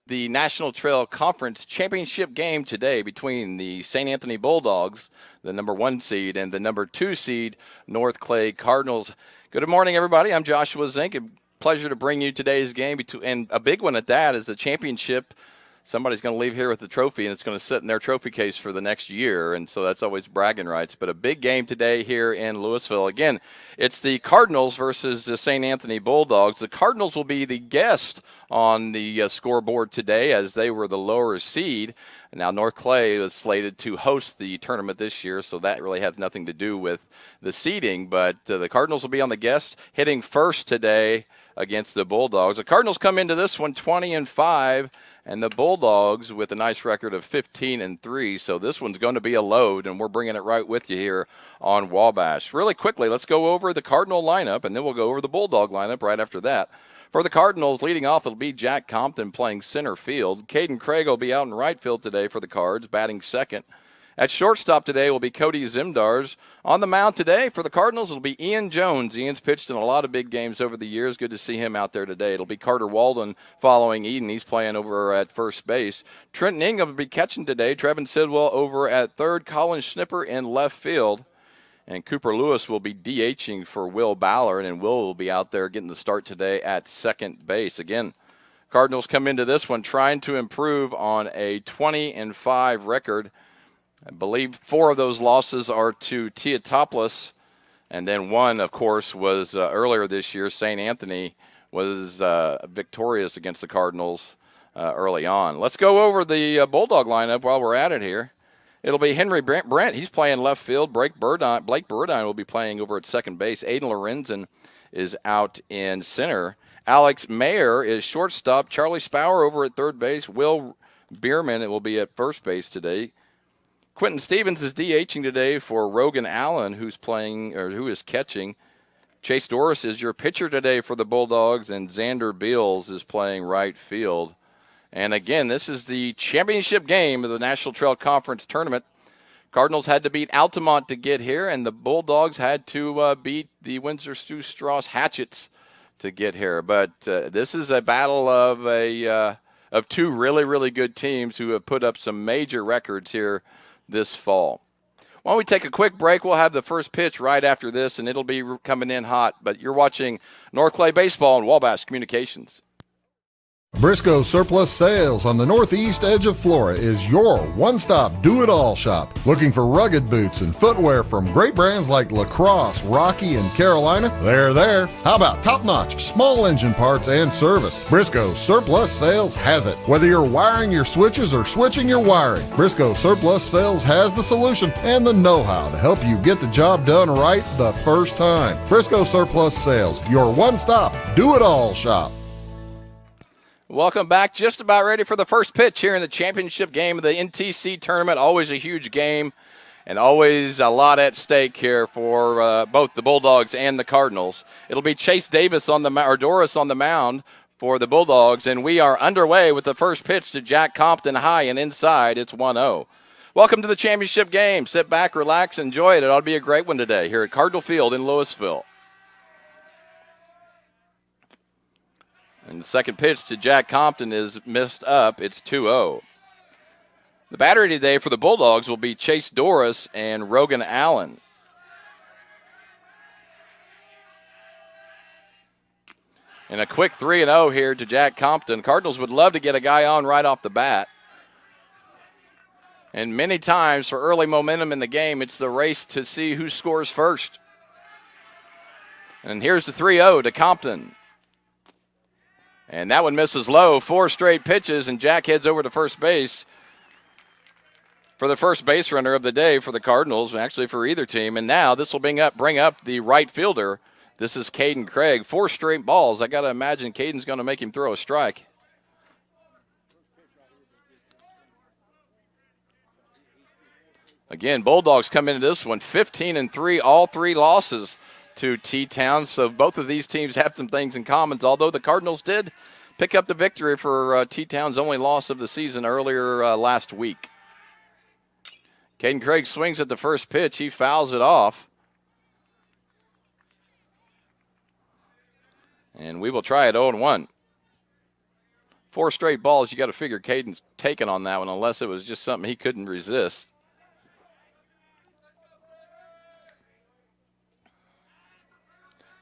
The National Trail Conference Championship game today between the St. Anthony Bulldogs, the number 1 seed, and the number 2 seed, North Clay Cardinals. Good morning, everybody. I'm Joshua Zink. A pleasure to bring you today's game, and a big one at that is the championship. Somebody's going to leave here with the trophy, and it's going to sit in their trophy case for the next year, and so that's always bragging rights. But a big game today here in Louisville. Again, it's the Cardinals versus the St. Anthony Bulldogs. The Cardinals will be the guest on the scoreboard today as they were the lower seed. Now, North Clay is slated to host the tournament this year, so that really has nothing to do with the seeding. But the Cardinals will be on the guest, hitting first today against the Bulldogs. The Cardinals come into this one 20-5. And the Bulldogs with a nice record of 15-3. So this one's going to be a load, and we're bringing it right with you here on Wabash. Really quickly, let's go over the Cardinal lineup, and then we'll go over the Bulldog lineup right after that. For the Cardinals, leading off, it'll be Jack Compton playing center field. Caden Craig will be out in right field today for the Cards, batting second. At shortstop today will be Cody Zimdars. On the mound today for the Cardinals, it'll be Ian Jones. Ian's pitched in a lot of big games over the years. Good to see him out there today. It'll be Carter Walden following Eden. He's playing over at first base. Trenton Ingham will be catching today. Trevin Sidwell over at third. Colin Schnipper in left field. And Cooper Lewis will be DHing for Will Ballard, and will be out there getting the start today at second base. Again, Cardinals come into this one trying to improve on a 20-5 record. I believe 4 of those losses are to Teotopoulos, and then one, of course, was earlier this year. St. Anthony was victorious against the Cardinals early on. Let's go over the Bulldog lineup while we're at it here. It'll be Henry Brent. He's playing left field. Blake Burdine will be playing over at second base. Aiden Lorenzen is out in center. Alex Mayer is shortstop. Charlie Spower over at third base. Will Bierman will be at first base today. Quentin Stevens is DHing today for Rogan Allen, who is catching. Chase Doris is your pitcher today for the Bulldogs, and Xander Beals is playing right field. And again, this is the championship game of the National Trail Conference Tournament. Cardinals had to beat Altamont to get here, and the Bulldogs had to beat the Windsor Stu Strauss Hatchets to get here. But this is a battle of 2 really, really good teams who have put up some major records here this fall. Why don't we take a quick break? We'll have the first pitch right after this, and it'll be coming in hot. But you're watching North Clay Baseball and Wabash Communications. Briscoe Surplus Sales on the northeast edge of Flora is your one-stop do-it-all shop. Looking for rugged boots and footwear from great brands like Lacrosse, Rocky, and Carolina? They're there. How about top-notch small engine parts and service? Briscoe Surplus Sales has it. Whether you're wiring your switches or switching your wiring, Briscoe Surplus Sales has the solution and the know-how to help you get the job done right the first time. Briscoe Surplus Sales, your one-stop do-it-all shop. Welcome back. Just about ready for the first pitch here in the championship game of the NTC tournament. Always a huge game and always a lot at stake here for both the Bulldogs and the Cardinals. It'll be Chase Davis Doris on the mound for the Bulldogs, and we are underway with the first pitch to Jack Compton high and inside. It's 1-0. Welcome to the championship game. Sit back, relax, enjoy it. It ought to be a great one today here at Cardinal Field in Louisville. And the second pitch to Jack Compton is missed up. It's 2-0. The battery today for the Bulldogs will be Chase Doris and Rogan Allen. And a quick 3-0 here to Jack Compton. Cardinals would love to get a guy on right off the bat. And many times for early momentum in the game, it's the race to see who scores first. And here's the 3-0 to Compton. And that one misses low. 4 straight pitches, and Jack heads over to first base for the first base runner of the day for the Cardinals, actually for either team. And now this will bring up the right fielder. This is Caden Craig. 4 straight balls. I got to imagine Caden's going to make him throw a strike. Again, Bulldogs come into this one 15-3, all 3 losses to T-Town. So both of these teams have some things in common, although the Cardinals did pick up the victory for T-Town's only loss of the season earlier last week. Caden Craig swings at the first pitch. He fouls it off. And we will try it 0-1. 4 straight balls, you got to figure Caden's taken on that one, unless it was just something he couldn't resist.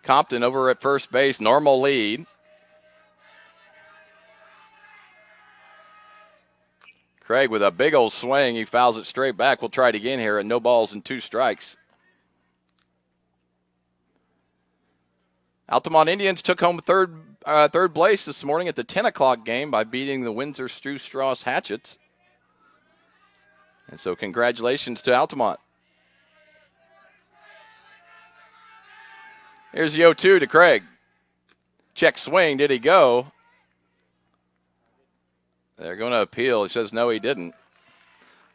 Compton over at first base, normal lead. Craig with a big old swing. He fouls it straight back. We'll try it again here at no balls and 2 strikes. Altamont Indians took home third place this morning at the 10 o'clock game by beating the Windsor Stew-Strauss Hatchets. And so congratulations to Altamont. Here's the 0-2 to Craig. Check swing. Did he go? They're going to appeal. He says no, he didn't.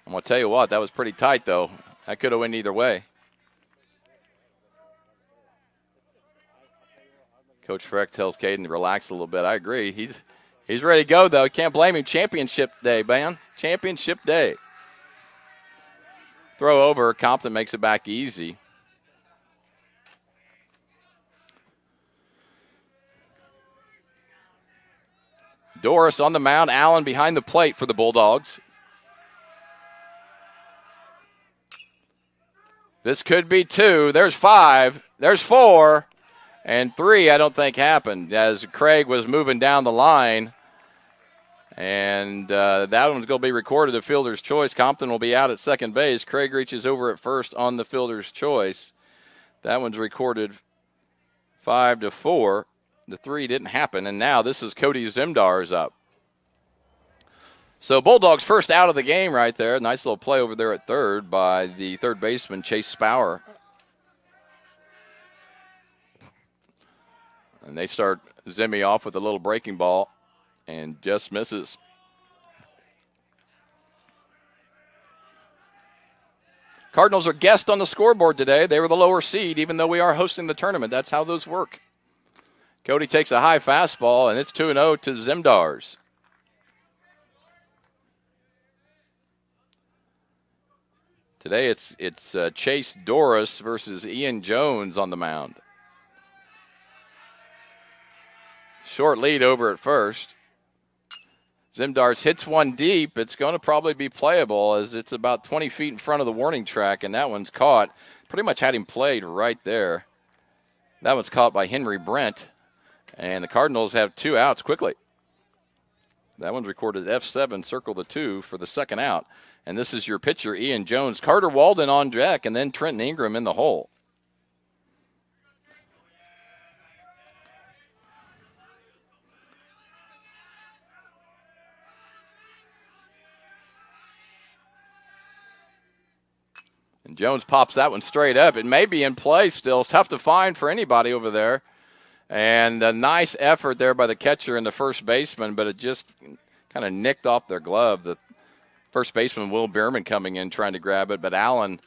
I'm going to tell you what, that was pretty tight, though. That could have went either way. Coach Freck tells Caden to relax a little bit. I agree. He's ready to go, though. Can't blame him. Championship day, man. Championship day. Throw over. Compton makes it back easy. Doris on the mound. Allen behind the plate for the Bulldogs. This could be 2. There's 5. There's 4. And 3 I don't think happened as Craig was moving down the line. And that one's going to be recorded a fielder's choice. Compton will be out at second base. Craig reaches over at first on the fielder's choice. That one's recorded 5-4. The 3 didn't happen, and now this is Cody Zimdar's up. So Bulldogs first out of the game right there. Nice little play over there at third by the third baseman, Chase Spower. And they start Zimmy off with a little breaking ball and just misses. Cardinals are guests on the scoreboard today. They were the lower seed, even though we are hosting the tournament. That's how those work. Cody takes a high fastball, and it's 2-0 to Zimdars. Today it's Chase Doris versus Ian Jones on the mound. Short lead over at first. Zimdars hits one deep. It's going to probably be playable as it's about 20 feet in front of the warning track, and that one's caught. Pretty much had him played right there. That one's caught by Henry Brent. And the Cardinals have 2 outs quickly. That one's recorded F7, circle the 2 for the second out. And this is your pitcher, Ian Jones. Carter Walden on deck, and then Trenton Ingram in the hole. And Jones pops that one straight up. It may be in play still. It's tough to find for anybody over there. And a nice effort there by the catcher and the first baseman, but it just kind of nicked off their glove. The first baseman, Will Bierman, coming in trying to grab it, but Allen,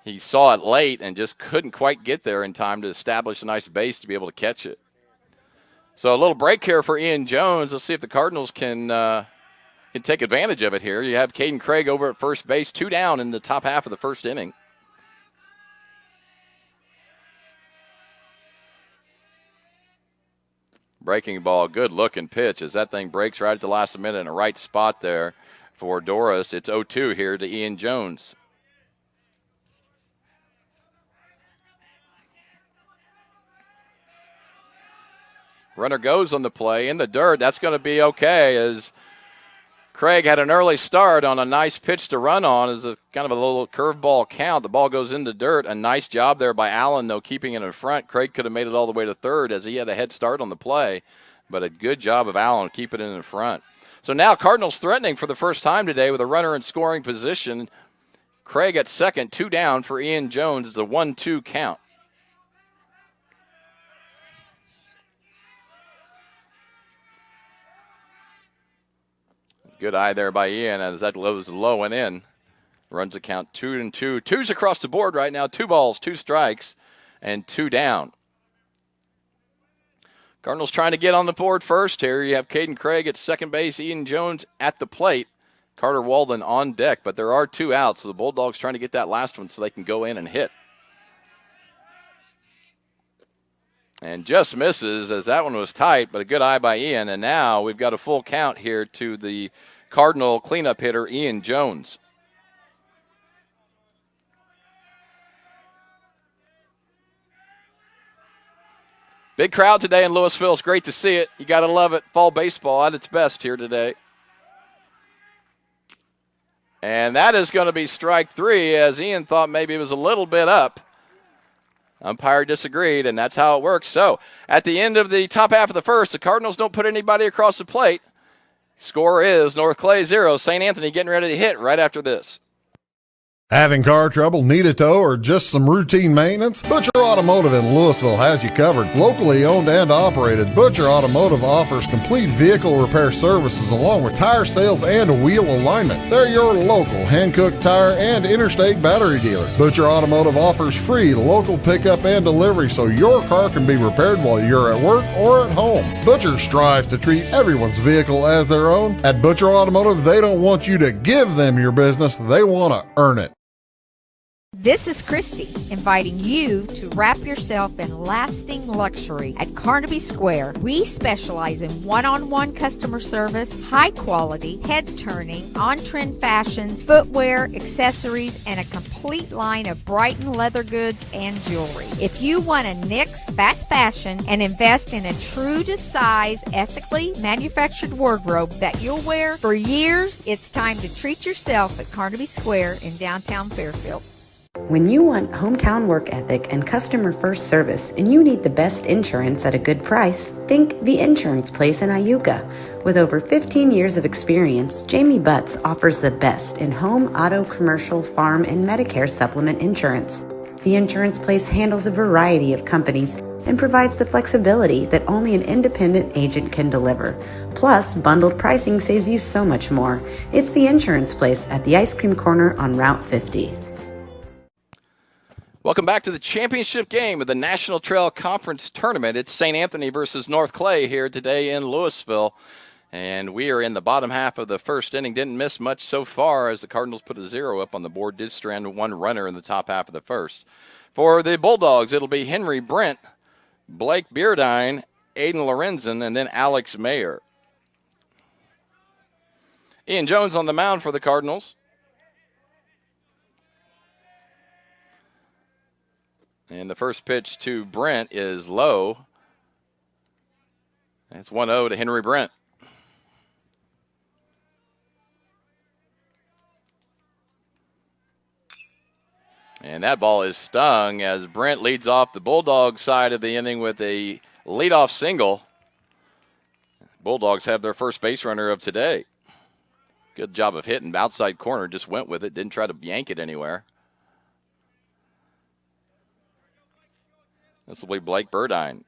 he saw it late and just couldn't quite get there in time to establish a nice base to be able to catch it. So a little break here for Ian Jones. Let's see if the Cardinals can take advantage of it here. You have Caden Craig over at first base, 2 down in the top half of the first inning. Breaking ball, good looking pitch as that thing breaks right at the last minute in a right spot there for Doris. It's 0-2 here to Ian Jones. Runner goes on the play in the dirt. That's going to be okay as Craig had an early start on a nice pitch to run on as a kind of a little curveball count. The ball goes in the dirt. A nice job there by Allen, though, keeping it in front. Craig could have made it all the way to third as he had a head start on the play, but a good job of Allen keeping it in front. So now Cardinals threatening for the first time today with a runner in scoring position. Craig at second, 2 down for Ian Jones. It's a 1-2 count. Good eye there by Ian as that was low and in. Runs the count 2-2. 2's across the board right now. 2 balls, 2 strikes, and 2 down. Cardinals trying to get on the board first here. You have Caden Craig at second base, Ian Jones at the plate, Carter Walden on deck, but there are 2 outs, so the Bulldogs trying to get that last one so they can go in and hit. And just misses, as that one was tight, but a good eye by Ian. And now we've got a full count here to the Cardinal cleanup hitter, Ian Jones. Big crowd today in Louisville. It's great to see it. You got to love it. Fall baseball at its best here today. And that is going to be strike 3, as Ian thought maybe it was a little bit up. Umpire disagreed, and that's how it works. So, at the end of the top half of the first, the Cardinals don't put anybody across the plate. Score is North Clay 0. St. Anthony getting ready to hit right after this. Having car trouble, need a tow, or just some routine maintenance? Butcher Automotive in Louisville has you covered. Locally owned and operated, Butcher Automotive offers complete vehicle repair services along with tire sales and wheel alignment. They're your local Hankook tire and interstate battery dealer. Butcher Automotive offers free local pickup and delivery so your car can be repaired while you're at work or at home. Butcher strives to treat everyone's vehicle as their own. At Butcher Automotive, they don't want you to give them your business, they want to earn it. This is Christy, inviting you to wrap yourself in lasting luxury at Carnaby Square. We specialize in one-on-one customer service, high quality, head-turning, on-trend fashions, footwear, accessories, and a complete line of Brighton leather goods and jewelry. If you want to nix fast fashion and invest in a true-to-size, ethically manufactured wardrobe that you'll wear for years, it's time to treat yourself at Carnaby Square in downtown Fairfield. When you want hometown work ethic and customer-first service and you need the best insurance at a good price, think The Insurance Place in Iuka. With over 15 years of experience, Jamie Butts offers the best in home, auto, commercial, farm, and Medicare supplement insurance. The Insurance Place handles a variety of companies and provides the flexibility that only an independent agent can deliver. Plus, bundled pricing saves you so much more. It's The Insurance Place at the Ice Cream Corner on Route 50. Welcome back to the championship game of the National Trail Conference Tournament. It's St. Anthony versus North Clay here today in Louisville. And we are in the bottom half of the first inning. Didn't miss much so far as the Cardinals put a 0 up on the board. Did strand one runner in the top half of the first. For the Bulldogs, it'll be Henry Brent, Blake Beardine, Aiden Lorenzen, and then Alex Mayer. Ian Jones on the mound for the Cardinals. And the first pitch to Brent is low. It's 1-0 to Henry Brent. And that ball is stung as Brent leads off the Bulldogs side of the inning with a leadoff single. Bulldogs have their first base runner of today. Good job of hitting. Outside corner, just went with it. Didn't try to yank it anywhere. This will be Blake Beardine.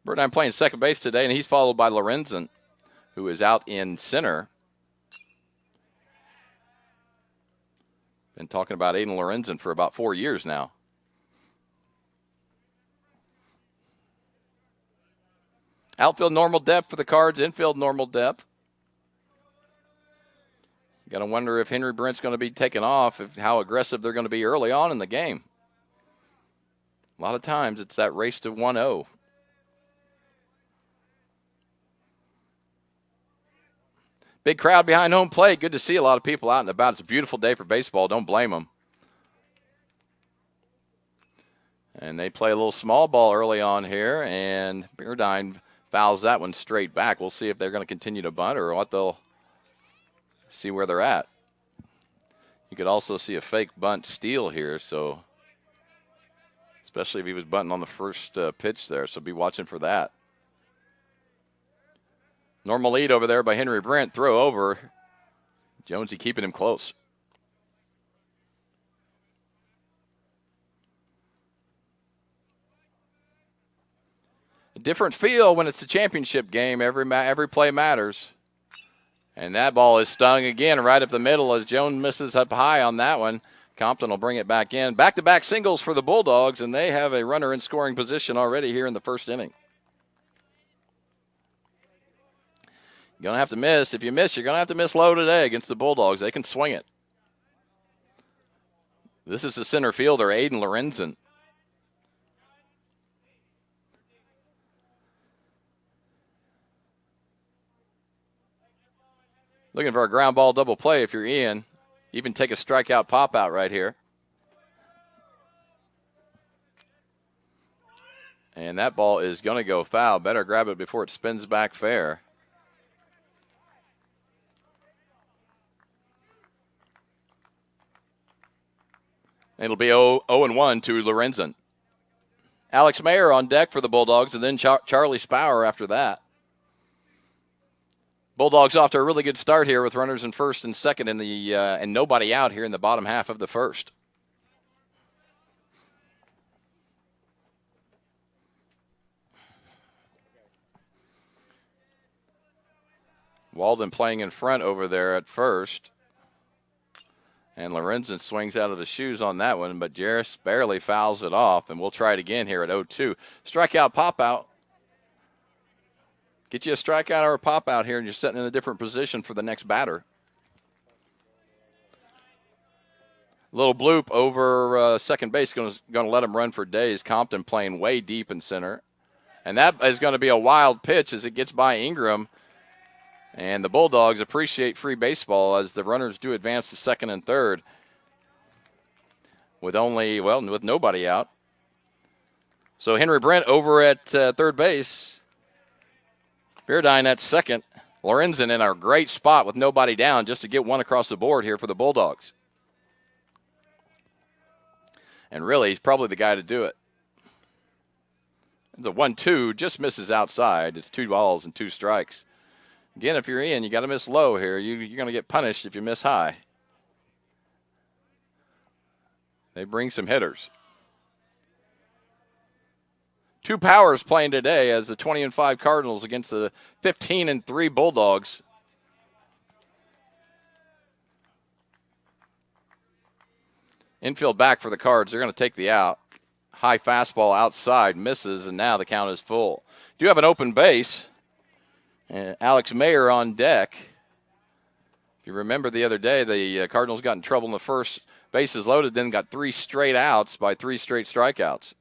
Beardine playing second base today, and he's followed by Lorenzen, who is out in center. Been talking about Aiden Lorenzen for about 4 years now. Outfield normal depth for the Cards, infield normal depth. Got to wonder if Henry Brent's going to be taken off, how aggressive they're going to be early on in the game. A lot of times it's that race to 1-0. Big crowd behind home plate. Good to see a lot of people out and about. It's a beautiful day for baseball. Don't blame them. And they play a little small ball early on here, and Beardine fouls that one straight back. We'll see if they're going to continue to bunt or what they'll see where they're at. You could also see a fake bunt steal here, so especially if he was bunting on the first pitch there, so be watching for that. Normal lead over there by Henry Brent. Throw over. Jonesy keeping him close. A different feel when it's a championship game. Every play matters. And that ball is stung again right up the middle as Jones misses up high on that one. Compton will bring it back in. Back-to-back singles for the Bulldogs, and they have a runner in scoring position already here in the first inning. You're going to have to miss. If you miss, you're going to have to miss low today against the Bulldogs. They can swing it. This is the center fielder, Aiden Lorenzen. Looking for a ground ball double play if you're Ian. Even take a strikeout pop out right here. And that ball is going to go foul. Better grab it before it spins back fair. It'll be 0-1 to Lorenzen. Alex Mayer on deck for the Bulldogs, and then Charlie Spower after that. Bulldogs off to a really good start here with runners in first and second in the and nobody out here in the bottom half of the first. Walden playing in front over there at first. And Lorenzen swings out of the shoes on that one, but Jarris barely fouls it off, and we'll try it again here at 0-2. Strikeout pop out. Get you a strikeout or a pop out here, and you're sitting in a different position for the next batter. Little bloop over second base, going to let him run for days. Compton playing way deep in center. And that is going to be a wild pitch as it gets by Ingram. And the Bulldogs appreciate free baseball as the runners do advance to second and third with with nobody out. So Henry Brent over at third base. Beardine at second. Lorenzen in a great spot with nobody down just to get one across the board here for the Bulldogs. And really, he's probably the guy to do it. The 1-2 just misses outside. It's 2 balls and 2 strikes. Again, if you're in, you got to miss low here. You're going to get punished if you miss high. They bring some hitters. 2 powers playing today as the 20-5 Cardinals against the 15-3 Bulldogs. Infield back for the Cards. They're going to take the out. High fastball outside, misses, and now the count is full. Do have an open base. And Alex Mayer on deck. If you remember the other day, the Cardinals got in trouble in the first, bases loaded, then got 3 straight outs by 3 straight strikeouts.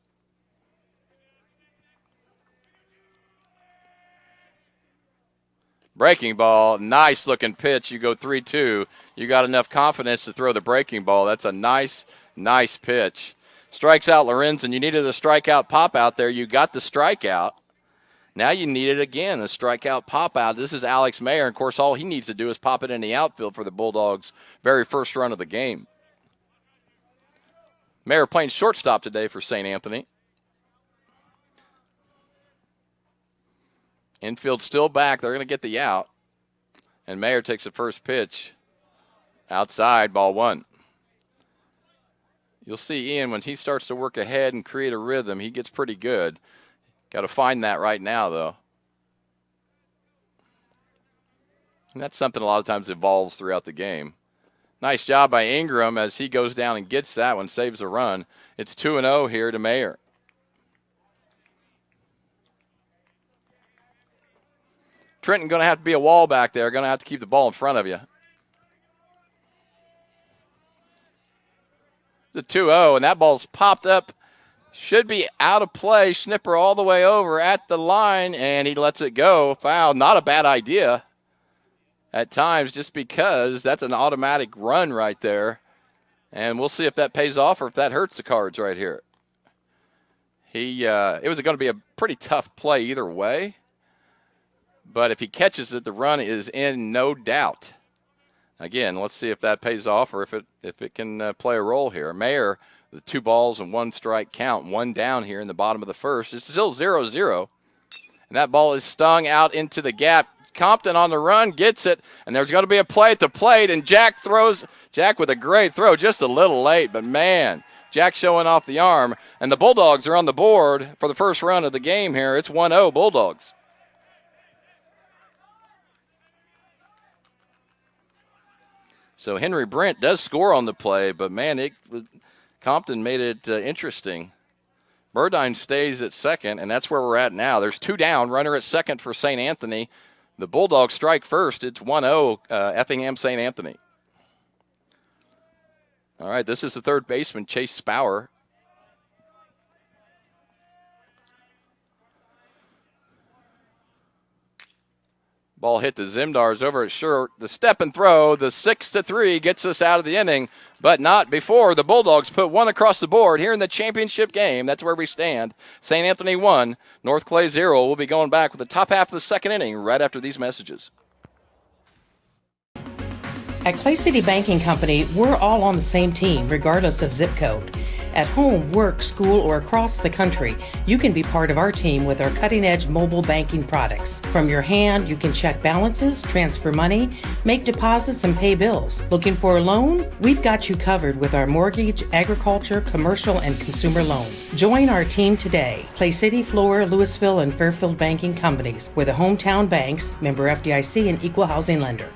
Breaking ball, nice looking pitch. You go 3-2. You got enough confidence to throw the breaking ball. That's a nice pitch. Strikes out Lorenzen. You needed a strikeout pop out there. You got the strikeout. Now you need it again, a strikeout pop out. This is Alex Mayer. Of course, all he needs to do is pop it in the outfield for the Bulldogs' very first run of the game. Mayer playing shortstop today for St. Anthony. Infield still back. They're going to get the out. And Mayer takes the first pitch. Outside, ball 1. You'll see Ian, when he starts to work ahead and create a rhythm, he gets pretty good. Got to find that right now, though. And that's something a lot of times evolves throughout the game. Nice job by Ingram as he goes down and gets that one, saves a run. It's 2-0 here to Mayer. Trenton going to have to be a wall back there. Going to have to keep the ball in front of you. The 2-0, and that ball's popped up. Should be out of play. Schnipper all the way over at the line, and he lets it go. Foul. Not a bad idea at times, just because that's an automatic run right there. And we'll see if that pays off or if that hurts the Cards right here. It was going to be a pretty tough play either way. But if he catches it, the run is in, no doubt. Again, let's see if that pays off or if it can play a role here. Mayer, the 2 balls and 1 strike count, 1 down here in the bottom of the first. It's still 0-0. And that ball is stung out into the gap. Compton on the run, gets it, and there's going to be a play at the plate, and Jack with a great throw, just a little late, but man, Jack showing off the arm, and the Bulldogs are on the board for the first run of the game here. It's 1-0 Bulldogs. So Henry Brent does score on the play, but man, Compton made it interesting. Burdine stays at second, and that's where we're at now. There's 2 down, runner at second for St. Anthony. The Bulldogs strike first. It's 1-0 Effingham St. Anthony. All right, this is the third baseman, Chase Spauer. Ball hit to Zimdars over at short. The step and throw, the 6-3 gets us out of the inning, but not before the Bulldogs put one across the board here in the championship game. That's where we stand. St. Anthony 1, North Clay 0. We'll be going back with the top half of the second inning right after these messages. At Clay City Banking Company, we're all on the same team, regardless of zip code. At home, work, school, or across the country, you can be part of our team with our cutting-edge mobile banking products. From your hand, you can check balances, transfer money, make deposits, and pay bills. Looking for a loan? We've got you covered with our mortgage, agriculture, commercial, and consumer loans. Join our team today. Clay City, Flora, Louisville, and Fairfield Banking Companies. We're the hometown banks, member FDIC, and equal housing lender.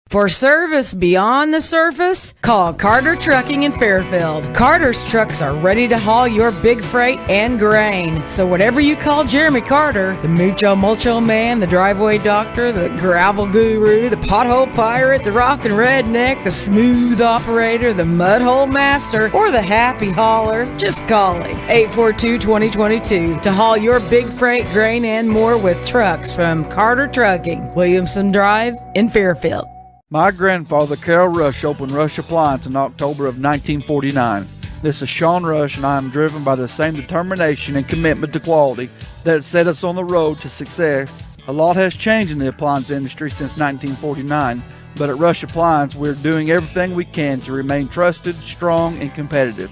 For service beyond the surface, call Carter Trucking in Fairfield. Carter's trucks are ready to haul your big freight and grain. So whatever you call Jeremy Carter, the Mucho Mulcho Man, the driveway doctor, the gravel guru, the pothole pirate, the rockin' redneck, the smooth operator, the mudhole master, or the happy hauler, just call him. 842-2022 to haul your big freight, grain, and more with trucks from Carter Trucking, Williamson Drive in Fairfield. My grandfather, Carol Rush, opened Rush Appliance in October of 1949. This is Sean Rush, and I am driven by the same determination and commitment to quality that set us on the road to success. A lot has changed in the appliance industry since 1949, but at Rush Appliance, we're doing everything we can to remain trusted, strong, and competitive.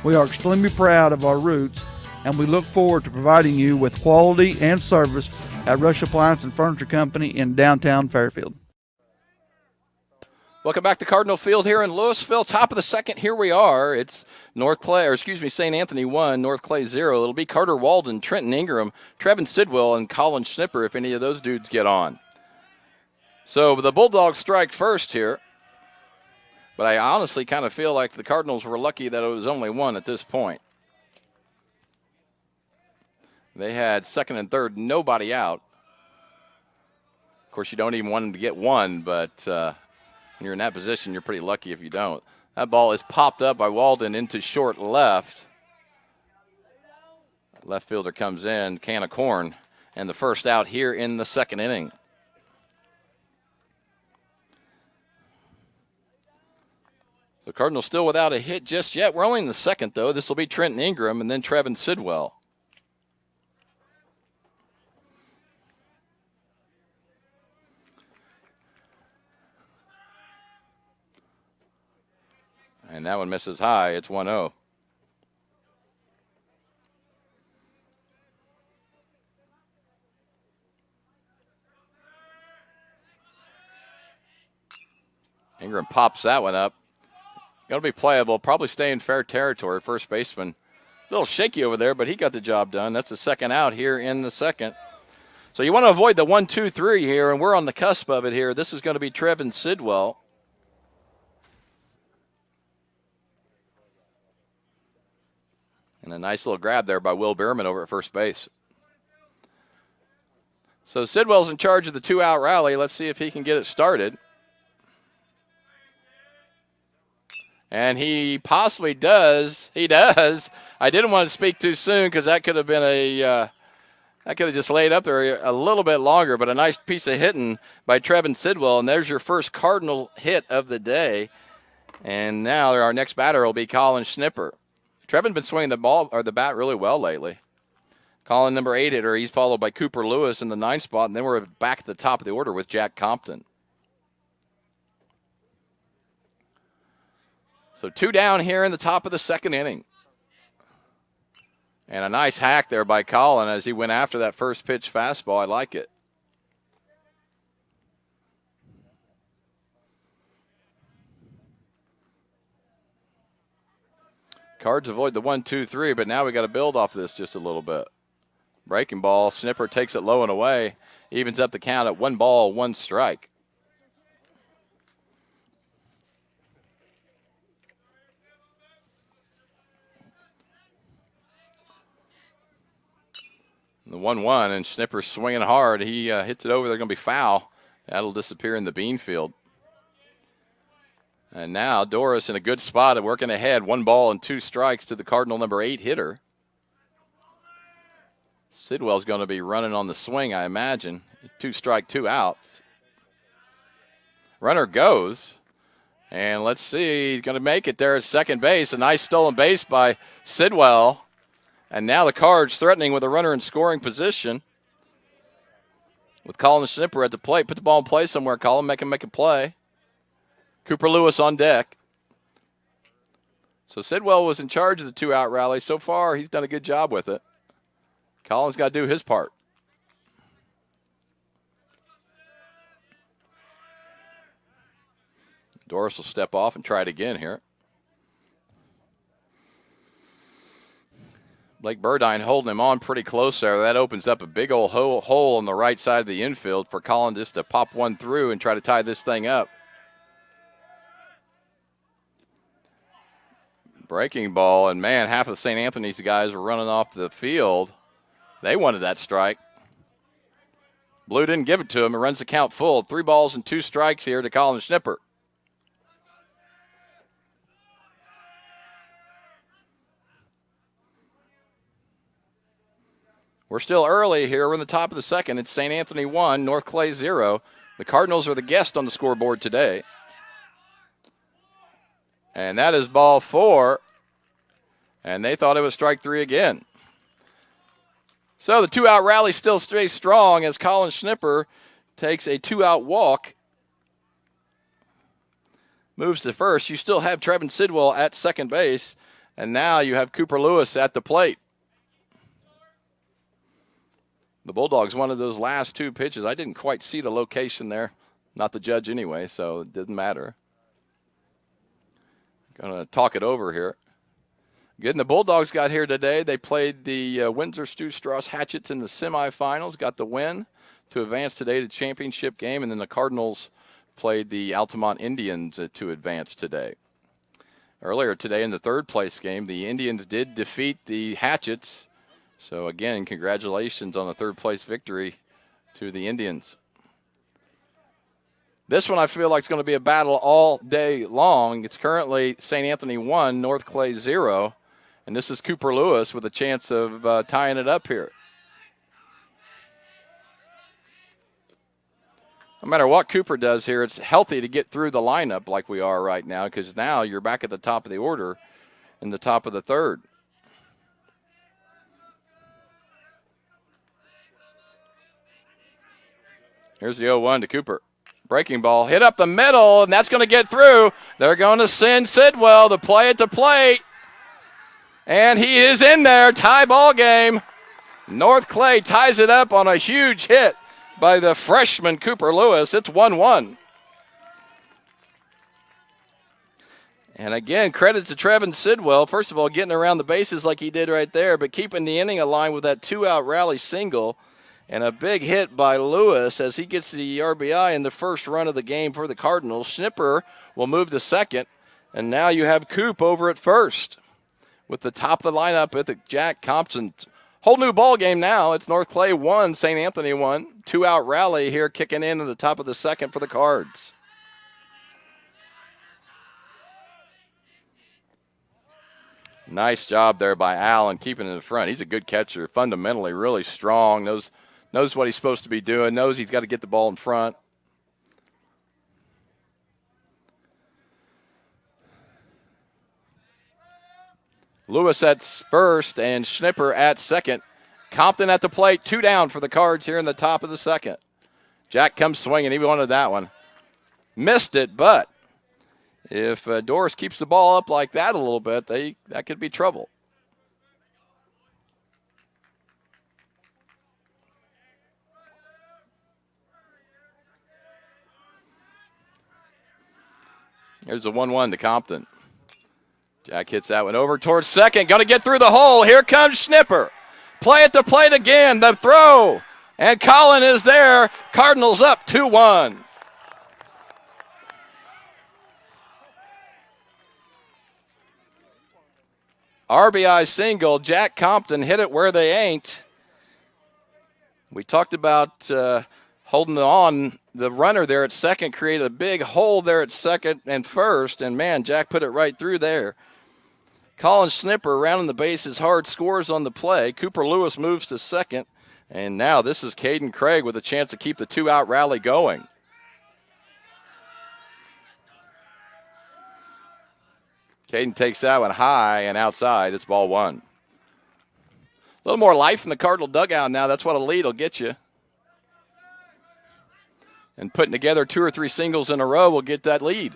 We are extremely proud of our roots, and we look forward to providing you with quality and service at Rush Appliance and Furniture Company in downtown Fairfield. Welcome back to Cardinal Field here in Louisville. Top of the second, here we are. It's St. Anthony 1, North Clay 0. It'll be Carter Walden, Trenton Ingram, Trevin Sidwell, and Colin Schnipper if any of those dudes get on. So the Bulldogs strike first here. But I honestly kind of feel like the Cardinals were lucky that it was only one at this point. They had second and third, nobody out. Of course, you don't even want them to get one, but when you're in that position, you're pretty lucky if you don't. That ball is popped up by Walden into short left. Left fielder comes in, can of corn, and the first out here in the second inning. So Cardinals still without a hit just yet. We're only in the second, though. This will be Trenton Ingram and then Trevin Sidwell. And that one misses high. It's 1-0. Ingram pops that one up. Going to be playable. Probably stay in fair territory. First baseman. A little shaky over there, but he got the job done. That's the second out here in the second. So you want to avoid the 1-2-3 here, and we're on the cusp of it here. This is going to be Trevin Sidwell. And a nice little grab there by Will Bierman over at first base. So Sidwell's in charge of the two-out rally. Let's see if he can get it started. And he possibly does. He does. I didn't want to speak too soon because that could have been that could have just laid up there a little bit longer, but a nice piece of hitting by Trevin Sidwell. And there's your first Cardinal hit of the day. And now our next batter will be Colin Schnipper. Trevin's been swinging the ball or the bat really well lately. Colin, number 8 hitter. He's followed by Cooper Lewis in the 9th spot, and then we're back at the top of the order with Jack Compton. So 2 down here in the top of the second inning. And a nice hack there by Colin as he went after that first pitch fastball. I like it. Cards avoid the 1-2-3, but now we got to build off this just a little bit. Breaking ball. Schnipper takes it low and away. Evens up the count at 1 ball, 1 strike. The 1-1, and Schnipper's swinging hard. He hits it over. They're going to be foul. That'll disappear in the bean field. And now Doris in a good spot at working ahead. 1 ball and 2 strikes to the Cardinal number 8 hitter. Sidwell's going to be running on the swing, I imagine. 2 strike, 2 outs. Runner goes. And let's see, he's going to make it there at second base. A nice stolen base by Sidwell. And now the Cards threatening with a runner in scoring position. With Colin Schnipper at the plate. Put the ball in play somewhere, Colin. Make him make a play. Cooper Lewis on deck. So Sidwell was in charge of the 2-out rally. So far, he's done a good job with it. Colin's got to do his part. Doris will step off and try it again here. Blake Burdine holding him on pretty close there. That opens up a big old hole on the right side of the infield for Colin just to pop one through and try to tie this thing up. Breaking ball, and man, half of St. Anthony's guys were running off the field. They wanted that strike. Blue didn't give it to him. It runs the count full. 3 balls and 2 strikes here to Colin Schnipper. We're still early here. We're in the top of the second. It's St. Anthony 1, North Clay 0. The Cardinals are the guest on the scoreboard today. And that is ball 4. And they thought it was strike 3 again. So the 2-out rally still stays strong as Colin Schnipper takes a 2-out walk. Moves to first. You still have Trevin Sidwell at second base. And now you have Cooper Lewis at the plate. The Bulldogs wanted those last 2 pitches. I didn't quite see the location there. Not the judge anyway, so it didn't matter. Going to talk it over here. Again, the Bulldogs got here today. They played the Windsor Stu Strauss Hatchets in the semifinals, got the win to advance today to championship game, and then the Cardinals played the Altamont Indians to advance today. Earlier today in the 3rd place game, the Indians did defeat the Hatchets. So, again, congratulations on the 3rd place victory to the Indians. This one I feel like is going to be a battle all day long. It's currently St. Anthony 1, North Clay 0. And this is Cooper Lewis with a chance of tying it up here. No matter what Cooper does here, it's healthy to get through the lineup like we are right now, because now you're back at the top of the order in the top of the 3rd. Here's the 0-1 to Cooper. Breaking ball hit up the middle, and that's going to get through. They're going to send Sidwell to play at the plate. And he is in there. Tie ball game. North Clay ties it up on a huge hit by the freshman Cooper Lewis. It's 1-1. And again, credit to Trevin Sidwell. First of all, getting around the bases like he did right there, but keeping the inning aligned with that 2-out rally single. And a big hit by Lewis as he gets the RBI in the first run of the game for the Cardinals. Schnipper will move to second. And now you have Coop over at first with the top of the lineup with Jack Compton. Whole new ball game now. It's North Clay 1, St. Anthony 1. 2-out rally here kicking in at the top of the second for the Cards. Nice job there by Allen keeping it in front. He's a good catcher, fundamentally really strong, knows what he's supposed to be doing, knows he's got to get the ball in front. Lewis at first and Schnipper at second. Compton at the plate, 2 down for the Cards here in the top of the second. Jack comes swinging. He wanted that one. Missed it, but if Doris keeps the ball up like that a little bit, that could be trouble. Here's a 1-1 to Compton. Jack hits that one over towards second. Going to get through the hole. Here comes Schnipper. Play at the plate again. The throw. And Colin is there. Cardinals up 2-1. RBI single. Jack Compton hit it where they ain't. We talked about holding on. The runner there at second created a big hole there at second and first, and man, Jack put it right through there. Colin Snipper rounding the bases hard, scores on the play. Cooper Lewis moves to second, and now this is Caden Craig with a chance to keep the two-out rally going. Caden takes that one high and outside. It's ball one. A little more life in the Cardinal dugout now. That's what a lead will get you. And putting together 2 or 3 singles in a row will get that lead.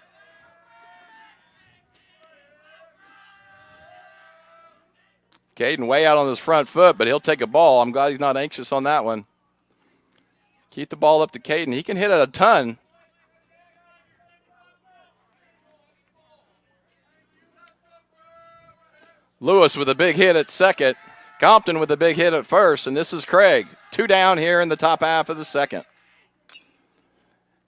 Caden way out on his front foot, but he'll take a ball. I'm glad he's not anxious on that one. Keep the ball up to Caden. He can hit it a ton. Lewis with a big hit at second. Compton with a big hit at first, and this is Craig. 2 down here in the top half of the second.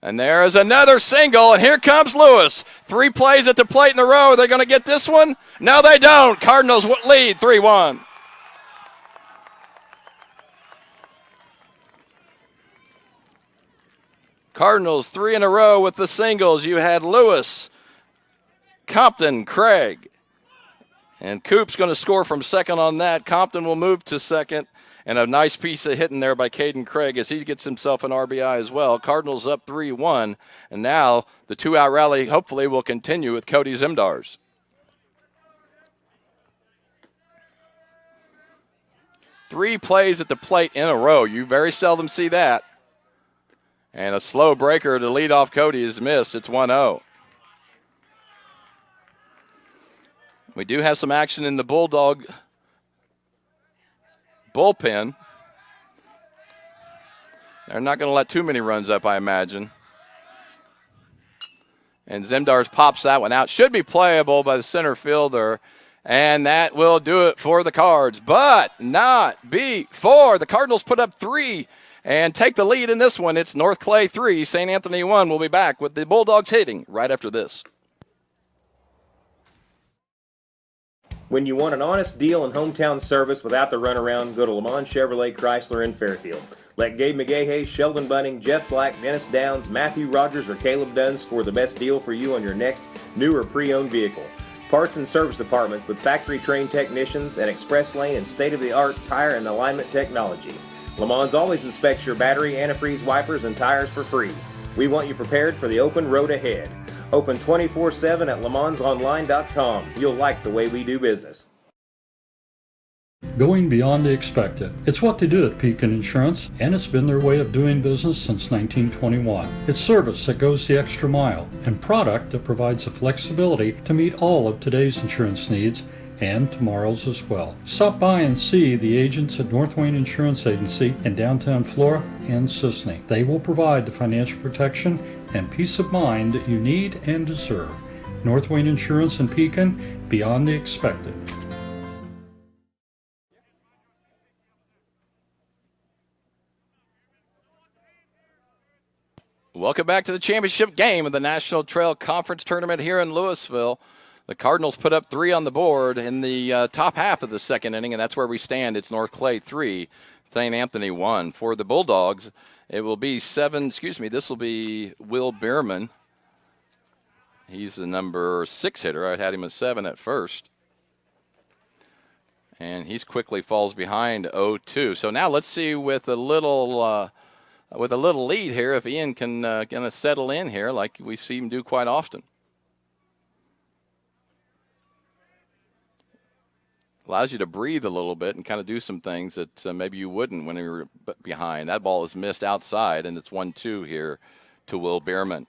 And there is another single, and here comes Lewis. 3 plays at the plate in a row. Are they going to get this one? No, they don't. Cardinals lead 3-1. Cardinals 3 in a row with the singles. You had Lewis, Compton, Craig. And Coop's going to score from second on that. Compton will move to second. And a nice piece of hitting there by Caden Craig as he gets himself an RBI as well. Cardinals up 3-1. And now the two-out rally hopefully will continue with Cody Zimdars. Three plays at the plate in a row. You very seldom see that. And a slow breaker to lead off Cody is missed. It's 1-0. We do have some action in the Bulldog bullpen. They're not going to let too many runs up, I imagine. And Zimdars pops that one out. Should be playable by the center fielder. And that will do it for the Cards. But not before. The Cardinals put up 3 and take the lead in this one. It's North Clay 3, St. Anthony 1. We'll be back with the Bulldogs hitting right after this. When you want an honest deal and hometown service without the runaround, go to Le Mans Chevrolet Chrysler in Fairfield. Let Gabe McGahey, Sheldon Bunning, Jeff Black, Dennis Downs, Matthew Rogers, or Caleb Dunn score the best deal for you on your next new or pre-owned vehicle. Parts and service departments with factory-trained technicians and express lane and state-of-the-art tire and alignment technology. Le Mans always inspects your battery, antifreeze, wipers, and tires for free. We want you prepared for the open road ahead. Open 24/7 at lemansonline.com. You'll like the way we do business. Going beyond the expected. It's what they do at Pekin Insurance, and it's been their way of doing business since 1921. It's service that goes the extra mile, and product that provides the flexibility to meet all of today's insurance needs and tomorrow's as well. Stop by and see the agents at North Wayne Insurance Agency in downtown Flora and Sisney. They will provide the financial protection and peace of mind that you need and deserve. North Wayne Insurance in Pekin, beyond the expected. Welcome back to the championship game of the National Trail Conference Tournament here in Louisville. The Cardinals put up 3 on the board in the top half of the second inning, and that's where we stand. It's North Clay 3, St. Anthony 1. For the Bulldogs, it will be this will be Will Bierman. He's the number 6 hitter. I had him at 7 at first. And he quickly falls behind 0-2. So now let's see with a little lead here if Ian can gonna settle in here like we see him do quite often. Allows you to breathe a little bit and kind of do some things that maybe you wouldn't when you were behind. That ball is missed outside, and it's 1-2 here to Will Bierman.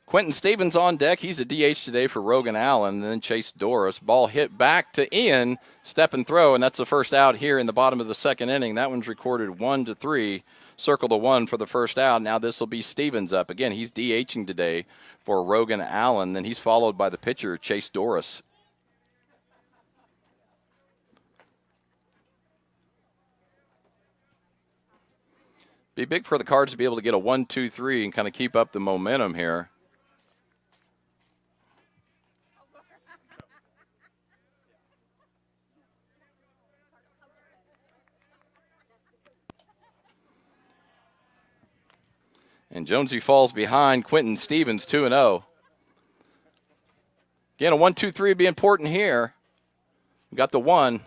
Quentin Stevens on deck. He's a DH today for Rogan Allen, and then Chase Doris. Ball hit back to Ian, step and throw, and that's the first out here in the bottom of the second inning. That one's recorded 1-3. Circle the 1 for the first out. Now this will be Stevens up. Again, he's DHing today for Rogan Allen. Then he's followed by the pitcher, Chase Doris. Be big for the Cards to be able to get a 1-2-3 and kind of keep up the momentum here. And Jonesy falls behind Quentin Stevens 2-0. Again, a 1-2-3 would be important here. We got the 1.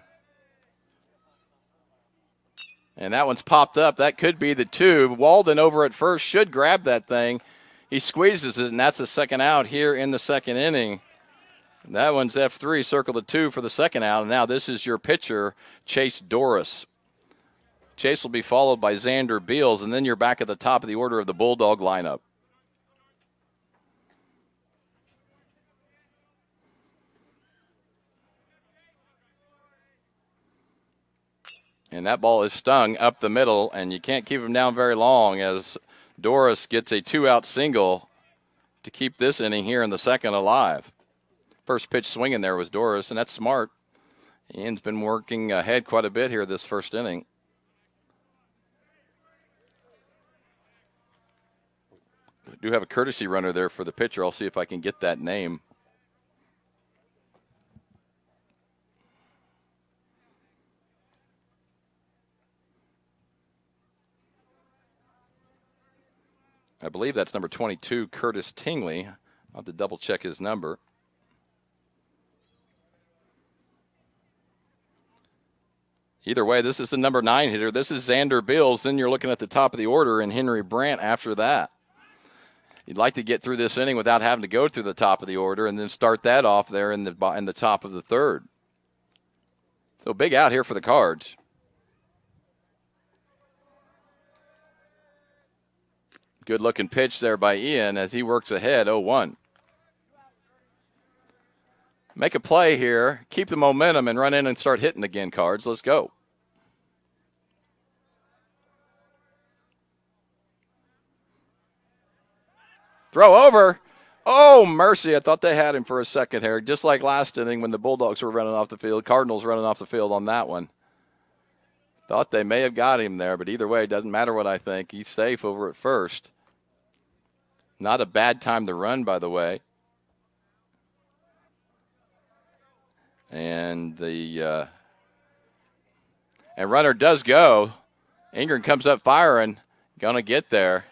And that one's popped up. That could be the 2. Walden over at first should grab that thing. He squeezes it, and that's the second out here in the second inning. That one's F3, circle the 2 for the second out. And now this is your pitcher, Chase Doris. Chase will be followed by Xander Beals, and then you're back at the top of the order of the Bulldog lineup. And that ball is stung up the middle, and you can't keep him down very long as Doris gets a 2-out single to keep this inning here in the second alive. First pitch swinging there was Doris, and that's smart. Ian's been working ahead quite a bit here this first inning. I do have a courtesy runner there for the pitcher. I'll see if I can get that name. I believe that's number 22, Curtis Tingley. I'll have to double check his number. Either way, this is the number 9 hitter. This is Xander Bills. Then you're looking at the top of the order and Henry Brandt after that. You'd like to get through this inning without having to go through the top of the order and then start that off there in the top of the third. So big out here for the Cards. Good-looking pitch there by Ian as he works ahead, 0-1. Make a play here, keep the momentum, and run in and start hitting again, Cards. Let's go. Throw over. Oh, mercy. I thought they had him for a second here, just like last inning when the Bulldogs were running off the field. Cardinals running off the field on that one. Thought they may have got him there, but either way, it doesn't matter what I think. He's safe over at first. Not a bad time to run, by the way. And the runner does go. Ingram comes up firing. Gonna get there.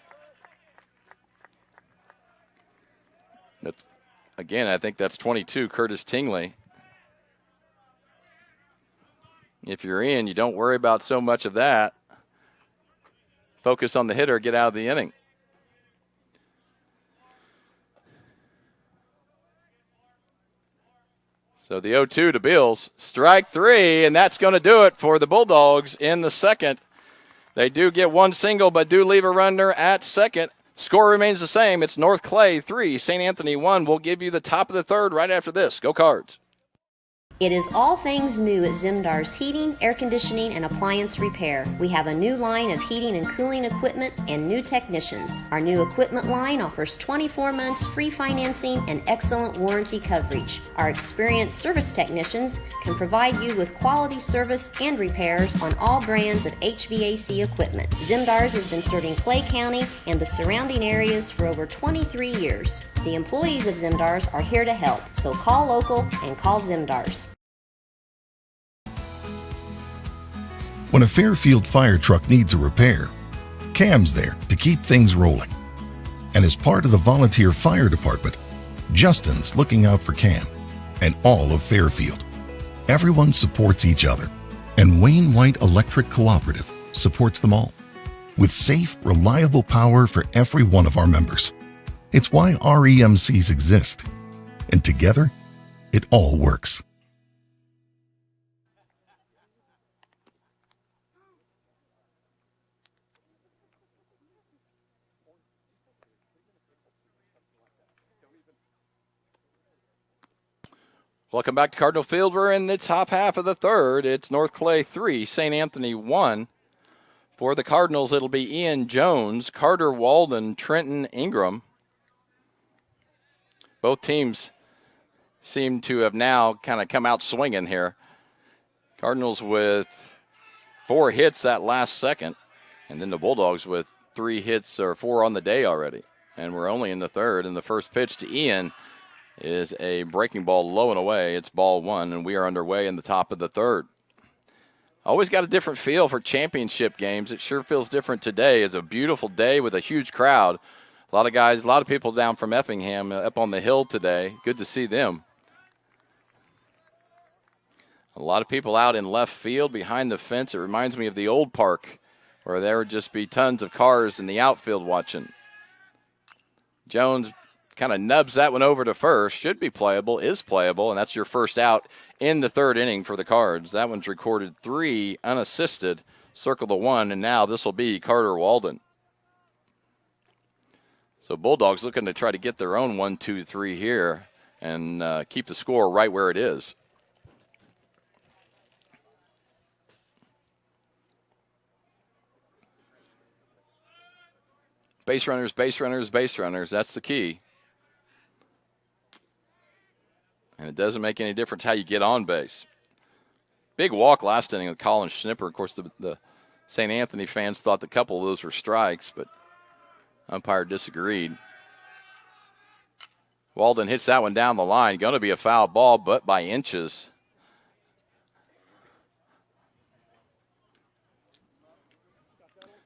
That's, again, I think that's 22, Curtis Tingley. If you're in, you don't worry about so much of that. Focus on the hitter, get out of the inning. So the 0-2 to Bills. Strike 3, and that's going to do it for the Bulldogs in the second. They do get one single, but do leave a runner at second. Score remains the same. It's North Clay 3, St. Anthony 1. We'll give you the top of the third right after this. Go Cards. It is all things new at Zimdar's Heating, Air Conditioning, and Appliance Repair. We have a new line of heating and cooling equipment and new technicians. Our new equipment line offers 24 months free financing and excellent warranty coverage. Our experienced service technicians can provide you with quality service and repairs on all brands of HVAC equipment. Zimdar's has been serving Clay County and the surrounding areas for over 23 years. The employees of Zimdar's are here to help, so call local and call Zimdar's. When a Fairfield fire truck needs a repair, Cam's there to keep things rolling. And as part of the volunteer fire department, Justin's looking out for Cam and all of Fairfield. Everyone supports each other, and Wayne White Electric Cooperative supports them all, with safe, reliable power for every one of our members. It's why REMCs exist, and together, it all works. Welcome back to Cardinal Field. We're in the top half of the third. It's North Clay 3, St. Anthony 1. For the Cardinals, it'll be Ian Jones, Carter Walden, Trenton Ingram. Both teams seem to have now kind of come out swinging here. Cardinals with 4 hits that last second, and then the Bulldogs with 3 hits or 4 on the day already. And we're only in the third, and the first pitch to Ian is a breaking ball low and away. It's ball 1, and we are underway in the top of the third. Always got a different feel for championship games. It sure feels different today. It's a beautiful day with a huge crowd. A lot of guys, a lot of people down from Effingham up on the hill today. Good to see them. A lot of people out in left field behind the fence. It reminds me of the old park where there would just be tons of cars in the outfield watching. Jones kind of nubs that one over to first. Should be playable, is playable, and that's your first out in the third inning for the Cards. That one's recorded 3 unassisted. Circle the 1, and now this will be Carter Walden. So Bulldogs looking to try to get their own 1-2-3 here and keep the score right where it is. Base runners, base runners, base runners. That's the key. And it doesn't make any difference how you get on base. Big walk last inning with Colin Schnipper. Of course, the St. Anthony fans thought a couple of those were strikes, but umpire disagreed. Walden hits that one down the line. Going to be a foul ball, but by inches.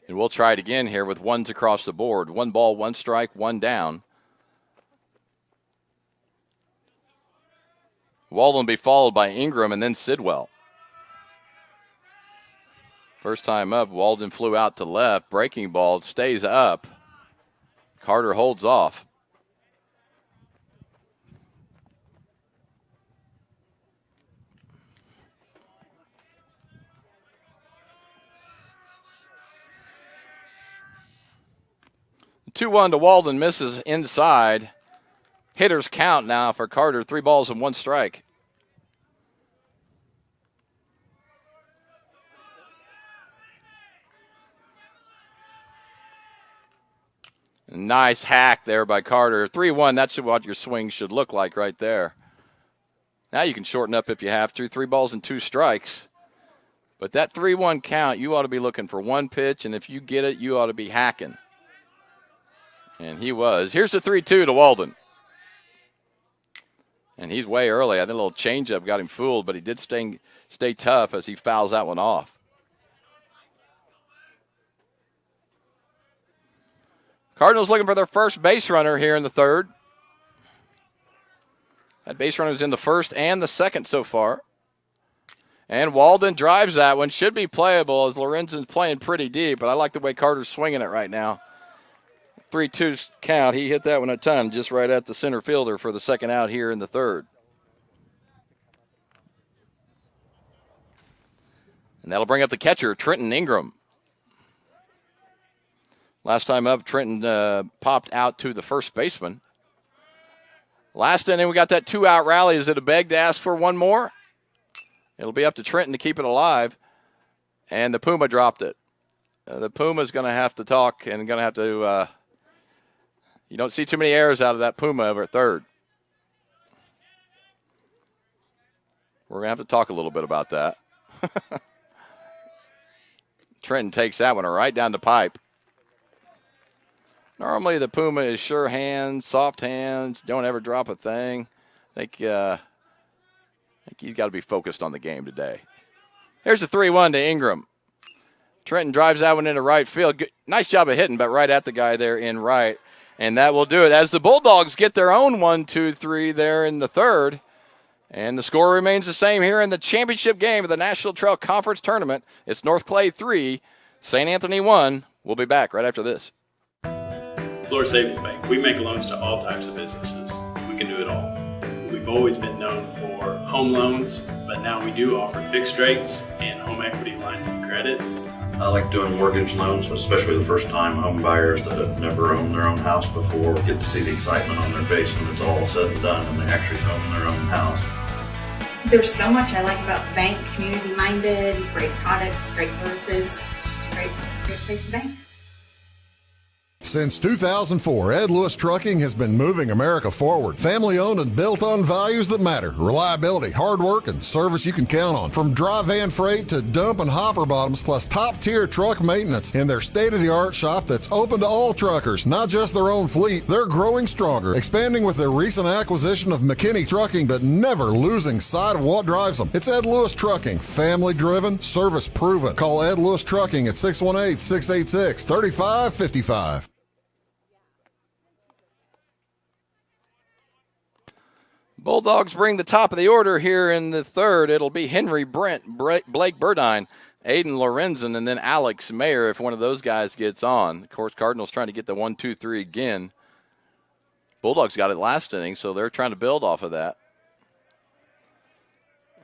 And we'll try it again here with ones across the board. 1 ball, 1 strike, 1 down. Walden will be followed by Ingram and then Sidwell. First time up, Walden flew out to left. Breaking ball, stays up. Carter holds off. The 2-1 to Walden, misses inside. Hitters count now for Carter. 3 balls and 1 strike. Nice hack there by Carter. 3-1, that's what your swing should look like right there. Now you can shorten up if you have to. 3 balls and 2 strikes. But that 3-1 count, you ought to be looking for 1 pitch, and if you get it, you ought to be hacking. And he was. Here's the 3-2 to Walden. And he's way early. I think a little changeup got him fooled, but he did stay tough as he fouls that one off. Cardinals looking for their first base runner here in the third. That base runner was in the first and the second so far. And Walden drives that one. Should be playable as Lorenzen's playing pretty deep, but I like the way Carter's swinging it right now. 3-2 count. He hit that one a ton, just right at the center fielder for the second out here in the third. And that'll bring up the catcher, Trenton Ingram. Last time up, Trenton popped out to the first baseman. Last inning, we got that 2-out rally. Is it a beg to ask for 1 more? It'll be up to Trenton to keep it alive. And the Puma dropped it. The Puma's going to have to talk and going to have to you don't see too many errors out of that Puma over at third. We're going to have to talk a little bit about that. Trenton takes that one right down the pipe. Normally the Puma is sure hands, soft hands, don't ever drop a thing. I think he's got to be focused on the game today. Here's a 3-1 to Ingram. Trenton drives that one into right field. Good, nice job of hitting, but right at the guy there in right. And that will do it as the Bulldogs get their own 1-2-3 there in the third. And the score remains the same here in the championship game of the National Trail Conference Tournament. It's North Clay 3, St. Anthony 1. We'll be back right after this. Florida Savings Bank, we make loans to all types of businesses. We can do it all. We've always been known for home loans, but now we do offer fixed rates and home equity lines of credit. I like doing mortgage loans, especially the first-time home buyers that have never owned their own house before. Get to see the excitement on their face when it's all said and done and they actually own their own house. There's so much I like about the bank, community-minded, great products, great services. It's just a great place to bank. Since 2004, Ed Lewis Trucking has been moving America forward. Family-owned and built on values that matter. Reliability, hard work, and service you can count on. From dry van freight to dump and hopper bottoms, plus top-tier truck maintenance in their state-of-the-art shop that's open to all truckers, not just their own fleet. They're growing stronger, expanding with their recent acquisition of McKinney Trucking, but never losing sight of what drives them. It's Ed Lewis Trucking, family-driven, service-proven. Call Ed Lewis Trucking at 618-686-3555. Bulldogs bring the top of the order here in the third. It'll be Henry Brent, Blake Burdine, Aiden Lorenzen, and then Alex Mayer if one of those guys gets on. Of course, Cardinals trying to get the 1-2-3 again. Bulldogs got it last inning, so they're trying to build off of that.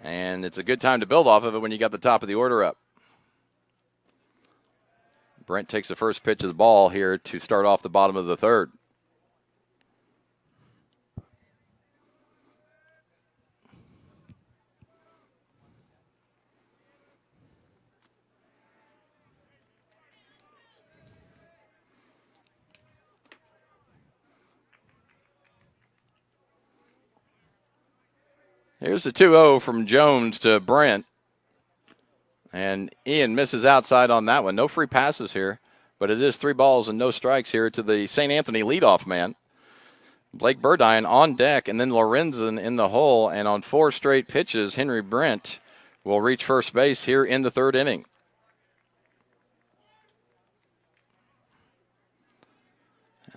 And it's a good time to build off of it when you got the top of the order up. Brent takes the first pitch of the ball here to start off the bottom of the third. Here's the 2-0 from Jones to Brent. And Ian misses outside on that one. No free passes here, but it is 3 balls and no strikes here to the St. Anthony leadoff man. Blake Burdine on deck, and then Lorenzen in the hole. And on 4 straight pitches, Henry Brent will reach first base here in the third inning.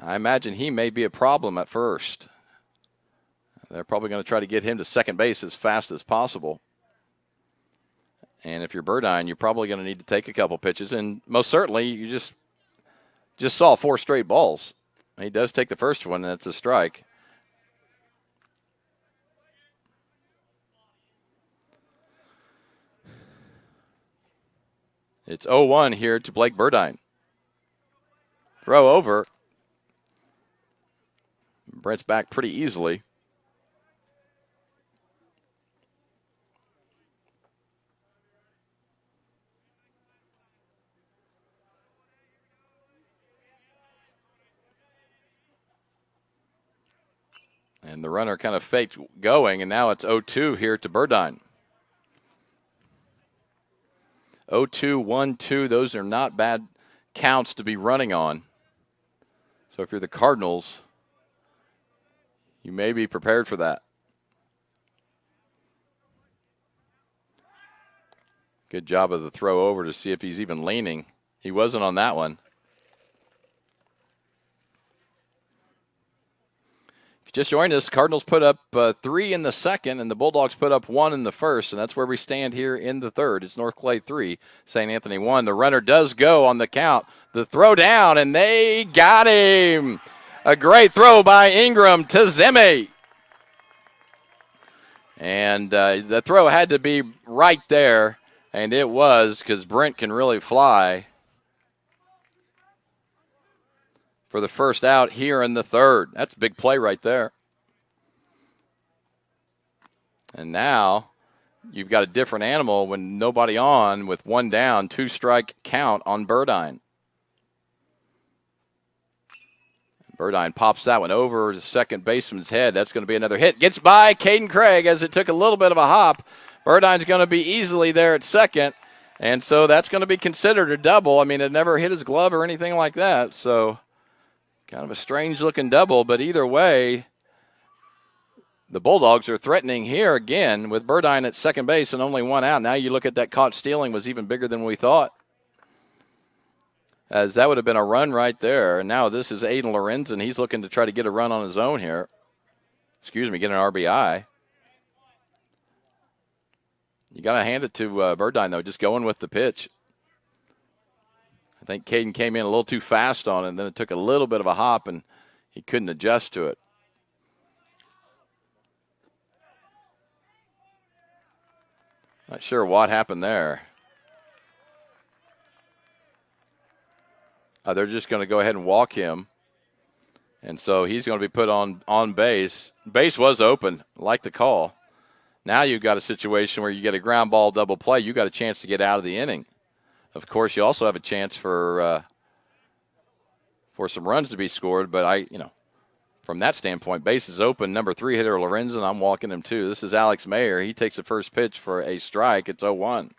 I imagine he may be a problem at first. They're probably going to try to get him to second base as fast as possible. And if you're Burdine, you're probably going to need to take a couple pitches. And most certainly, you just saw 4 straight balls. He does take the first one, and that's a strike. It's 0-1 here to Blake Burdine. Throw over. Brent's back pretty easily. And the runner kind of faked going, and now it's 0-2 here to Burdine. 0-2, 1-2, those are not bad counts to be running on. So if you're the Cardinals, you may be prepared for that. Good job of the throw over to see if he's even leaning. He wasn't on that one. Just joined us. Cardinals put up 3 in the second, and the Bulldogs put up 1 in the first, and that's where we stand here in the third. It's North Clay 3, St. Anthony 1. The runner does go on the count. The throw down, and they got him. A great throw by Ingram to Zemme. And the throw had to be right there, and it was, because Brent can really fly for the first out here in the third. That's a big play right there. And now you've got a different animal when nobody on with 1 down, 2-strike count on Burdine. Burdine pops that one over the second baseman's head. That's going to be another hit. Gets by Caden Craig as it took a little bit of a hop. Burdine's going to be easily there at second. And so that's going to be considered a double. I mean, it never hit his glove or anything like that. So kind of a strange-looking double, but either way, the Bulldogs are threatening here again with Burdine at second base and only 1 out. Now you look at that caught stealing was even bigger than we thought, as that would have been a run right there. And now this is Aiden Lorenzen. He's looking to try to get a run on his own here. Get an RBI. You got to hand it to Burdine, though, just going with the pitch. I think Caden came in a little too fast on it, and then it took a little bit of a hop, and he couldn't adjust to it. Not sure what happened there. They're just going to go ahead and walk him. And so he's going to be put on base. Base was open, like the call. Now you've got a situation where you get a ground ball double play. You got a chance to get out of the inning. Of course, you also have a chance for for some runs to be scored. But from that standpoint, bases open. Number 3 hitter Lorenzen, I'm walking him too. This is Alex Mayer. He takes the first pitch for a strike. It's 0-1.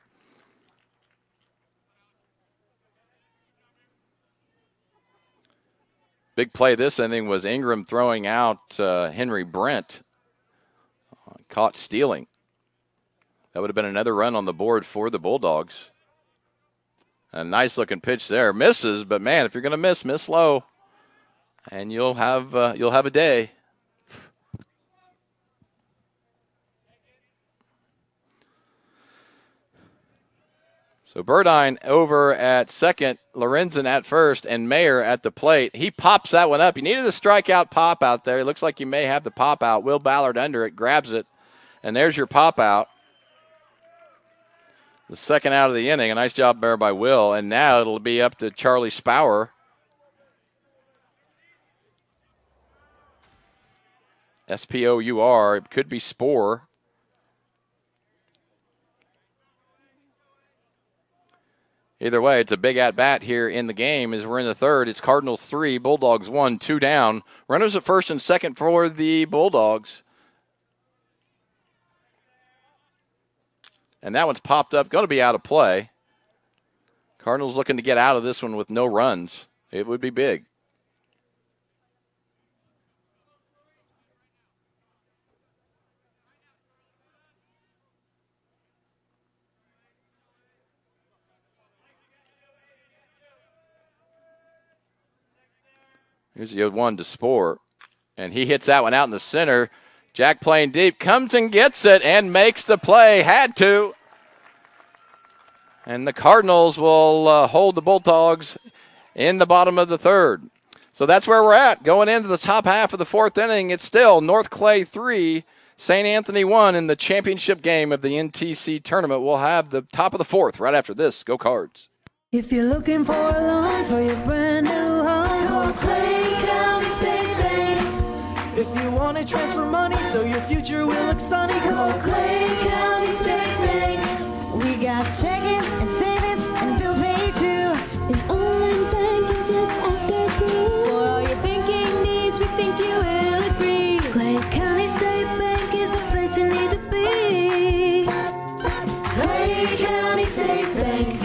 Big play this inning was Ingram throwing out Henry Brent. Caught stealing. That would have been another run on the board for the Bulldogs. A nice-looking pitch there. Misses, but, man, if you're going to miss low, and you'll have a day. So Burdine over at second, Lorenzen at first, and Mayer at the plate. He pops that one up. You needed a strikeout pop out there. It looks like you may have the pop out. Will Ballard under it, grabs it, and there's your pop out. The second out of the inning. A nice job there by Will, and now it'll be up to Charlie Spower. S-P-O-U-R. It could be Spore. Either way, it's a big at-bat here in the game as we're in the third. It's Cardinals 3, Bulldogs 1, 2 down. Runners at first and second for the Bulldogs. And that one's popped up, going to be out of play. Cardinals looking to get out of this one with no runs. It would be big. Here's the 0-1 to Spore, and he hits that one out in the center. Jack playing deep, comes and gets it and makes the play. Had to. And the Cardinals will hold the Bulldogs in the bottom of the third. So that's where we're at. Going into the top half of the fourth inning, it's still North Clay 3, St. Anthony 1 in the championship game of the NTC tournament. We'll have the top of the fourth right after this. Go Cards. If you're looking for a loan for your brand new home, call Clay County State Bank. If you want to transfer money so your future will look sunny, call Clay County State Bank. We got checking and savings and bill pay too. An online bank, just ask our crew. For all your banking needs, we think you will agree. Clay County State Bank is the place you need to be. Clay County State Bank.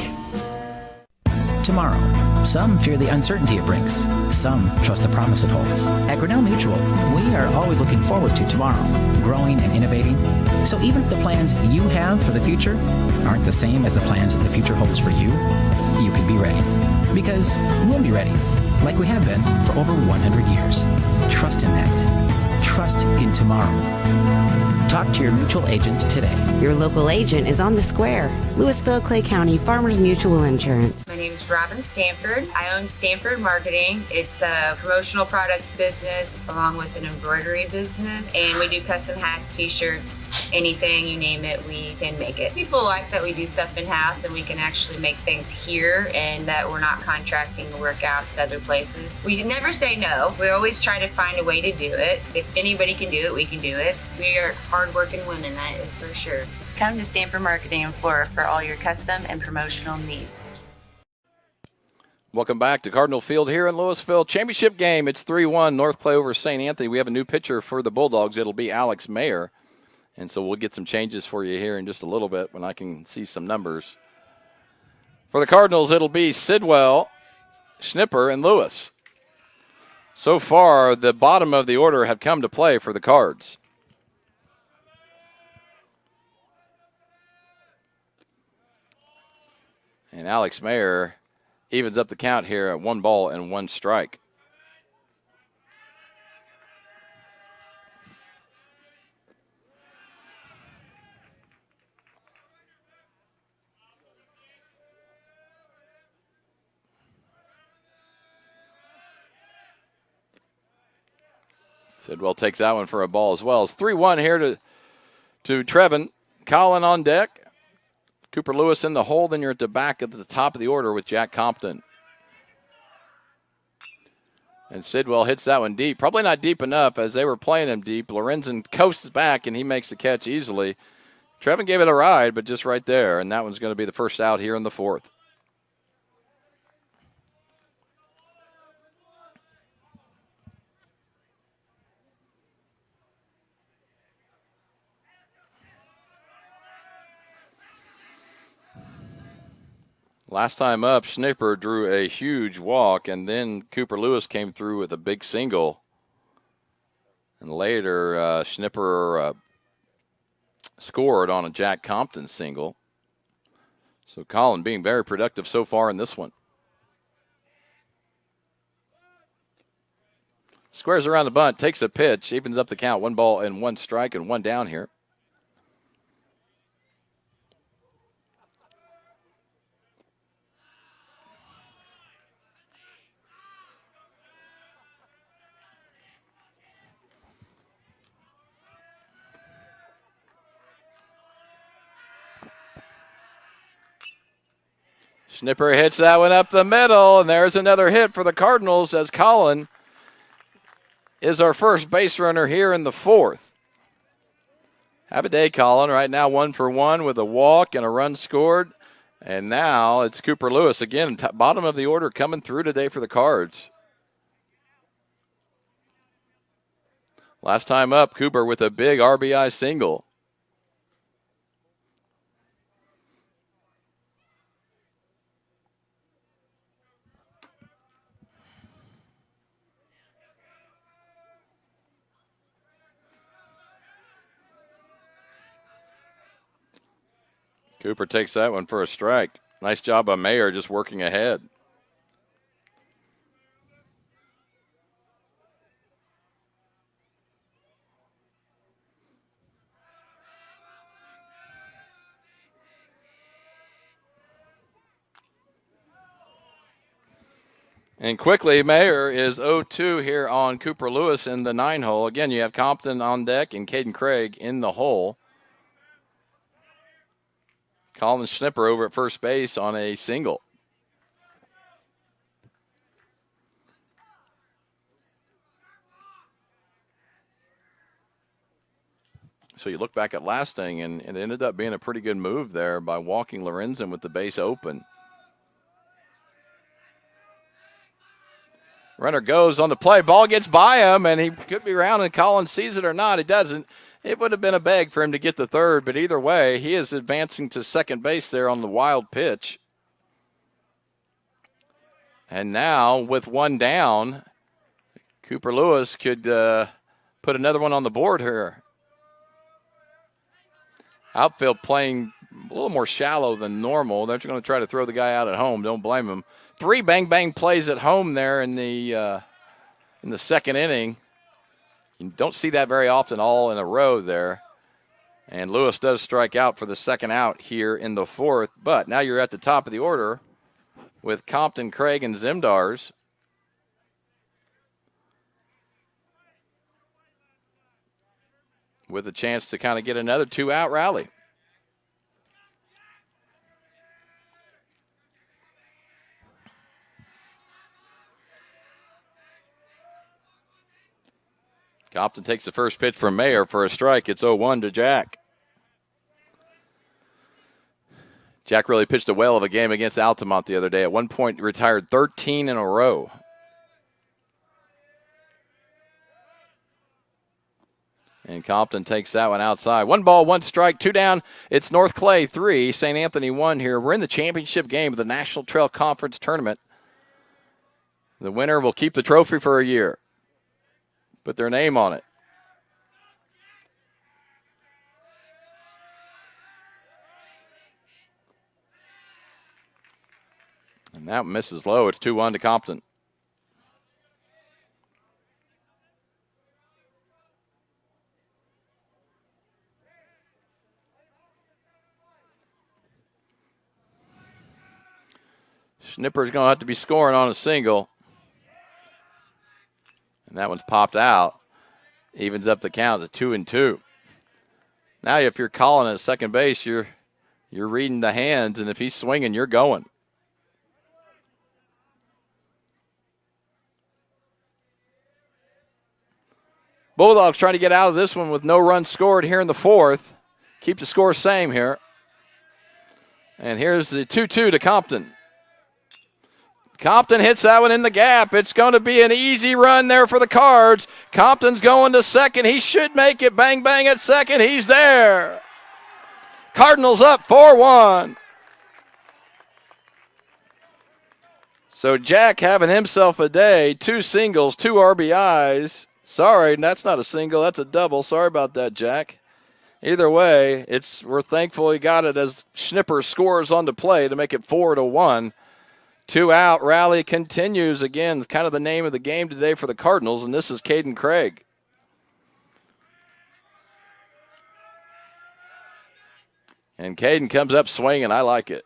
Tomorrow, some fear the uncertainty it brings. Some trust the promise it holds. At Grinnell Mutual, we are always looking forward to tomorrow, growing and innovating. So even if the plans you have for the future aren't the same as the plans that the future holds for you, you can be ready. Because we'll be ready, like we have been for over 100 years. Trust in that. Trust in tomorrow. Talk to your mutual agent today. Your local agent is on the square. Louisville, Clay County, Farmers Mutual Insurance. My name is Robin Stanford. I own Stanford Marketing. It's a promotional products business along with an embroidery business. And we do custom hats, t-shirts, anything, you name it, we can make it. People like that we do stuff in-house and we can actually make things here and that we're not contracting to work out to other places. We never say no. We always try to find a way to do it. If anybody can do it, we can do it. We are hardworking women, that is for sure. Come to Stanford Marketing in Flora for all your custom and promotional needs. Welcome back to Cardinal Field here in Louisville. Championship game. It's 3-1 North Clay over St. Anthony. We have a new pitcher for the Bulldogs. It'll be Alex Mayer. And so we'll get some changes for you here in just a little bit when I can see some numbers. For the Cardinals, it'll be Sidwell, Schnipper, and Lewis. So far, the bottom of the order have come to play for the Cards. And Alex Mayer evens up the count here at 1 ball and 1 strike. Sidwell takes that one for a ball as well. It's 3-1 here to Trevin. Collin on deck. Cooper Lewis in the hole, then you're at the back of the top of the order with Jack Compton. And Sidwell hits that one deep. Probably not deep enough as they were playing him deep. Lorenzen coasts back, and he makes the catch easily. Trevin gave it a ride, but just right there, and that one's going to be the first out here in the fourth. Last time up, Schnipper drew a huge walk, and then Cooper Lewis came through with a big single. And later, Schnipper scored on a Jack Compton single. So Colin being very productive so far in this one. Squares around the bunt, takes a pitch, evens up the count. 1 ball and 1 strike and 1 down here. Schnipper hits that one up the middle, and there's another hit for the Cardinals as Colin is our first base runner here in the 4th. Have a day, Colin. Right now 1 for 1 with a walk and a run scored. And now it's Cooper Lewis again, bottom of the order coming through today for the Cards. Last time up, Cooper with a big RBI single. Cooper takes that one for a strike. Nice job by Mayer just working ahead. And quickly, Mayer is 0-2 here on Cooper Lewis in the 9-hole. Again, you have Compton on deck and Caden Craig in the hole. Colin Schnipper over at first base on a single. So you look back at last inning, and it ended up being a pretty good move there by walking Lorenzen with the base open. Runner goes on the play. Ball gets by him, and he could be around, and Collins sees it or not. He doesn't. It would have been a bag for him to get to third, but either way, he is advancing to second base there on the wild pitch. And now, with 1 down, Cooper Lewis could put another one on the board here. Outfield playing a little more shallow than normal. They're going to try to throw the guy out at home. Don't blame them. 3 bang-bang plays at home there in the second inning. You don't see that very often all in a row there. And Lewis does strike out for the second out here in the 4th. But now you're at the top of the order with Compton, Craig, and Zimdars. With a chance to kind of get another 2-out rally. Compton takes the first pitch from Mayer for a strike. It's 0-1 to Jack. Jack really pitched a whale of a game against Altamont the other day. At one point, he retired 13 in a row. And Compton takes that one outside. 1 ball, 1 strike, 2 down. It's North Clay 3, St. Anthony 1 here. We're in the championship game of the National Trail Conference Tournament. The winner will keep the trophy for a year. Put their name on it. And that misses low. It's 2-1 to Compton. Schnipper's going to have to be scoring on a single. And that one's popped out. Evens up the count to 2-2. Now, if you're calling at second base, you're reading the hands, and if he's swinging, you're going. Bulldogs trying to get out of this one with no runs scored here in the 4th. Keep the score same here. And here's the 2-2 to Compton. Compton hits that one in the gap. It's going to be an easy run there for the Cards. Compton's going to second. He should make it. Bang, bang at second. He's there. Cardinals up 4-1. So Jack having himself a day, 2 singles, 2 RBIs. Sorry, that's not a single, that's a double. Sorry about that, Jack. Either way, we're thankful he got it as Schnipper scores on the play to make it 4-1. 2 out, rally continues again. It's kind of the name of the game today for the Cardinals, and this is Caden Craig. And Caden comes up swinging. I like it.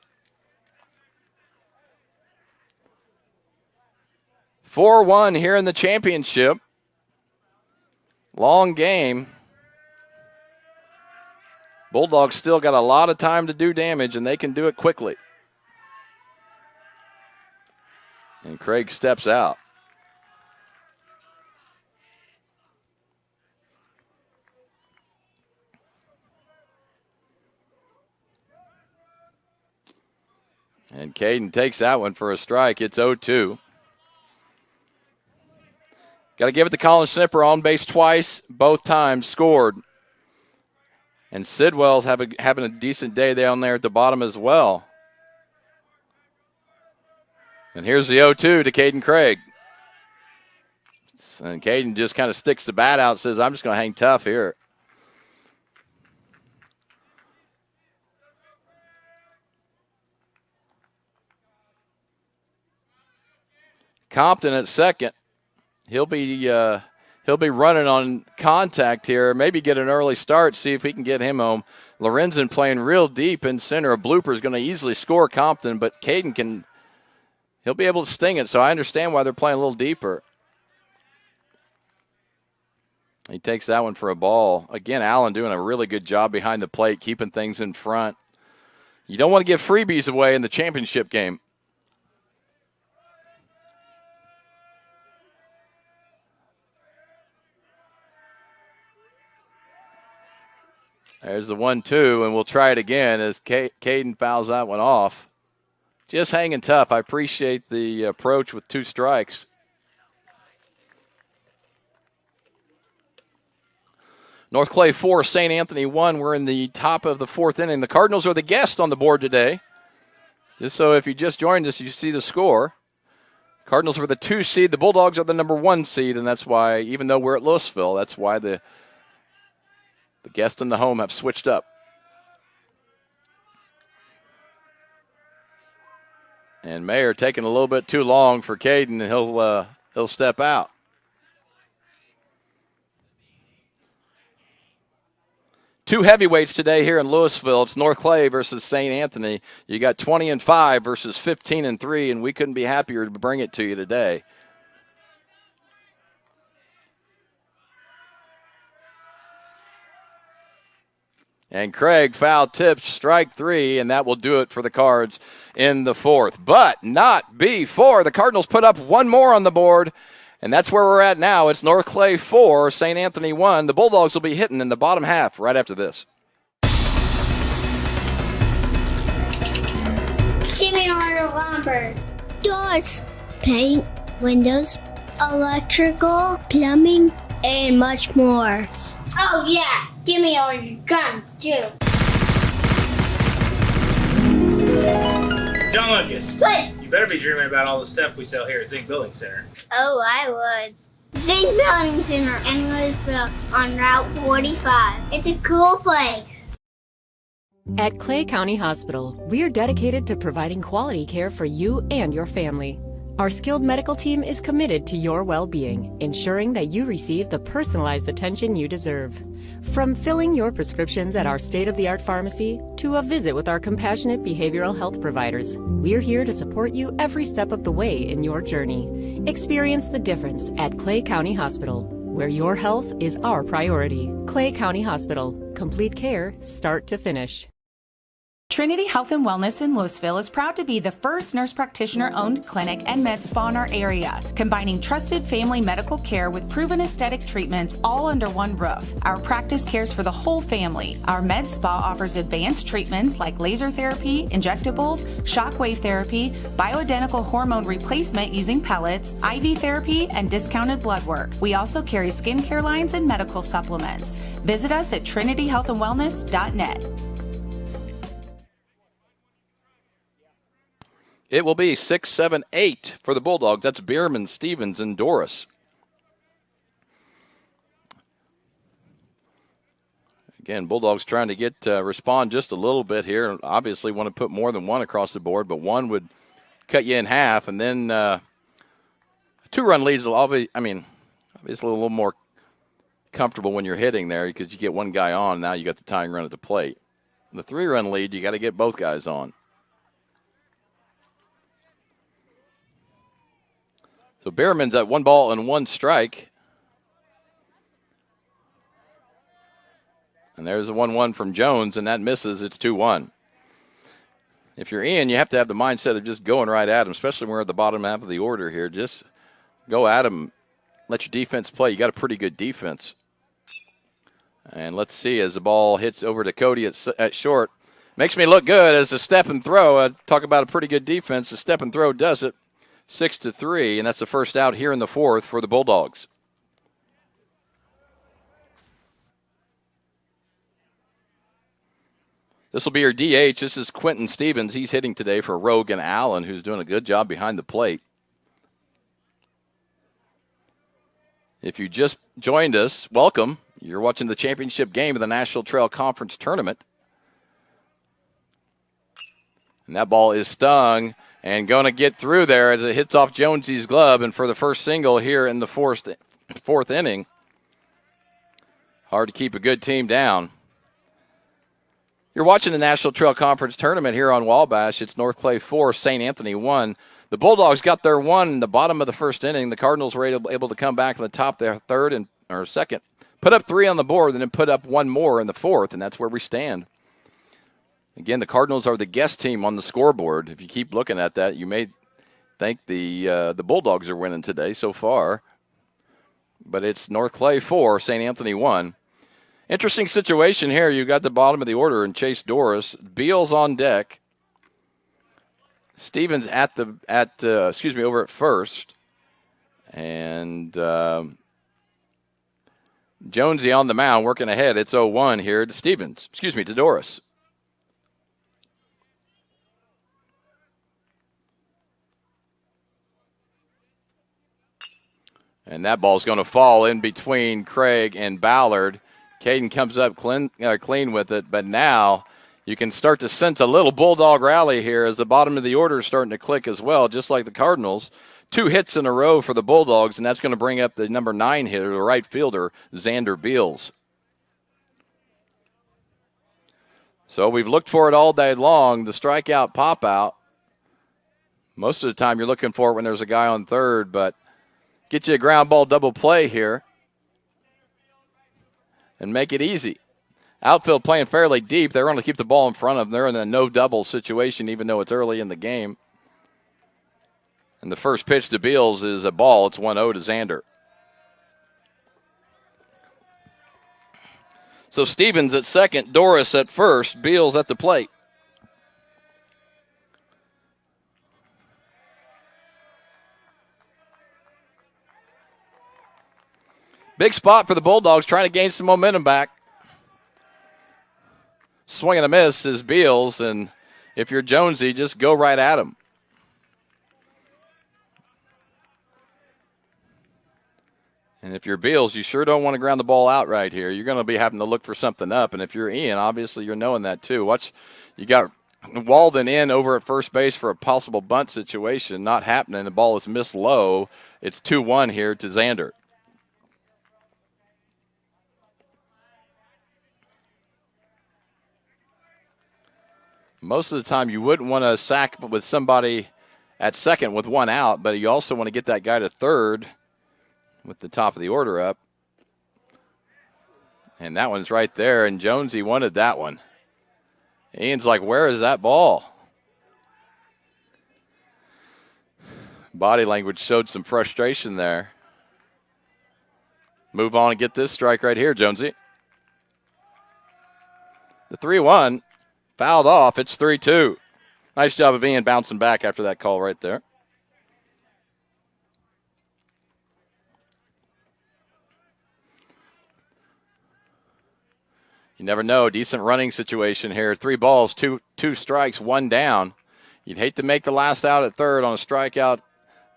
4-1 here in the championship. Long game. Bulldogs still got a lot of time to do damage, and they can do it quickly. And Craig steps out. And Caden takes that one for a strike. It's 0-2. Got to give it to Colin Schnipper on base twice, both times scored. And Sidwell's having a decent day down there at the bottom as well. And here's the 0-2 to Caden Craig. And Caden just kind of sticks the bat out and says, I'm just going to hang tough here. Compton at second. He'll be running on contact here. Maybe get an early start, see if he can get him home. Lorenzen playing real deep in center. A blooper is going to easily score Compton, but Caden he'll be able to sting it, so I understand why they're playing a little deeper. He takes that one for a ball. Again, Allen doing a really good job behind the plate, keeping things in front. You don't want to give freebies away in the championship game. There's the 1-2, and we'll try it again as Caden fouls that one off. Just hanging tough. I appreciate the approach with 2 strikes. North Clay 4, St. Anthony 1. We're in the top of the 4th inning. The Cardinals are the guest on the board today. Just so if you just joined us, you see the score. Cardinals were the 2 seed. The Bulldogs are the number 1 seed, and that's why, even though we're at Louisville, that's why the guest and the home have switched up. And Mayer taking a little bit too long for Caden, and he'll step out. Two heavyweights today here in Louisville. It's North Clay versus St. Anthony. You got 20-5 versus 15-3, and we couldn't be happier to bring it to you today. And Craig foul tips, strike 3, and that will do it for the Cards in the 4th. But not before. The Cardinals put up one more on the board, and that's where we're at now. It's North Clay 4, St. Anthony 1. The Bulldogs will be hitting in the bottom half right after this. Give me order lumber. Doors, paint, windows, electrical, plumbing, and much more. Oh yeah, give me all your guns too. John Lucas. What? You better be dreaming about all the stuff we sell here at Zink Building Center. Oh, I would. Zink Building Center in Louisville on Route 45. It's a cool place. At Clay County Hospital, we are dedicated to providing quality care for you and your family. Our skilled medical team is committed to your well-being, ensuring that you receive the personalized attention you deserve. From filling your prescriptions at our state-of-the-art pharmacy to a visit with our compassionate behavioral health providers, we're here to support you every step of the way in your journey. Experience the difference at Clay County Hospital, where your health is our priority. Clay County Hospital. Complete care, start to finish. Trinity Health and Wellness in Louisville is proud to be the first nurse practitioner-owned clinic and med spa in our area, combining trusted family medical care with proven aesthetic treatments all under one roof. Our practice cares for the whole family. Our med spa offers advanced treatments like laser therapy, injectables, shockwave therapy, bioidentical hormone replacement using pellets, IV therapy, and discounted blood work. We also carry skincare lines and medical supplements. Visit us at trinityhealthandwellness.net. It will be 6, 7, 8 for the Bulldogs. That's Bierman, Stevens, and Doris. Again, Bulldogs trying to get respond just a little bit here. Obviously want to put more than one across the board, but one would cut you in half. And then a 2-run leads will obviously a little more comfortable when you're hitting there because you get one guy on. Now you got the tying run at the plate. The 3-run lead, you got to get both guys on. So Bierman's at 1 ball and 1 strike. And there's a 1-1 from Jones, and that misses. It's 2-1. If you're in, you have to have the mindset of just going right at him, especially when we're at the bottom half of the order here. Just go at him. Let your defense play. You got a pretty good defense. And let's see as the ball hits over to Cody at short. Makes me look good as a step and throw. Talk about a pretty good defense. The step and throw does it. 6-3, and that's the first out here in the 4th for the Bulldogs. This will be your DH. This is Quentin Stevens. He's hitting today for Rogan Allen, who's doing a good job behind the plate. If you just joined us, welcome. You're watching the championship game of the National Trail Conference Tournament. And that ball is stung and going to get through there as it hits off Jonesy's glove. And for the first single here in the fourth inning, hard to keep a good team down. You're watching the National Trail Conference Tournament here on Wabash. It's North Clay 4, St. Anthony 1. The Bulldogs got their 1 in the bottom of the first inning. The Cardinals were able to come back in the top of their second, put up 3 on the board, and then put up 1 more in the 4th, and that's where we stand. Again, the Cardinals are the guest team on the scoreboard. If you keep looking at that, you may think the Bulldogs are winning today so far. But it's North Clay 4, St. Anthony 1. Interesting situation here. You got the bottom of the order and Chase Doris. Beals on deck. Stevens over at first. And Jonesy on the mound working ahead. It's 0-1 here to Doris. And that ball's going to fall in between Craig and Ballard. Caden comes up clean with it, but now you can start to sense a little Bulldog rally here as the bottom of the order is starting to click as well, just like the Cardinals. 2 hits in a row for the Bulldogs, and that's going to bring up the number 9 hitter, the right fielder, Xander Beals. So we've looked for it all day long, the strikeout pop-out. Most of the time you're looking for it when there's a guy on third, but get you a ground ball double play here and make it easy. Outfield playing fairly deep. They want to keep the ball in front of them. They're in a no-double situation, even though it's early in the game. And the first pitch to Beals is a ball. It's 1-0 to Xander. So Stevens at second, Doris at first, Beals at the plate. Big spot for the Bulldogs, trying to gain some momentum back. Swing and a miss is Beals, and if you're Jonesy, just go right at him. And if you're Beals, you sure don't want to ground the ball out right here. You're going to be having to look for something up, and if you're Ian, obviously you're knowing that too. Watch, you got Walden in over at first base for a possible bunt situation. Not happening. The ball is missed low. It's 2-1 here to Xander. Most of the time you wouldn't want to sack with somebody at second with 1 out, but you also want to get that guy to third with the top of the order up. And that one's right there, and Jonesy wanted that one. Ian's like, where is that ball? Body language showed some frustration there. Move on and get this strike right here, Jonesy. The 3-1. Fouled off. It's 3-2. Nice job of Ian bouncing back after that call right there. You never know. Decent running situation here. 3 balls, two strikes, 1 down. You'd hate to make the last out at third on a strikeout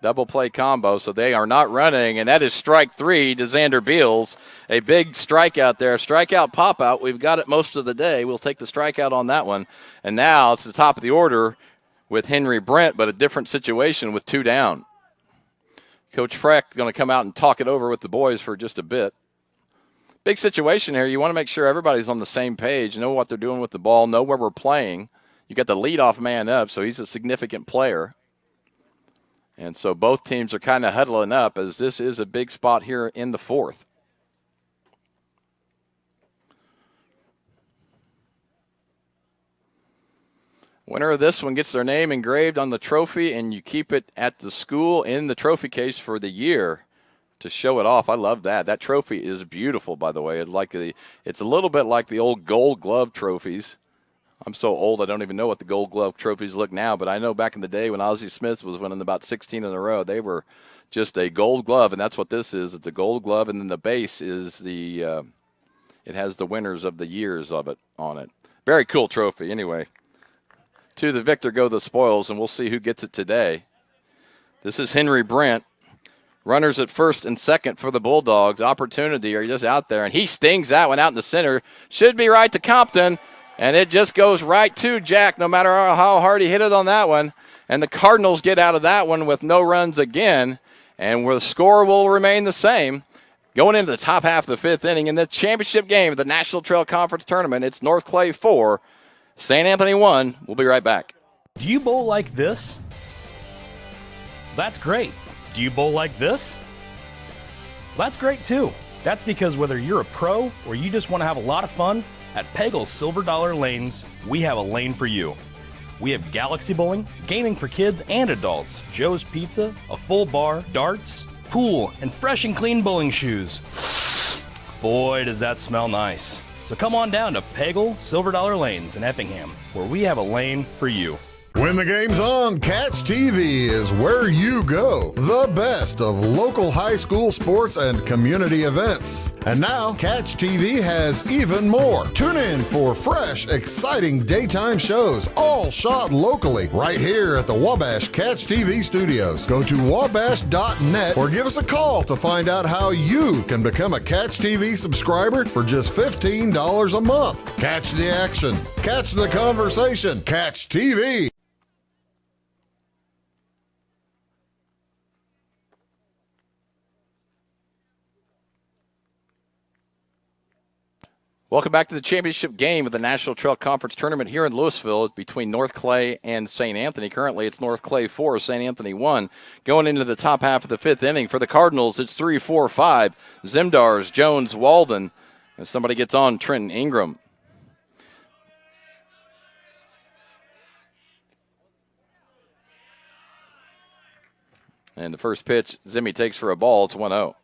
double play combo, so they are not running, and that is strike 3 to Xander Beals. A big strikeout there. Strikeout pop-out. We've got it most of the day. We'll take the strikeout on that one. And now it's the top of the order with Henry Brent, but a different situation with 2 down. Coach Freck going to come out and talk it over with the boys for just a bit. Big situation here. You want to make sure everybody's on the same page, know what they're doing with the ball, know where we're playing. You got the leadoff man up, so he's a significant player. And so both teams are kind of huddling up as this is a big spot here in the 4th. Winner of this one gets their name engraved on the trophy, and you keep it at the school in the trophy case for the year to show it off. I love that. That trophy is beautiful, by the way. It's a little bit like the old Gold Glove trophies. I'm so old I don't even know what the Gold Glove trophies look now, but I know back in the day when Ozzie Smith was winning about 16 in a row, they were just a Gold Glove, and that's what this is. It's a Gold Glove, and then the base is it has the winners of the years of it on it. Very cool trophy. Anyway, to the victor go the spoils, and we'll see who gets it today. This is Henry Brent. Runners at first and second for the Bulldogs. Opportunity are just out there, and he stings that one out in the center. Should be right to Compton. And it just goes right to Jack, no matter how hard he hit it on that one. And the Cardinals get out of that one with no runs again. And where the score will remain the same. Going into the top half of the 5th inning in the championship game of the National Trail Conference Tournament, it's North Clay 4, St. Anthony 1. We'll be right back. Do you bowl like this? That's great. Do you bowl like this? That's great too. That's because whether you're a pro or you just want to have a lot of fun, at Pegel's Silver Dollar Lanes, we have a lane for you. We have galaxy bowling, gaming for kids and adults, Joe's Pizza, a full bar, darts, pool, and fresh and clean bowling shoes. Boy, does that smell nice. So come on down to Pegel Silver Dollar Lanes in Effingham, where we have a lane for you. When the game's on, Catch TV is where you go. The best of local high school sports and community events. And now, Catch TV has even more. Tune in for fresh, exciting daytime shows, all shot locally, right here at the Wabash Catch TV studios. Go to wabash.net or give us a call to find out how you can become a Catch TV subscriber for just $15 a month. Catch the action. Catch the conversation. Catch TV. Welcome back to the championship game of the National Trail Conference Tournament here in Louisville between North Clay and St. Anthony. Currently, it's North Clay 4, St. Anthony 1. Going into the top half of the 5th inning for the Cardinals, it's 3-4-5. Zimdars, Jones, Walden. If somebody gets on, Trenton Ingram. And the first pitch, Zimmy takes for a ball. It's 1-0.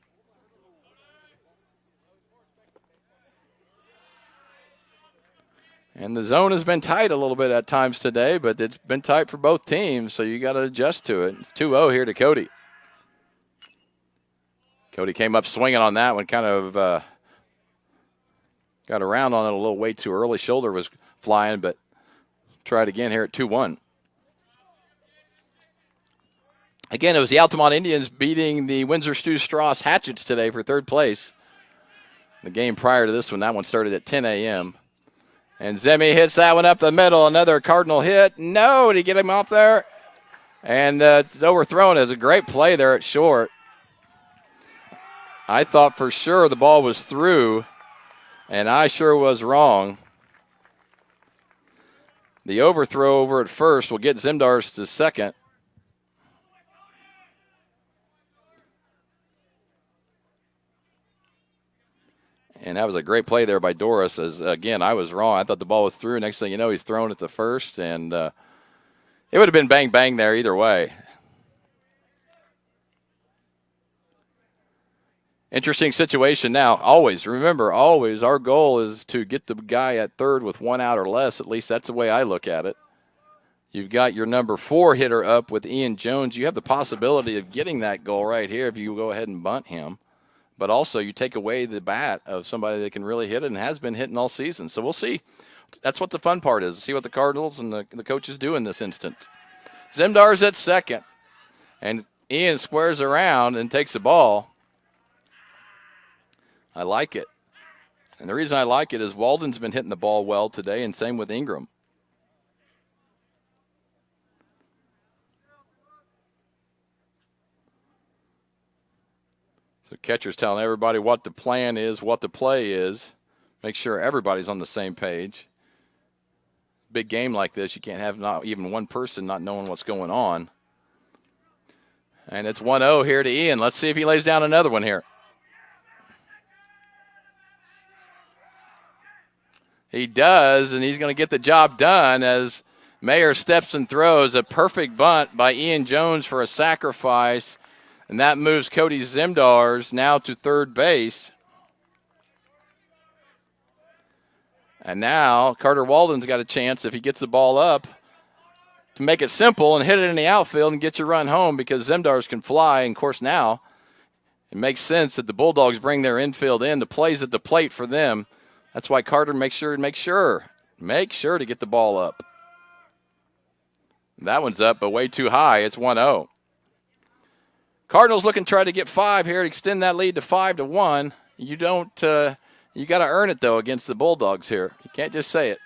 And the zone has been tight a little bit at times today, but it's been tight for both teams, so you got to adjust to it. It's 2-0 here to Cody. Cody came up swinging on that one, kind of got around on it a little way too early. Shoulder was flying, but tried again here at 2-1. Again, it was the Altamont Indians beating the Windsor Stew Strauss Hatchets today for third place. The game prior to this one, that one started at 10 a.m., and Zemi hits that one up the middle. Another Cardinal hit. No, did he get him off there? And it's overthrown. It's a great play there at short. I thought for sure the ball was through, and I sure was wrong. The overthrow over at first will get Zimdars to second. And that was a great play there by Doris. As again, I was wrong. I thought the ball was through. Next thing you know, he's thrown it to first, and it would have been bang-bang there either way. Interesting situation now. Always, remember, always our goal is to get the guy at third with 1 out or less. At least that's the way I look at it. You've got your number 4 hitter up with Ian Jones. You have the possibility of getting that goal right here if you go ahead and bunt him. But also you take away the bat of somebody that can really hit it and has been hitting all season. So we'll see. That's what the fun part is, see what the Cardinals and the coaches do in this instant. Zemdar's at second. And Ian squares around and takes the ball. I like it. And the reason I like it is Walden's been hitting the ball well today, and same with Ingram. So catcher's telling everybody what the plan is, what the play is. Make sure everybody's on the same page. Big game like this, you can't have not even one person not knowing what's going on. And it's 1-0 here to Ian. Let's see if he lays down another one here. He does, and he's going to get the job done as Mayer steps and throws a perfect bunt by Ian Jones for a sacrifice. And that moves Cody Zemdars now to third base. And now Carter Walden's got a chance, if he gets the ball up, to make it simple and hit it in the outfield and get your run home, because Zemdars can fly. And, of course, now it makes sense that the Bulldogs bring their infield in. The play's at the plate for them. That's why Carter makes sure to get the ball up. That one's up, but way too high. It's 1-0. Cardinals looking to try to get 5 here to extend that lead to 5-1. You got to earn it, though, against the Bulldogs here. You can't just say it.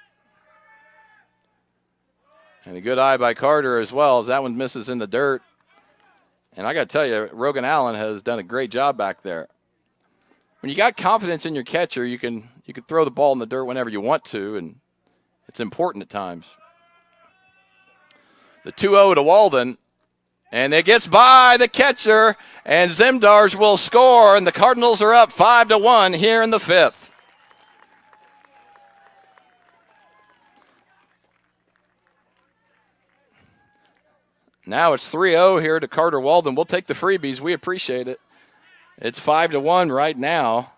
And a good eye by Carter as well, as that one misses in the dirt. And I got to tell you, Rogan Allen has done a great job back there. When you got confidence in your catcher, you can throw the ball in the dirt whenever you want to, and it's important at times. The 2-0 to Walden, and it gets by the catcher, and Zemdars will score, and the Cardinals are up 5-1 here in the 5th. Now it's 3-0 here to Carter Walden. We'll take the freebies. We appreciate it. It's 5-1 right now.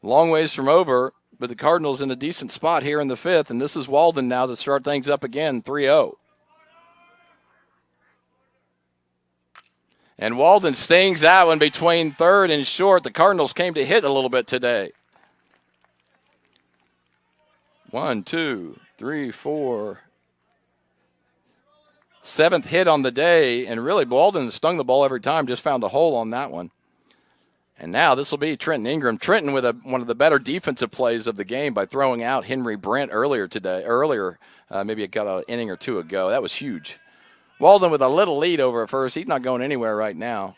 Long ways from over, but the Cardinals in a decent spot here in the 5th, and this is Walden now to start things up again, 3-0. And Walden stings that one between third and short. The Cardinals came to hit a little bit today. 1, 2, 3, 4. 7th hit on the day, and really Walden stung the ball every time, just found a hole on that one. And now this will be Trenton Ingram. Trenton with one of the better defensive plays of the game by throwing out Henry Brent earlier, maybe it got an inning or two ago. That was huge. Walden with a little lead over at first. He's not going anywhere right now.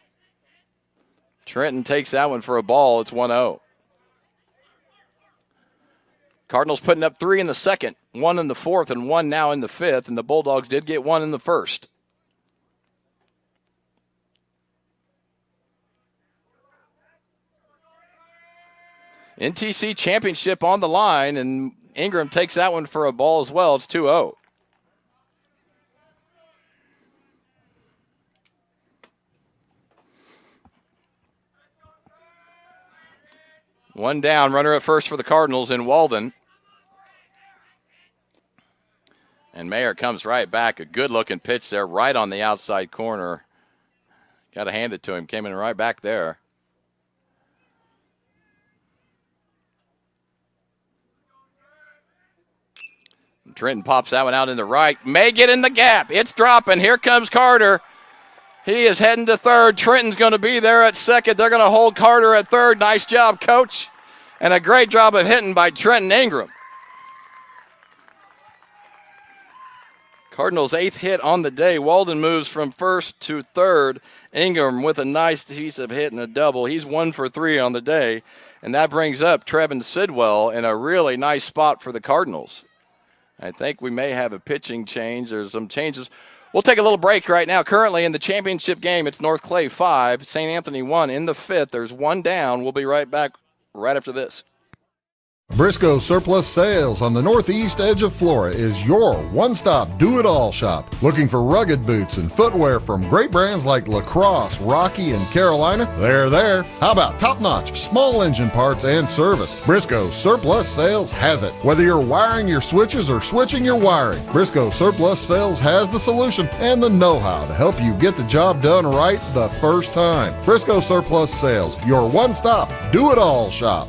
Trenton takes that one for a ball. It's 1-0. Cardinals putting up 3 in the 2nd, 1 in the 4th, and 1 now in the 5th, and the Bulldogs did get 1 in the 1st. NTC championship on the line, and Ingram takes that one for a ball as well. It's 2-0. One down, runner at first for the Cardinals in Walden. And Mayer comes right back. A good-looking pitch there right on the outside corner. Got to hand it to him. Came in right back there. And Trenton pops that one out in the right. May get in the gap. It's dropping. Here comes Carter. He is heading to third. Trenton's going to be there at second. They're going to hold Carter at third. Nice job, Coach. And a great job of hitting by Trenton Ingram. Cardinals' 8th hit on the day. Walden moves from first to third. Ingram with a nice piece of hit and a double. He's 1 for 3 on the day. And that brings up Trevin Sidwell in a really nice spot for the Cardinals. I think we may have a pitching change. There's some changes. We'll take a little break right now. Currently in the championship game, it's North Clay 5, St. Anthony 1 in the 5th. There's 1 down. We'll be right back right after this. Briscoe Surplus Sales on the northeast edge of Flora is your one-stop do-it-all shop. Looking for rugged boots and footwear from great brands like Lacrosse, Rocky, and Carolina? They're there. How about top-notch small engine parts and service? Briscoe Surplus Sales has it. Whether you're wiring your switches or switching your wiring, Briscoe Surplus Sales has the solution and the know-how to help you get the job done right the first time. Briscoe Surplus Sales, your one-stop do-it-all shop.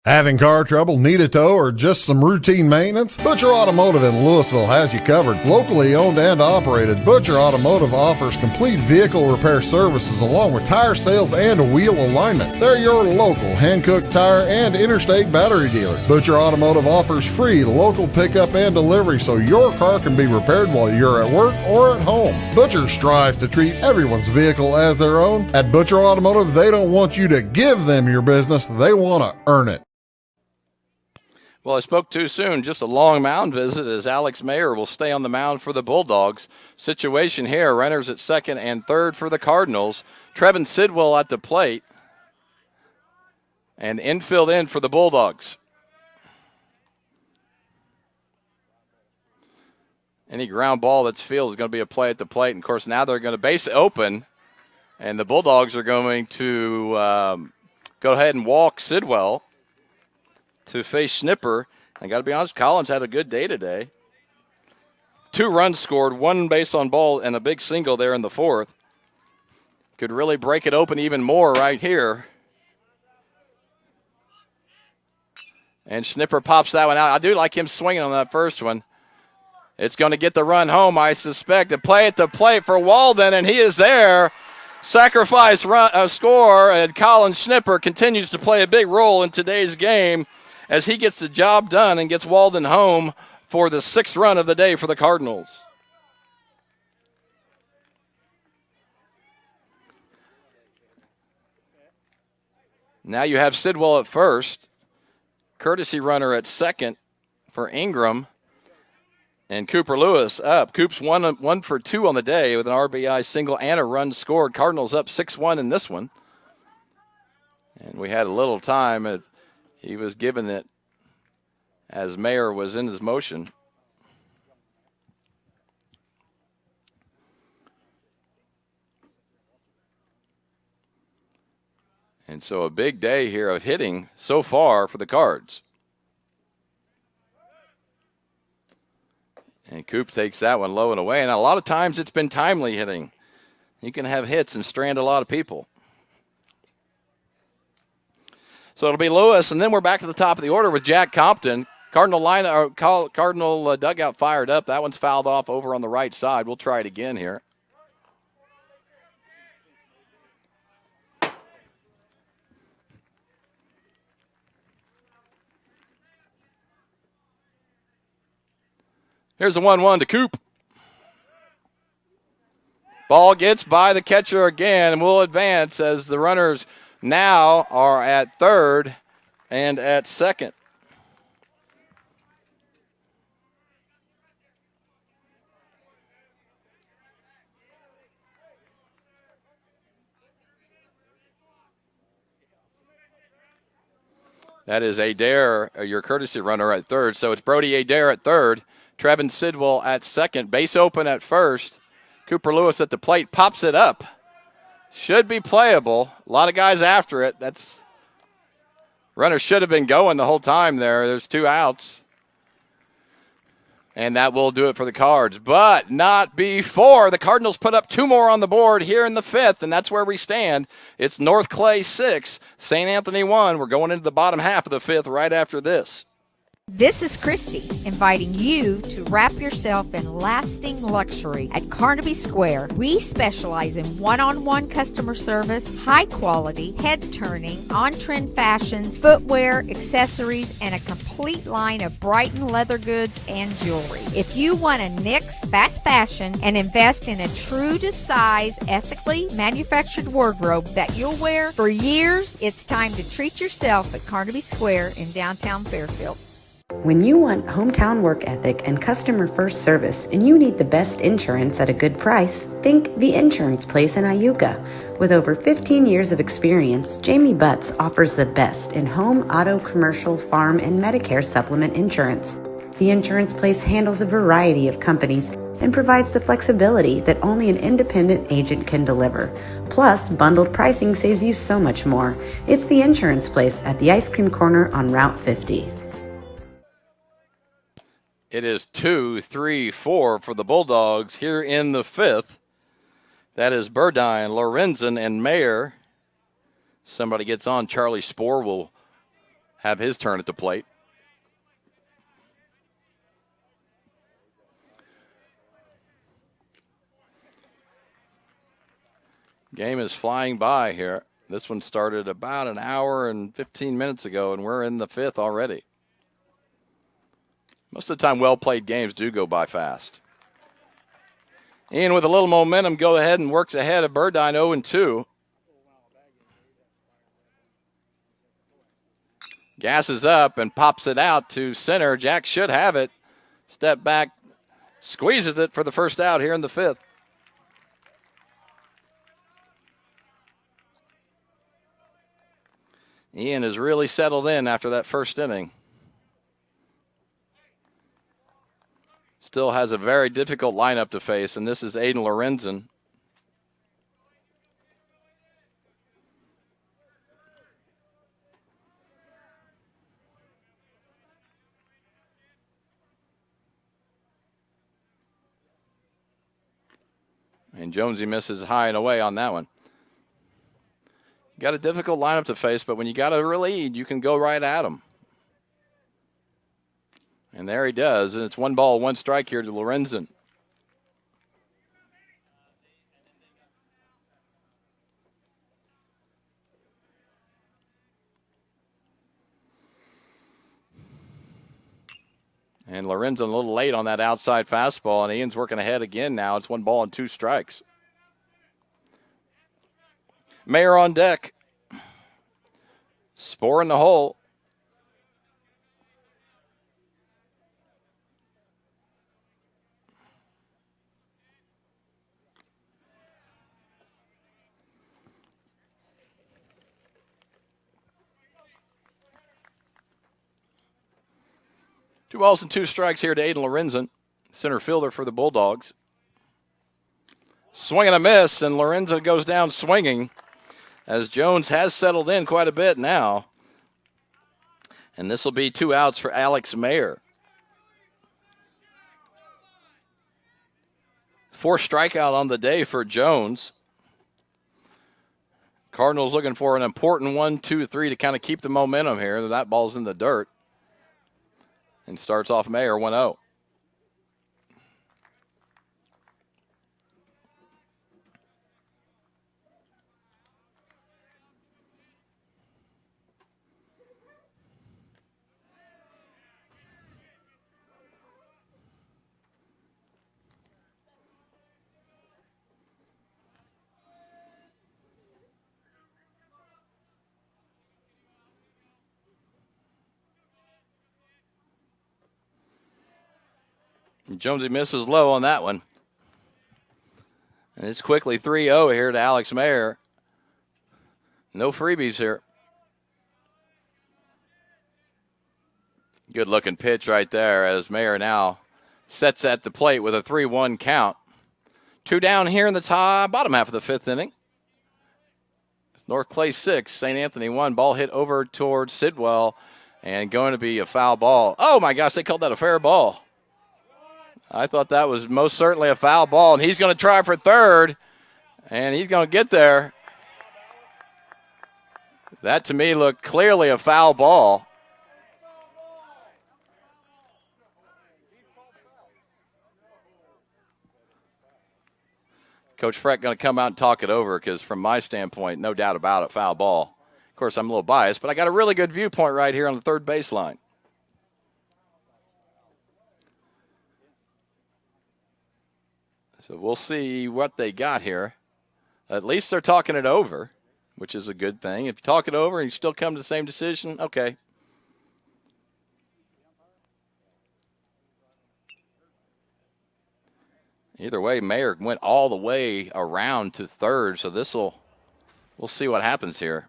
Having car trouble, need a tow, or just some routine maintenance? Butcher Automotive in Louisville has you covered. Locally owned and operated, Butcher Automotive offers complete vehicle repair services along with tire sales and wheel alignment. They're your local hand-cooked tire and interstate battery dealer. Butcher Automotive offers free local pickup and delivery so your car can be repaired while you're at work or at home. Butcher strives to treat everyone's vehicle as their own. At Butcher Automotive, they don't want you to give them your business, they want to earn it. Well, I spoke too soon. Just a long mound visit as Alex Mayer will stay on the mound for the Bulldogs. Situation here, runners at second and third for the Cardinals. Trevin Sidwell at the plate. And infield in for the Bulldogs. Any ground ball that's fielded is going to be a play at the plate. And, of course, now they're going to base it open. And the Bulldogs are going to go ahead and walk Sidwell to face Schnipper. I got to be honest, Collins had a good day today. 2 runs scored, 1 base on ball, and a big single there in the 4th. Could really break it open even more right here. And Schnipper pops that one out. I do like him swinging on that first one. It's going to get the run home, I suspect. A play at the plate for Walden, and he is there. Sacrifice run, score, and Colin Schnipper continues to play a big role in today's game as he gets the job done and gets Walden home for the 6th run of the day for the Cardinals. Now you have Sidwell at first, courtesy runner at second for Ingram, and Cooper Lewis up. Coop's 1 for 2 on the day with an RBI single and a run scored. Cardinals up 6-1 in this one. And we had a little time. He was given it as Mayer was in his motion. And so a big day here of hitting so far for the Cards. And Coop takes that one low and away. And a lot of times it's been timely hitting. You can have hits and strand a lot of people. So it'll be Lewis, and then we're back to the top of the order with Jack Compton. Cardinal dugout fired up. That one's fouled off over on the right side. We'll try it again here. Here's the 1-1 to Coop. Ball gets by the catcher again and will advance as the runners now are at third and at second. That is Adair, your courtesy runner at third. So it's Brody Adair at third. Trevin Sidwell at second. Base open at first. Cooper Lewis at the plate. Pops it up. Should be playable. A lot of guys after it. Runner should have been going the whole time there. There's 2 outs. And that will do it for the Cards. But not before. The Cardinals put up 2 more on the board here in the 5th, and that's where we stand. It's North Clay 6, St. Anthony 1. We're going into the bottom half of the 5th right after this. This is Christy, inviting you to wrap yourself in lasting luxury at Carnaby Square. We specialize in one-on-one customer service, high quality, head-turning, on-trend fashions, footwear, accessories, and a complete line of Brighton leather goods and jewelry. If you want to nix fast fashion and invest in a true to size, ethically manufactured wardrobe that you'll wear for years, it's time to treat yourself at Carnaby Square in downtown Fairfield. When you want hometown work ethic and customer first service and you need the best insurance at a good price, think The Insurance Place in Iuka. With over 15 years of experience, Jamie Butts offers the best in home, auto, commercial, farm, and Medicare supplement insurance. The Insurance Place handles a variety of companies and provides the flexibility that only an independent agent can deliver. Plus, bundled pricing saves you so much more. It's The Insurance Place at the Ice Cream Corner on Route 50. It is 2-3-4 for the Bulldogs here in the 5th. That is Burdine, Lorenzen, and Mayer. Somebody gets on. Charlie Spohr will have his turn at the plate. Game is flying by here. This one started about an hour and 15 minutes ago, and we're in the 5th already. Most of the time, well-played games do go by fast. Ian, with a little momentum, go ahead and works ahead of Burdine 0-2. Gasses up and pops it out to center. Jack should have it. Step back, squeezes it for the first out here in the 5th. Ian has really settled in after that first inning. Still has a very difficult lineup to face, and this is Aiden Lorenzen. And Jonesy misses high and away on that one. Got a difficult lineup to face, but when you got a lead, you can go right at him. And there he does, and it's 1 ball, 1 strike here to Lorenzen. And Lorenzen a little late on that outside fastball, and Ian's working ahead again now. It's 1 ball and 2 strikes. Mayer on deck. Spore in the hole. Two balls and 2 strikes here to Aiden Lorenzen, center fielder for the Bulldogs. Swing and a miss, and Lorenzen goes down swinging, as Jones has settled in quite a bit now. And this will be 2 outs for Alex Mayer. 4 strikeout on the day for Jones. Cardinals looking for an important 1, 2, 3 to kind of keep the momentum here. That ball's in the dirt. And starts off Mayer 1-0. Jonesy misses low on that one. And it's quickly 3-0 here to Alex Mayer. No freebies here. Good looking pitch right there as Mayer now sets at the plate with a 3-1 count. 2 down here in the bottom half of the 5th inning. It's North Clay 6, St. Anthony 1. Ball hit over towards Sidwell and going to be a foul ball. Oh my gosh, they called that a fair ball. I thought that was most certainly a foul ball, and he's going to try for third, and he's going to get there. That to me looked clearly a foul ball. Coach Freck going to come out and talk it over because from my standpoint, no doubt about it, foul ball. Of course, I'm a little biased, but I got a really good viewpoint right here on the third baseline. So we'll see what they got here. At least they're talking it over, which is a good thing. If you talk it over and you still come to the same decision, okay. Either way, Mayer went all the way around to third, so we'll see what happens here.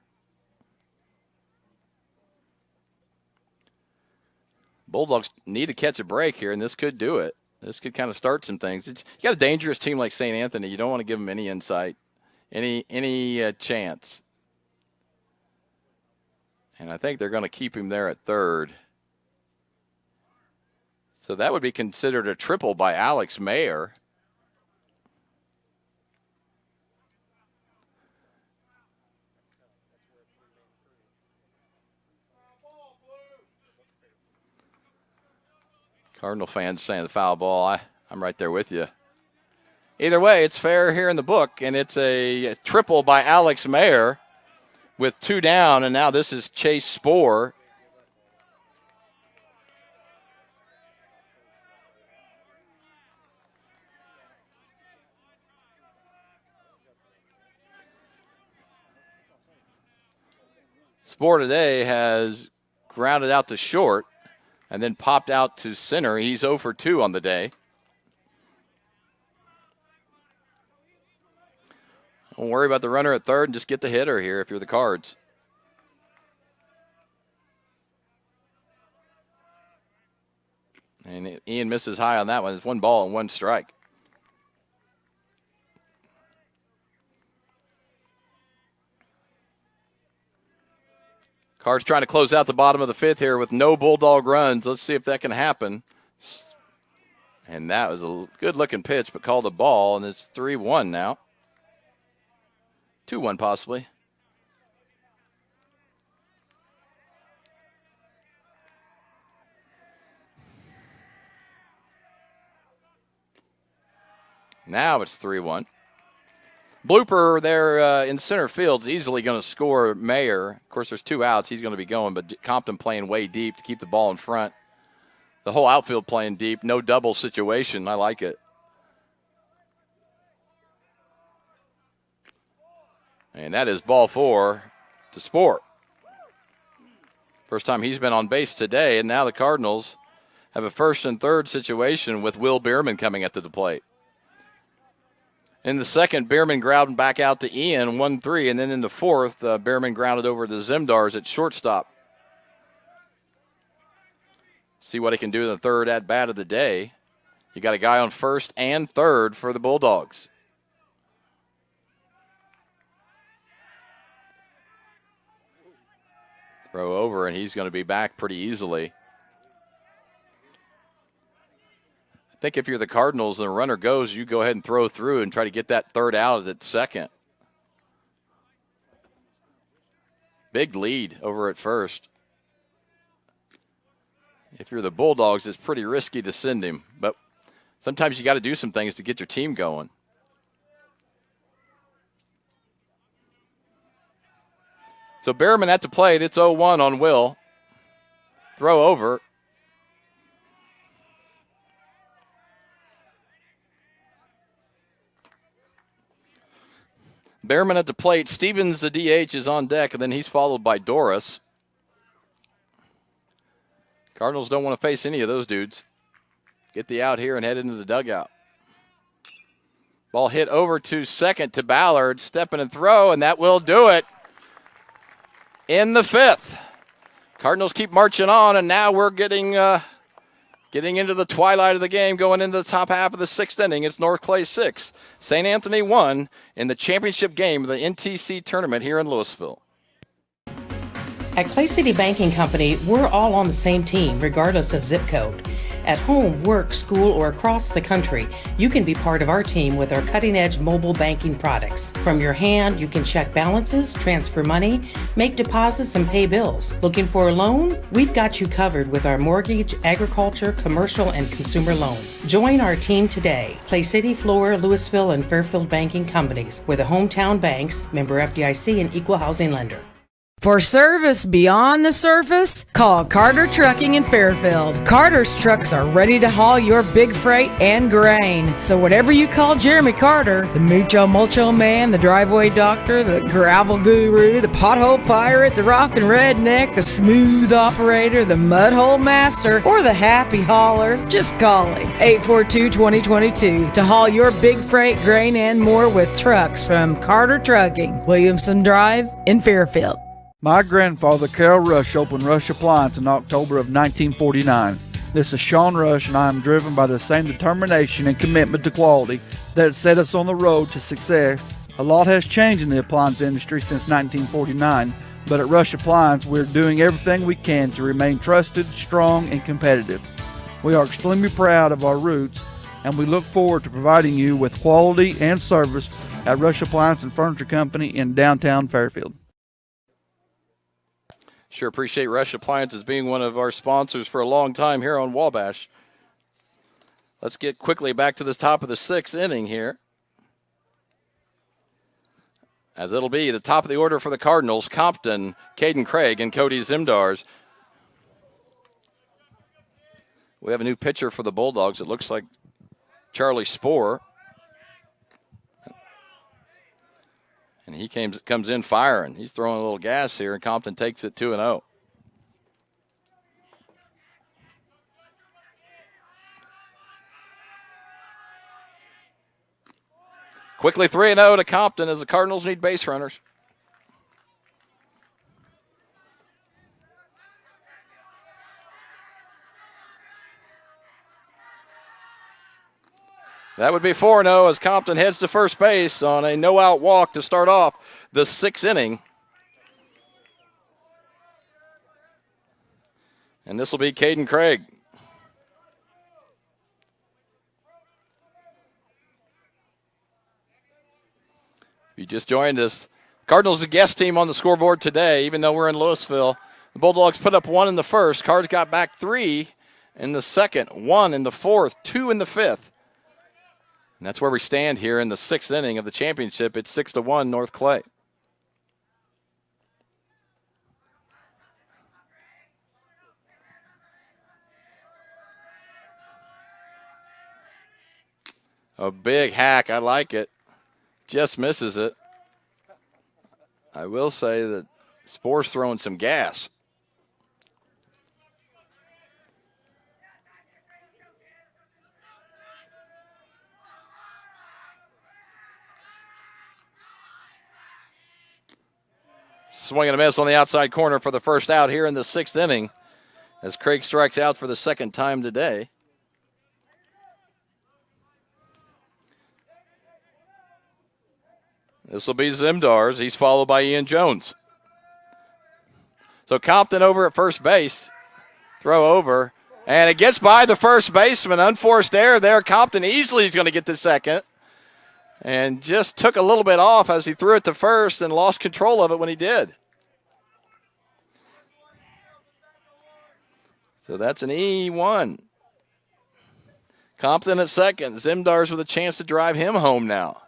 Bulldogs need to catch a break here, and this could do it. This could kind of start some things. You got a dangerous team like St. Anthony. You don't want to give them any insight, any chance. And I think they're going to keep him there at third. So that would be considered a triple by Alex Mayer. Cardinal fans saying the foul ball. I'm right there with you. Either way, it's fair here in the book, and it's a triple by Alex Mayer with 2 down, and now this is Chase Spoor. Spoor today has grounded out to short and then popped out to center. He's 0 for 2 on the day. Don't worry about the runner at third and just get the hitter here if you're the Cards. And Ian misses high on that one. It's 1 ball and 1 strike. Cards trying to close out the bottom of the 5th here with no Bulldog runs. Let's see if that can happen. And that was a good-looking pitch, but called a ball, and it's 3-1 now. 2-1 possibly. Now it's 3-1. Blooper there in center field is easily going to score Mayer. Of course, there's 2 outs. He's going to be going, but Compton playing way deep to keep the ball in front. The whole outfield playing deep. No double situation. I like it. And that is ball 4 to Spoor. First time he's been on base today, and now the Cardinals have a 1st and 3rd situation with Will Bierman coming at the plate. In the 2nd, Bierman grounded back out to Ian, 1-3, and then in the 4th, Bierman grounded over to Zimdars at shortstop. See what he can do in the 3rd at-bat of the day. You got a guy on 1st and 3rd for the Bulldogs. Throw over, and he's going to be back pretty easily. I think if you're the Cardinals and the runner goes, you go ahead and throw through and try to get that 3rd out at 2nd. Big lead over at 1st. If you're the Bulldogs, it's pretty risky to send him, but sometimes you got to do some things to get your team going. So Bierman at the plate. It's 0-1 on Will. Throw over. Bierman at the plate. Stevens, the DH, is on deck, and then he's followed by Doris. Cardinals don't want to face any of those dudes. Get the out here and head into the dugout. Ball hit over to 2nd to Ballard. Stepping and throw, and that will do it. In the 5th. Cardinals keep marching on, and now we're getting into the twilight of the game, going into the top half of the 6th inning. It's North Clay 6, St. Anthony 1 in the championship game of the NTC tournament here in Louisville. At Clay City Banking Company, we're all on the same team, regardless of zip code. At home, work, school, or across the country, you can be part of our team with our cutting-edge mobile banking products. From your hand, you can check balances, transfer money, make deposits, and pay bills. Looking for a loan? We've got you covered with our mortgage, agriculture, commercial, and consumer loans. Join our team today. Clay City, Flora, Louisville, and Fairfield Banking Companies. We're the hometown banks, member FDIC, and equal housing lender. For service beyond the surface, call Carter Trucking in Fairfield. Carter's trucks are ready to haul your big freight and grain. So whatever you call Jeremy Carter, the Mucho Mulcho Man, the driveway doctor, the gravel guru, the pothole pirate, the rockin' redneck, the smooth operator, the mudhole master, or the happy hauler, just call him. 842-2022 to haul your big freight, grain, and more with trucks from Carter Trucking, Williamson Drive in Fairfield. My grandfather, Carol Rush, opened Rush Appliance in October of 1949. This is Sean Rush, and I am driven by the same determination and commitment to quality that set us on the road to success. A lot has changed in the appliance industry since 1949, but at Rush Appliance, we're doing everything we can to remain trusted, strong, and competitive. We are extremely proud of our roots, and we look forward to providing you with quality and service at Rush Appliance and Furniture Company in downtown Fairfield. Sure appreciate Rush Appliances being one of our sponsors for a long time here on Wabash. Let's get quickly back to the top of the 6th inning here. As it'll be the top of the order for the Cardinals, Compton, Caden Craig, and Cody Zimdars. We have a new pitcher for the Bulldogs. It looks like Charlie Spohr. And he comes in firing. He's throwing a little gas here, and Compton takes it 2-0. Quickly 3-0 to Compton as the Cardinals need base runners. That would be 4-0 as Compton heads to first base on a no-out walk to start off the 6th inning. And this will be Caden Craig. If you just joined us, Cardinals a guest team on the scoreboard today, even though we're in Louisville. The Bulldogs put up 1 in the first. Cards got back 3 in the second, 1 in the fourth, 2 in the fifth. And that's where we stand here in the 6th inning of the championship. It's 6-1 North Clay. A big hack. I like it. Just misses it. I will say that Spohr's throwing some gas. Swing and a miss on the outside corner for the first out here in the 6th inning as Craig strikes out for the 2nd time today. This will be Zimdars. He's followed by Ian Jones. So Compton over at first base. Throw over. And it gets by the first baseman. Unforced error there. Compton easily is going to get to second. And just took a little bit off as he threw it to first and lost control of it when he did. So that's an E1. Compton at second. Zimdars with a chance to drive him home now.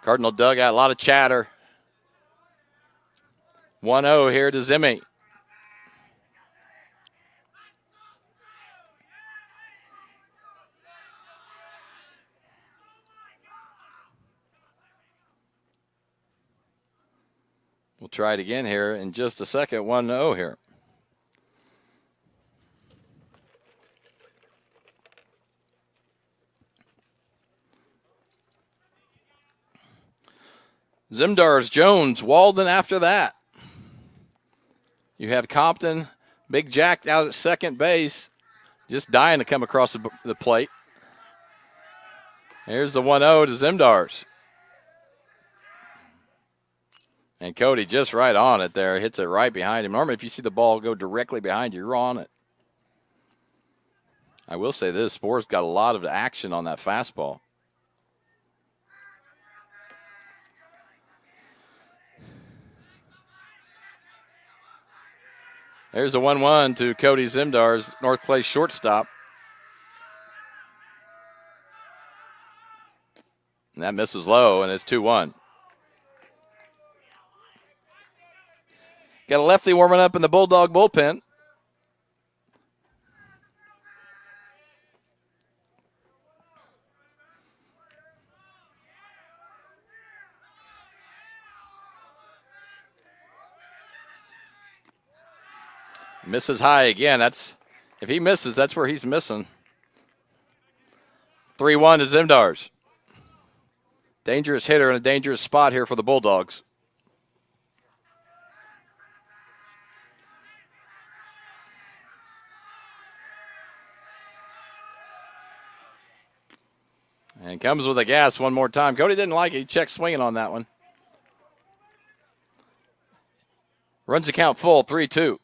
Cardinal dugout, a lot of chatter. 1-0 here to Zimmy. We'll try it again here in just a second. 1-0 here. Zimdars, Jones, Walden after that. You have Compton, Big Jack out at second base, just dying to come across the plate. Here's the 1-0 to Zimdars. And Cody just right on it there, hits it right behind him. Normally if you see the ball go directly behind you, you're on it. I will say this, Spohr's got a lot of action on that fastball. There's a 1-1 to Cody Zimdars, North Clay shortstop. And that misses low, and it's 2-1. Got a lefty warming up in the Bulldog bullpen. Misses high again. If he misses, that's where he's missing. 3-1 to Zimdars. Dangerous hitter in a dangerous spot here for the Bulldogs. And comes with a gas one more time. Cody didn't like it. He checked swinging on that one. Runs the count full, 3-2.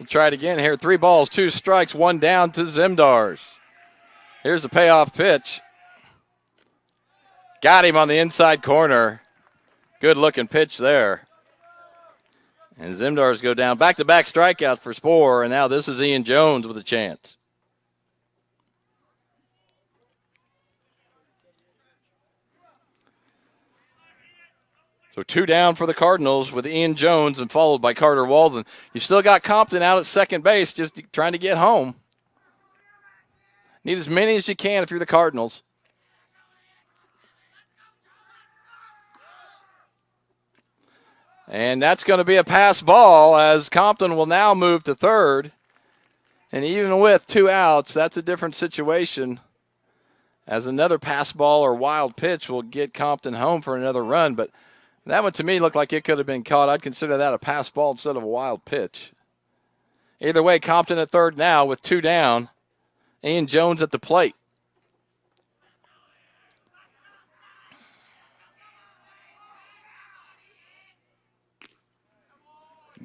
We'll try it again here. 3 balls, 2 strikes, 1 down to Zimdars. Here's the payoff pitch. Got him on the inside corner. Good looking pitch there. And Zimdars go down. Back-to-back strikeouts for Sporer, and now this is Ian Jones with a chance. So 2 down for the Cardinals with Ian Jones and followed by Carter Walden. You still got Compton out at second base just trying to get home. Need as many as you can if you're the Cardinals. And that's going to be a pass ball as Compton will now move to third. And even with 2 outs, that's a different situation, as another pass ball or wild pitch will get Compton home for another run. But that one to me looked like it could have been caught. I'd consider that a pass ball instead of a wild pitch. Either way, Compton at third now with 2 down. Ian Jones at the plate.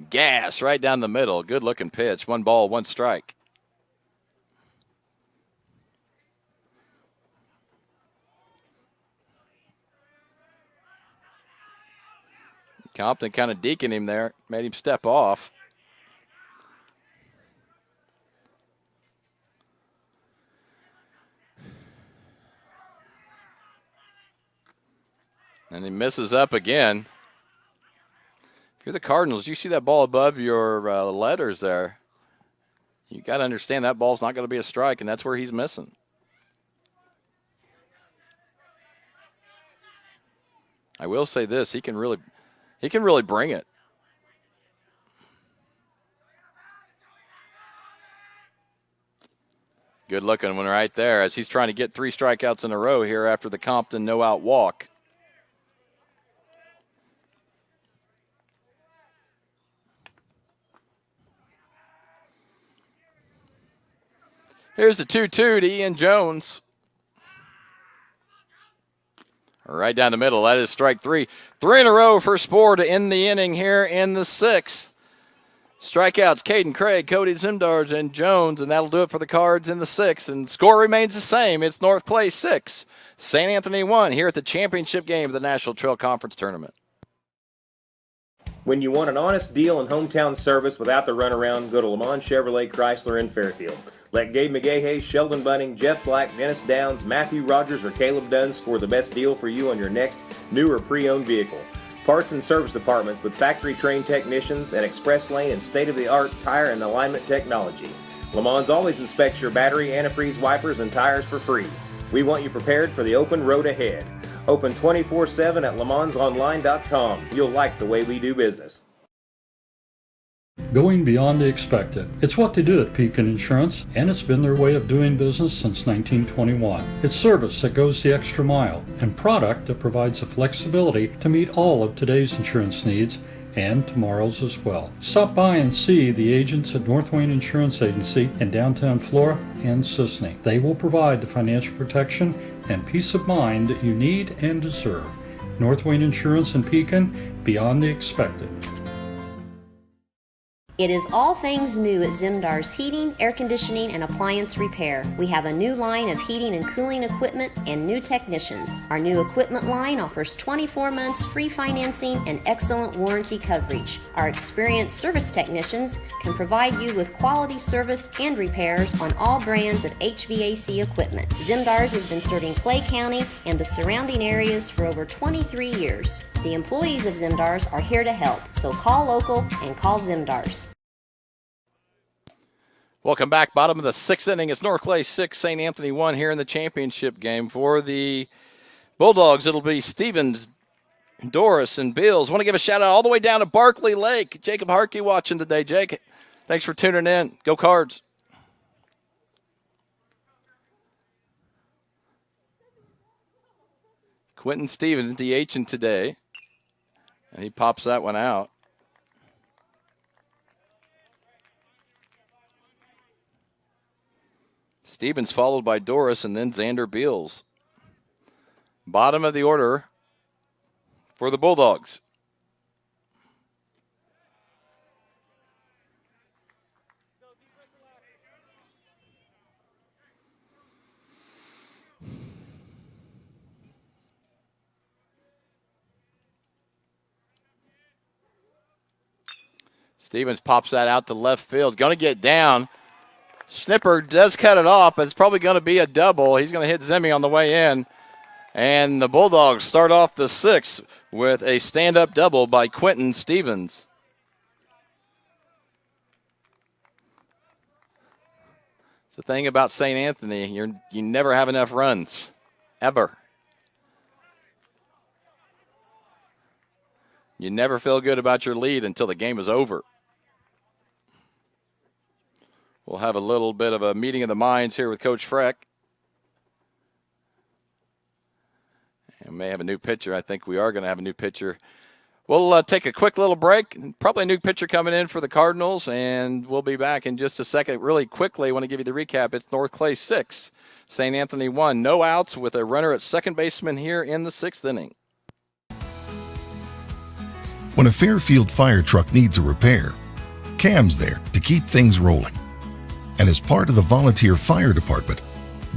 Gas right down the middle. Good looking pitch. 1 ball, 1 strike. Compton kind of deking him there. Made him step off. And he misses up again. If you're the Cardinals, you see that ball above your letters there. You got to understand that ball's not going to be a strike, and that's where he's missing. I will say this: he can really bring it. Good looking one right there as he's trying to get 3 strikeouts in a row here after the Compton no-out walk. Here's the 2-2 to Ian Jones. Right down the middle. That is strike 3. 3 in a row for Sporer to end the inning here in the 6th. Strikeouts, Caden Craig, Cody Zimdars, and Jones, and that'll do it for the Cards in the 6th. And score remains the same. It's North Clay 6, St. Anthony 1 here at the championship game of the National Trail Conference Tournament. When you want an honest deal and hometown service without the runaround, go to Le Mans Chevrolet Chrysler in Fairfield. Let Gabe McGahey, Sheldon Bunning, Jeff Black, Dennis Downs, Matthew Rogers, or Caleb Dunn score the best deal for you on your next new or pre-owned vehicle. Parts and service departments with factory-trained technicians and express lane and state-of-the-art tire and alignment technology. Le Mans always inspects your battery, antifreeze, wipers, and tires for free. We want you prepared for the open road ahead. Open 24/7 at lemansonline.com. You'll like the way we do business. Going beyond the expected. It's what they do at Pekin Insurance, and it's been their way of doing business since 1921. It's service that goes the extra mile, and product that provides the flexibility to meet all of today's insurance needs and tomorrow's as well. Stop by and see the agents at North Wayne Insurance Agency in downtown Flora and Sisney. They will provide the financial protection and peace of mind that you need and deserve. North Wayne Insurance in Pekin, beyond the expected. It is all things new at Zimdar's Heating, Air Conditioning, and Appliance Repair. We have a new line of heating and cooling equipment and new technicians. Our new equipment line offers 24 months free financing and excellent warranty coverage. Our experienced service technicians can provide you with quality service and repairs on all brands of HVAC equipment. Zimdar's has been serving Clay County and the surrounding areas for over 23 years. The employees of Zimdar's are here to help, so call local and call Zimdar's. Welcome back. Bottom of the 6th inning. It's North Clay 6, St. Anthony 1 here in the championship game. For the Bulldogs, it'll be Stevens, Doris, and Bills. Want to give a shout out all the way down to Barkley Lake. Jacob Harkey watching today. Jake, thanks for tuning in. Go Cards. Quentin Stevens DHing today. And he pops that one out. Stevens followed by Doris and then Xander Beals. Bottom of the order for the Bulldogs. Stevens pops that out to left field. Going to get down. Snipper does cut it off, but it's probably going to be a double. He's going to hit Zimmy on the way in. And the Bulldogs start off the sixth with a stand-up double by Quentin Stevens. It's the thing about St. Anthony, you never have enough runs, ever. You never feel good about your lead until the game is over. We'll have a little bit of a meeting of the minds here with Coach Freck. And we may have a new pitcher. I think we are going to have a new pitcher. We'll take a quick little break. Probably a new pitcher coming in for the Cardinals, and we'll be back in just a second. Really quickly, I want to give you the recap. It's North Clay 6, St. Anthony 1. No outs with a runner at second baseman here in the sixth inning. When a Fairfield fire truck needs a repair, Cam's there to keep things rolling. And as part of the volunteer fire department,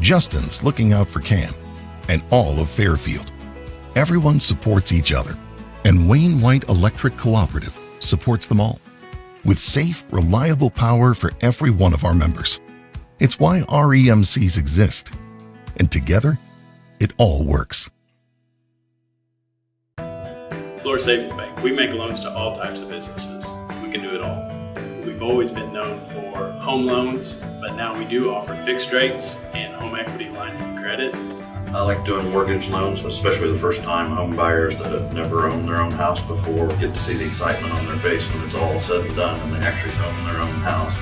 Justin's looking out for Cam and all of Fairfield. Everyone supports each other, and Wayne White Electric Cooperative supports them all, with safe, reliable power for every one of our members. It's why REMCs exist, and together, it all works. Florida Savings Bank, we make loans to all types of businesses. We can do it all. We've always been known for home loans, but now we do offer fixed rates and home equity lines of credit. I like doing mortgage loans, especially the first-time home buyers that have never owned their own house before. Get to see the excitement on their face when it's all said and done and they actually own their own house.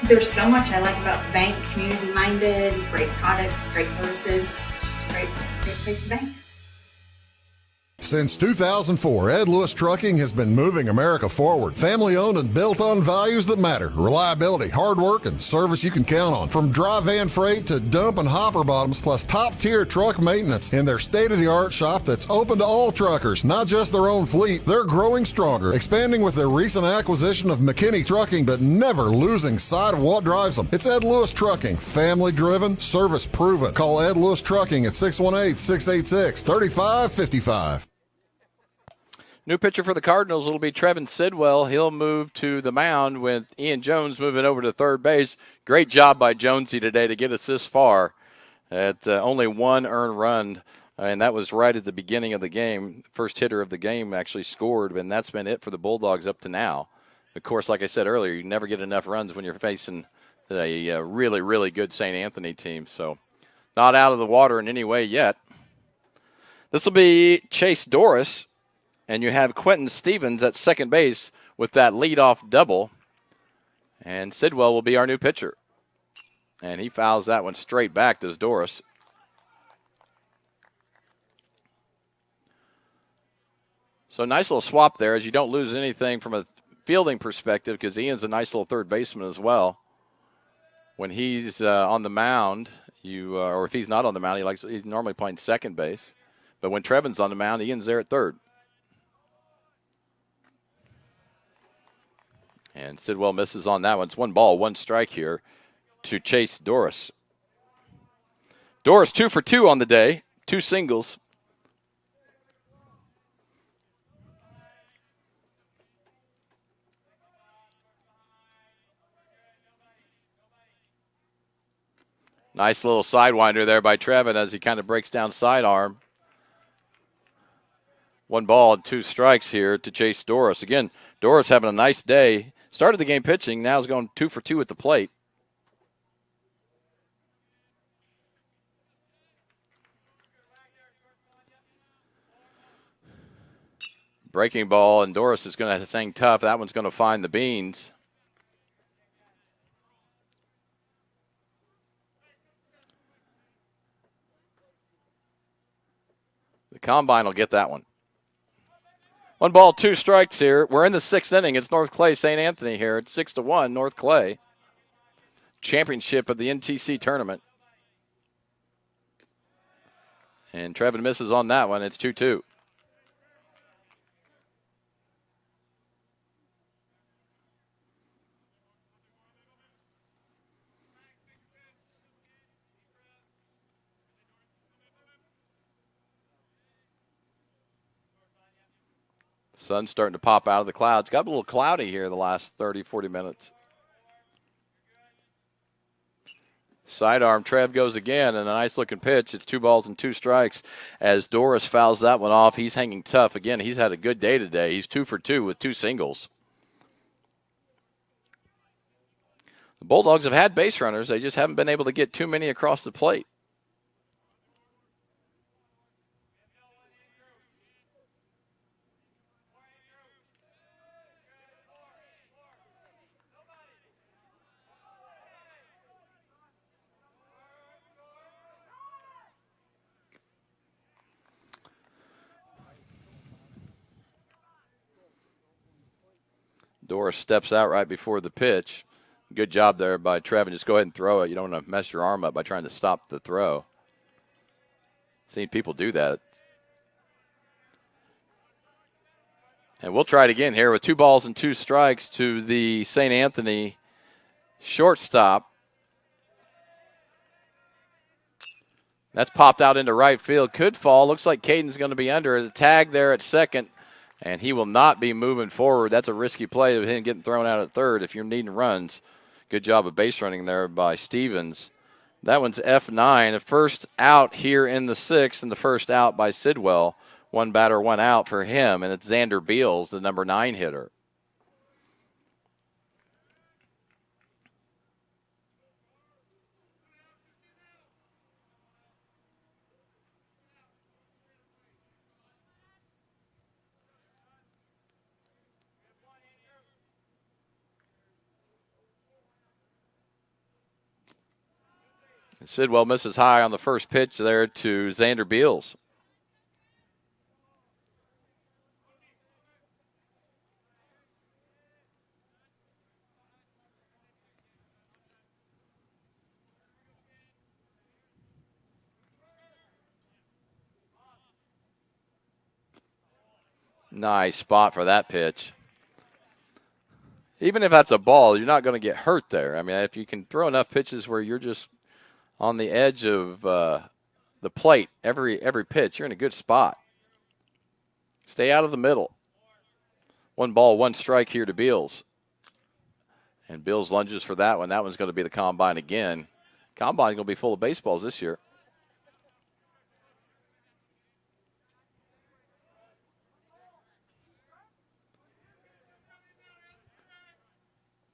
There's so much I like about the bank, community-minded, great products, great services. It's just a great place to bank. Since 2004, Ed Lewis Trucking has been moving America forward. Family-owned and built on values that matter. Reliability, hard work, and service you can count on. From dry van freight to dump and hopper bottoms, plus top-tier truck maintenance in their state-of-the-art shop that's open to all truckers, not just their own fleet. They're growing stronger, expanding with their recent acquisition of McKinney Trucking, but never losing sight of what drives them. It's Ed Lewis Trucking, family-driven, service-proven. Call Ed Lewis Trucking at 618-686-3555. New pitcher for the Cardinals will be Trevin Sidwell. He'll move to the mound with Ian Jones moving over to third base. Great job by Jonesy today to get us this far at only one earned run, and that was right at the beginning of the game. First hitter of the game actually scored, and that's been it for the Bulldogs up to now. Of course, like I said earlier, you never get enough runs when you're facing a really, really good St. Anthony team. So not out of the water in any way yet. This will be Chase Doris. And you have Quentin Stevens at second base with that leadoff double. And Sidwell will be our new pitcher. And he fouls that one straight back, does Doris. So nice little swap there, as you don't lose anything from a fielding perspective, because Ian's a nice little third baseman as well. When he's on the mound, or if he's not on the mound, he's normally playing second base. But when Trevin's on the mound, Ian's there at third. And Sidwell misses on that one. It's 1 ball, 1 strike here to Chase Doris. Doris 2 for 2 on the day, 2 singles. Nice little sidewinder there by Trevin as he kind of breaks down sidearm. 1 ball and 2 strikes here to Chase Doris. Again, Doris having a nice day. Started the game pitching, now is going 2 for 2 at the plate. Breaking ball, and Doris is going to hang tough. That one's going to find the beans. The combine will get that one. 1 ball, 2 strikes here. We're in the 6th inning. It's North Clay St. Anthony here. It's 6-1, North Clay. Championship of the NTC tournament. And Trevin misses on that one. It's 2-2. Sun's starting to pop out of the clouds. Got a little cloudy here the last 30, 40 minutes. Sidearm, Trev goes again, and a nice-looking pitch. It's 2 balls and 2 strikes as Doris fouls that one off. He's hanging tough. Again, he's had a good day today. He's 2 for 2 with 2 singles. The Bulldogs have had base runners. They just haven't been able to get too many across the plate. Doris steps out right before the pitch. Good job there by Trevin. Just go ahead and throw it. You don't want to mess your arm up by trying to stop the throw. Seen people do that. And we'll try it again here with 2 balls and 2 strikes to the St. Anthony shortstop. That's popped out into right field. Could fall. Looks like Caden's going to be under. The tag there at second. And he will not be moving forward. That's a risky play of him getting thrown out at third if you're needing runs. Good job of base running there by Stevens. That one's F9. The first out here in the 6th, and the first out by Sidwell. 1 batter, 1 out for him, and it's Xander Beals, the number 9 hitter. And Sidwell misses high on the first pitch there to Xander Beals. Nice spot for that pitch. Even if that's a ball, you're not going to get hurt there. I mean, if you can throw enough pitches where you're just on the edge of the plate every pitch, you're in a good spot. Stay out of the middle. 1 ball, 1 strike here to Beals. And Beals lunges for that one. That one's going to be the combine again. Combine's going to be full of baseballs this year.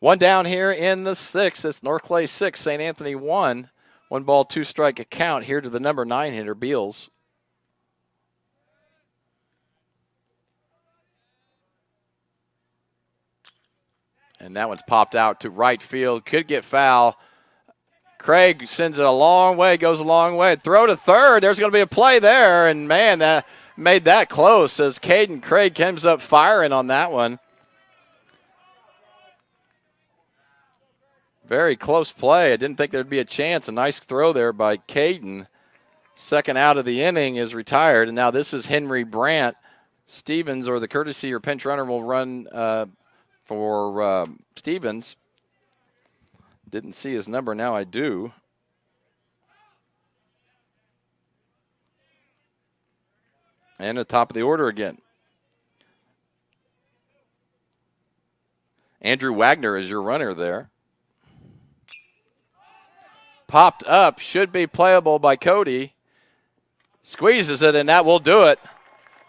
One down here in the 6th. It's North Clay 6, St. Anthony 1. 1 ball, 2 strike account here to the number 9 hitter, Beals. And that one's popped out to right field. Could get foul. Craig sends it a long way, goes a long way. Throw to third. There's going to be a play there. And, man, that made that close as Caden Craig comes up firing on that one. Very close play. I didn't think there'd be a chance. A nice throw there by Caden. Second out of the inning is retired. And now this is Henry Brandt. Stevens, or the courtesy or pinch runner, will run for Stevens. Didn't see his number. Now I do. And at the top of the order again. Andrew Wagner is your runner there. Popped up, should be playable by Cody. Squeezes it, and that will do it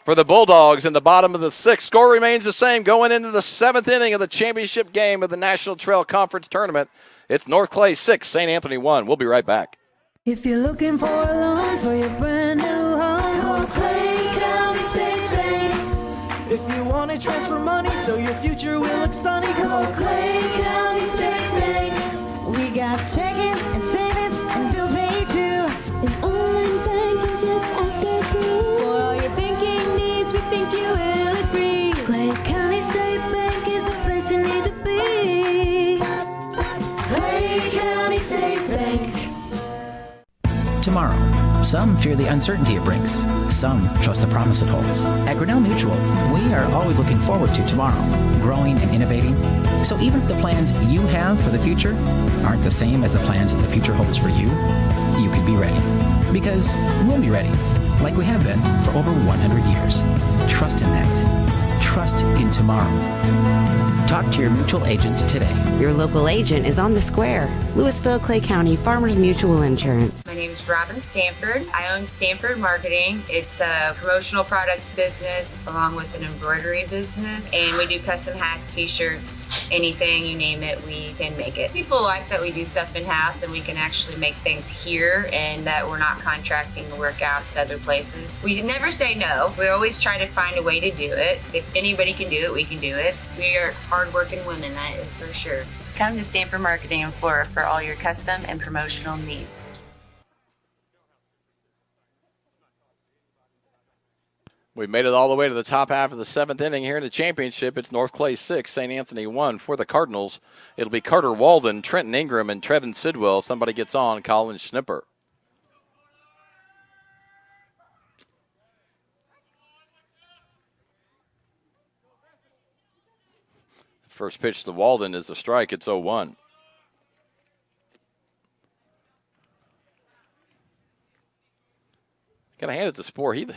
for the Bulldogs in the bottom of the 6th. Score remains the same going into the 7th inning of the championship game of the National Trail Conference Tournament. It's North Clay 6, St. Anthony 1. We'll be right back. If you're looking for a loan for your brand new home, call Clay County State Bank. If you want to transfer money so your future will look sunny, call Clay County State Bank. We got checking and savings and bill pay too. An online bank, just ask our crew. For all your banking needs, we think you will agree. Clay County State Bank is the place you need to be. Clay County State Bank. Tomorrow. Some fear the uncertainty it brings. Some trust the promise it holds. At Grinnell Mutual, we are always looking forward to tomorrow, growing and innovating. So even if the plans you have for the future aren't the same as the plans the future holds for you, you can be ready. Because we'll be ready, like we have been for over 100 years. trust in that. Trust in tomorrow. Talk to your mutual agent today. Your local agent is on the square. Louisville, Clay County Farmers Mutual Insurance. My name is Robin Stanford. I own Stanford Marketing. It's a promotional products business along with an embroidery business. And we do custom hats, t-shirts, anything, you name it, we can make it. People like that we do stuff in-house and we can actually make things here and that we're not contracting the work out to other places. We never say no. We always try to find a way to do it. If anybody can do it, we can do it. We are hardworking women, that is for sure. Come to Stanford Marketing in Flora for all your custom and promotional needs. We made it all the way to the top half of the seventh inning here in the championship. It's North Clay 6, St. Anthony 1. For the Cardinals, it'll be Carter Walden, Trenton Ingram, and Trevin Sidwell. If somebody gets on, Colin Schnipper. First pitch to Walden is a strike. It's 0-1. Got to hand it to Spoor. He's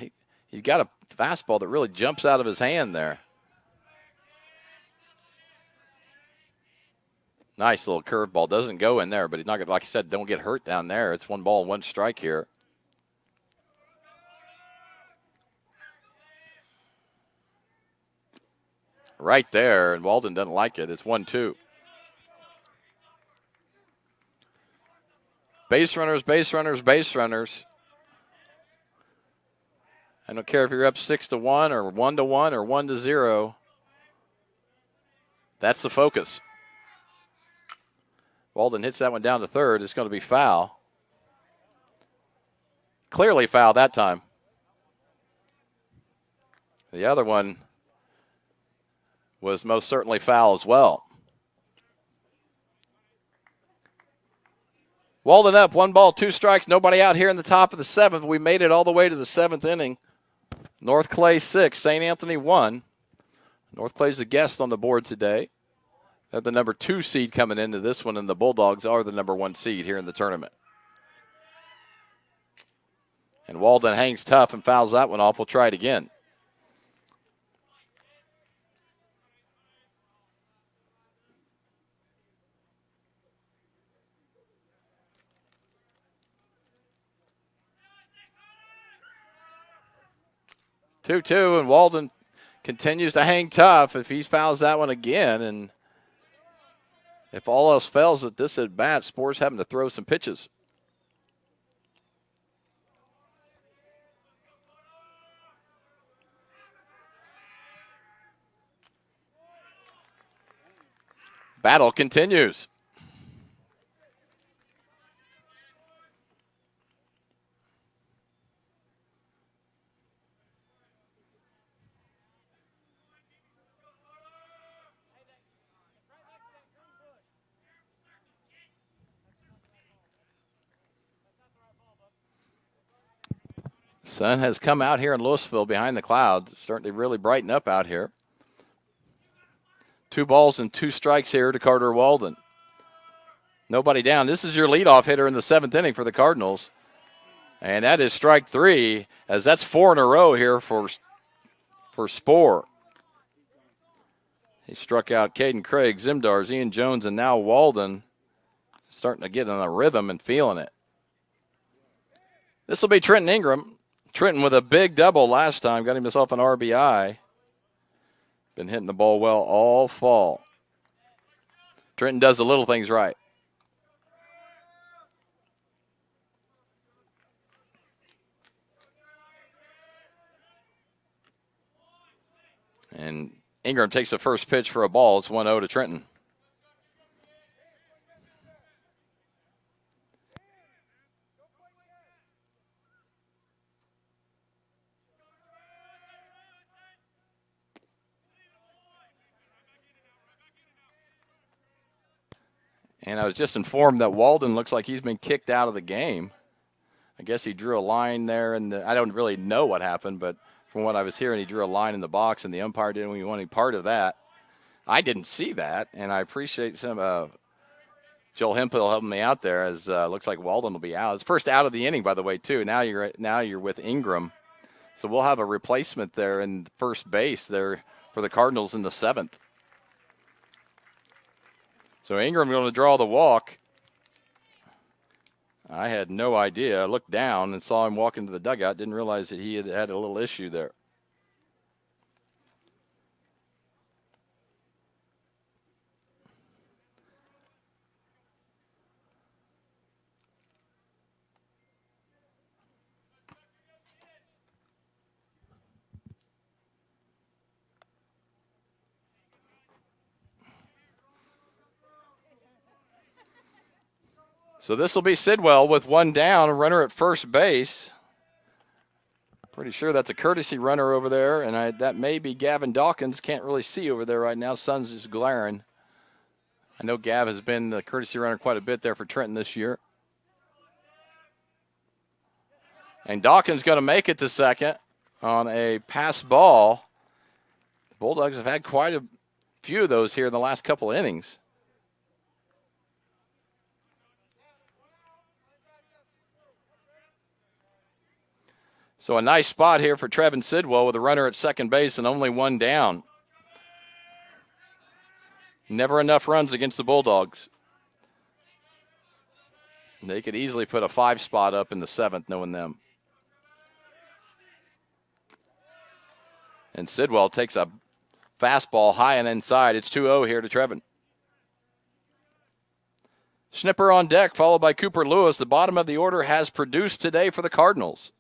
got a fastball that really jumps out of his hand there. Nice little curveball. Doesn't go in there, but he's not going to, like I said, don't get hurt down there. It's 1 ball, 1 strike here. Right there, and Walden doesn't like it. It's 1-2. Base runners, base runners, base runners. I don't care if you're up 6-1 or 1-1 or 1-0. That's the focus. Walden hits that one down to third. It's going to be foul. Clearly foul that time. The other one was most certainly foul as well. Walden up, 1 ball, 2 strikes, nobody out here in the top of the 7th. We made it all the way to the 7th inning. North Clay 6, St. Anthony 1. North Clay's the guest on the board today. They're the number 2 seed coming into this one, and the Bulldogs are the number 1 seed here in the tournament. And Walden hangs tough and fouls that one off. We'll try it again. Two, and Walden continues to hang tough if he fouls that one again. And if all else fails at this at bat, Spoor's having to throw some pitches. Battle continues. Sun has come out here in Louisville behind the clouds. It's starting to really brighten up out here. 2 balls and 2 strikes here to Carter Walden. Nobody down. This is your leadoff hitter in the 7th inning for the Cardinals. And that is strike 3, as that's 4 in a row here for Spoor. He struck out Caden Craig, Zimdars, Ian Jones, and now Walden. Starting to get in a rhythm and feeling it. This will be Trenton Ingram. Trenton with a big double last time, got himself an RBI. Been hitting the ball well all fall. Trenton does the little things right. And Ingram takes the first pitch for a ball. It's 1-0 to Trenton. And I was just informed that Walden looks like he's been kicked out of the game. I guess he drew a line there, and I don't really know what happened, but from what I was hearing, he drew a line in the box, and the umpire didn't want any part of that. I didn't see that, and I appreciate some Joel Hemphill helping me out there, as looks like Walden will be out. It's first out of the inning, by the way, too. Now you're with Ingram So we'll have a replacement there in first base there for the Cardinals in the 7th. So Ingram going to draw the walk. I had no idea. I looked down and saw him walk into the dugout. Didn't realize that he had a little issue there. So this will be Sidwell with one down, a runner at first base. Pretty sure that's a courtesy runner over there, and that may be Gavin Dawkins. Can't really see over there right now. Sun's just glaring. I know Gav has been the courtesy runner quite a bit there for Trenton this year. And Dawkins going to make it to second on a pass ball. The Bulldogs have had quite a few of those here in the last couple of innings. So a nice spot here for Trevin Sidwell with a runner at second base and only one down. Never enough runs against the Bulldogs. They could easily put a 5 spot up in the 7th, knowing them. And Sidwell takes a fastball high and inside. It's 2-0 here to Trevin. Schnipper on deck, followed by Cooper Lewis. The bottom of the order has produced today for the Cardinals.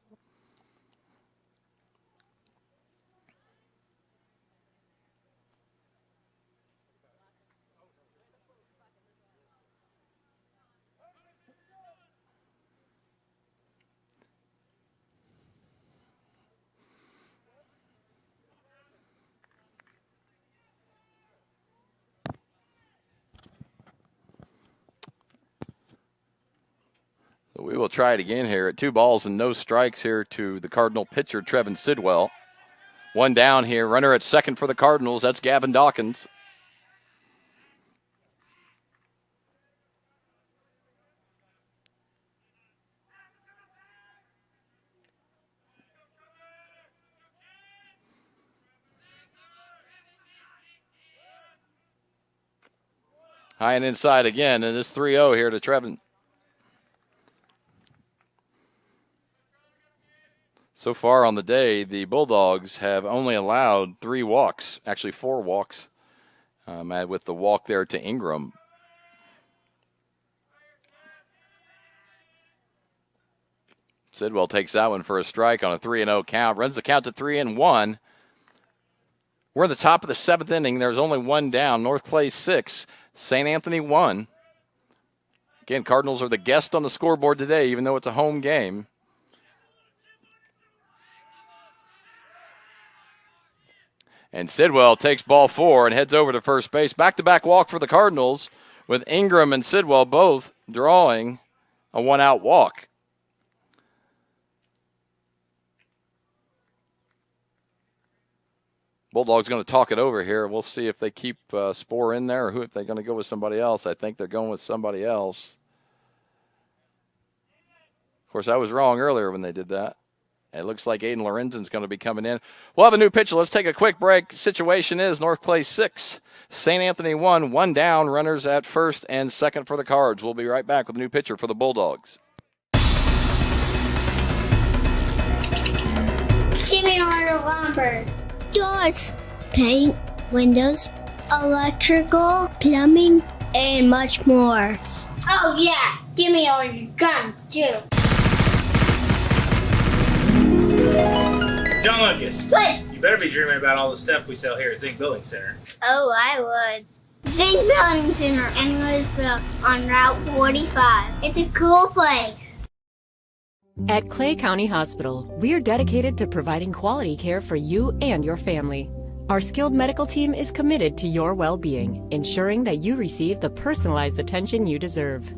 We will try it again here at 2 balls and no strikes here to the Cardinal pitcher, Trevin Sidwell. One down here, runner at second for the Cardinals. That's Gavin Dawkins. High and inside again, and it's 3-0 here to Trevin. So far on the day, the Bulldogs have only allowed 3 walks, actually 4 walks, with the walk there to Ingram. Sidwell takes that one for a strike on a 3-0 count, runs the count to 3-1. We're at the top of the 7th inning. There's only one down. North Clay 6, St. Anthony 1. Again, Cardinals are the guest on the scoreboard today, even though it's a home game. And Sidwell takes ball 4 and heads over to first base. Back-to-back walk for the Cardinals with Ingram and Sidwell both drawing a 1-out walk. Bulldogs going to talk it over here. We'll see if they keep Spohr in there or if they're going to go with somebody else. I think they're going with somebody else. Of course, I was wrong earlier when they did that. It looks like Aiden Lorenzen's going to be coming in. We'll have a new pitcher. Let's take a quick break. Situation is North Clay 6, St. Anthony 1, one down, runners at first and second for the Cards. We'll be right back with a new pitcher for the Bulldogs. Give me order lumber. Doors, paint, windows, electrical, plumbing, and much more. Oh yeah, give me all your guns too. John Lucas. What? You better be dreaming about all the stuff we sell here at Zink Building Center. Oh, I would. Zink Building Center in Louisville on Route 45. It's a cool place. At Clay County Hospital, we're dedicated to providing quality care for you and your family. Our skilled medical team is committed to your well-being, ensuring that you receive the personalized attention you deserve.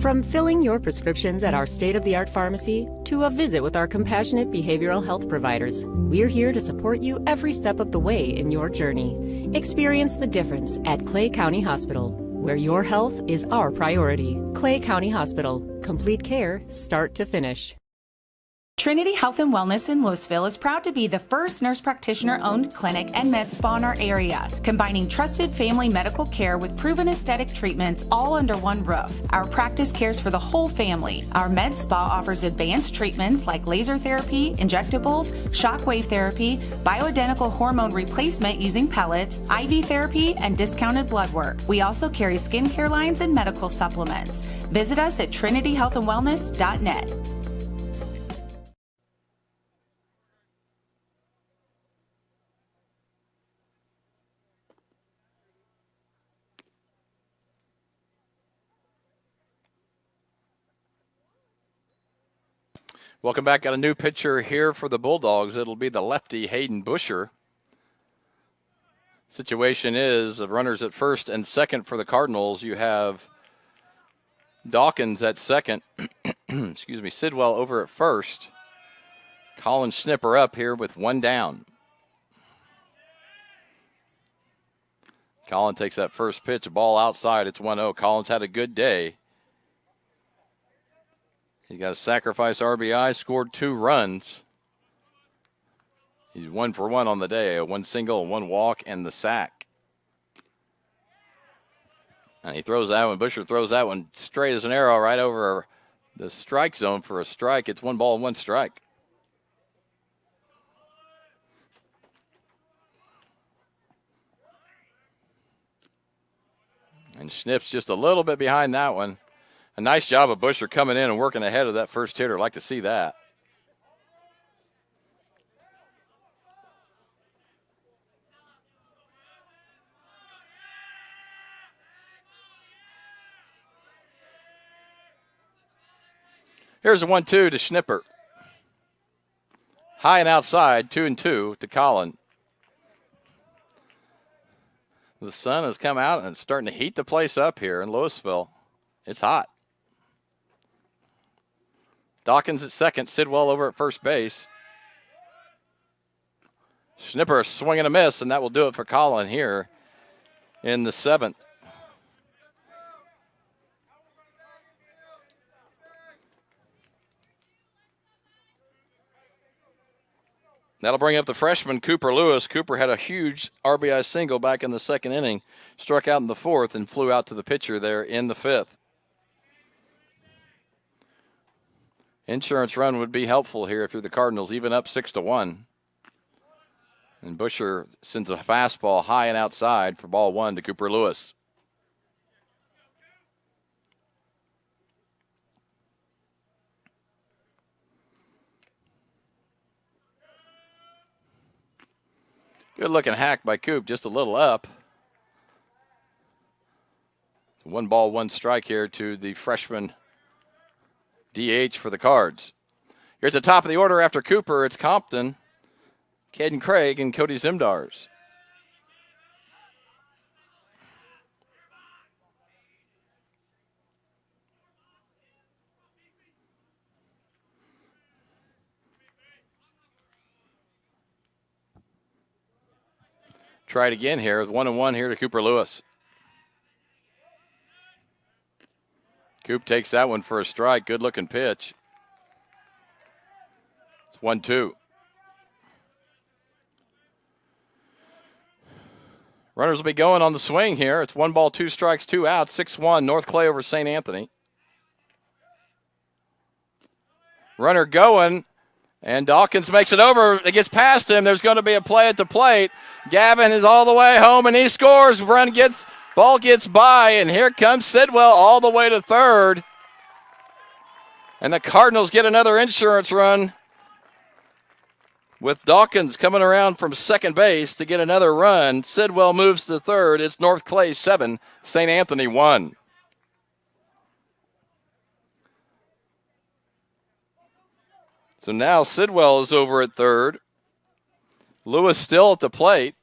From filling your prescriptions at our state-of-the-art pharmacy to a visit with our compassionate behavioral health providers, we're here to support you every step of the way in your journey. Experience the difference at Clay County Hospital, where your health is our priority. Clay County Hospital. Complete care, start to finish. Trinity Health and Wellness in Louisville is proud to be the first nurse practitioner-owned clinic and med spa in our area, combining trusted family medical care with proven aesthetic treatments all under one roof. Our practice cares for the whole family. Our med spa offers advanced treatments like laser therapy, injectables, shockwave therapy, bioidentical hormone replacement using pellets, IV therapy, and discounted blood work. We also carry skincare lines and medical supplements. Visit us at trinityhealthandwellness.net. Welcome back. Got a new pitcher here for the Bulldogs. It'll be the lefty Hayden Busher. Situation is the runners at first and second for the Cardinals. You have Dawkins at second. Excuse me, Sidwell over at first. Colin Snipper up here with one down. Colin takes that first pitch, a ball outside. It's 1-0. Collins had a good day. He got a sacrifice RBI, scored 2 runs. He's 1 for 1 on the day, one single, one walk, and the sack. And he throws that one. Busher throws that one straight as an arrow right over the strike zone for a strike. It's 1 ball and 1 strike. And Schnipp's just a little bit behind that one. A nice job of Busher coming in and working ahead of that first hitter. I'd like to see that. Here's a 1-2 to Schnipper. High and outside, 2-2 to Colin. The sun has come out and it's starting to heat the place up here in Louisville. It's hot. Dawkins at second, Sidwell over at first base. Schnipper swing and a miss, and that will do it for Colin here in the 7th. That'll bring up the freshman, Cooper Lewis. Cooper had a huge RBI single back in the 2nd inning, struck out in the 4th, and flew out to the pitcher there in the 5th. Insurance run would be helpful here if you're the Cardinals, even up 6-1. And Busher sends a fastball high and outside for ball 1 to Cooper Lewis. Good looking hack by Coop, just a little up. It's 1 ball, 1 strike here to the freshman DH for the Cards. Here at the top of the order after Cooper, it's Compton, Caden Craig, and Cody Zimdars. Try it again here with 1-1 here to Cooper Lewis. Coop takes that one for a strike. Good looking pitch. It's 1-2. Runners will be going on the swing here. It's 1 ball, 2 strikes, 2 outs. 6-1, North Clay over St. Anthony. Runner going, and Dawkins makes it over. It gets past him. There's going to be a play at the plate. Gavin is all the way home, and he scores. Ball gets by, and here comes Sidwell all the way to third. And the Cardinals get another insurance run with Dawkins coming around from second base to get another run. Sidwell moves to third. It's North Clay 7, St. Anthony 1. So now Sidwell is over at third. Lewis still at the plate.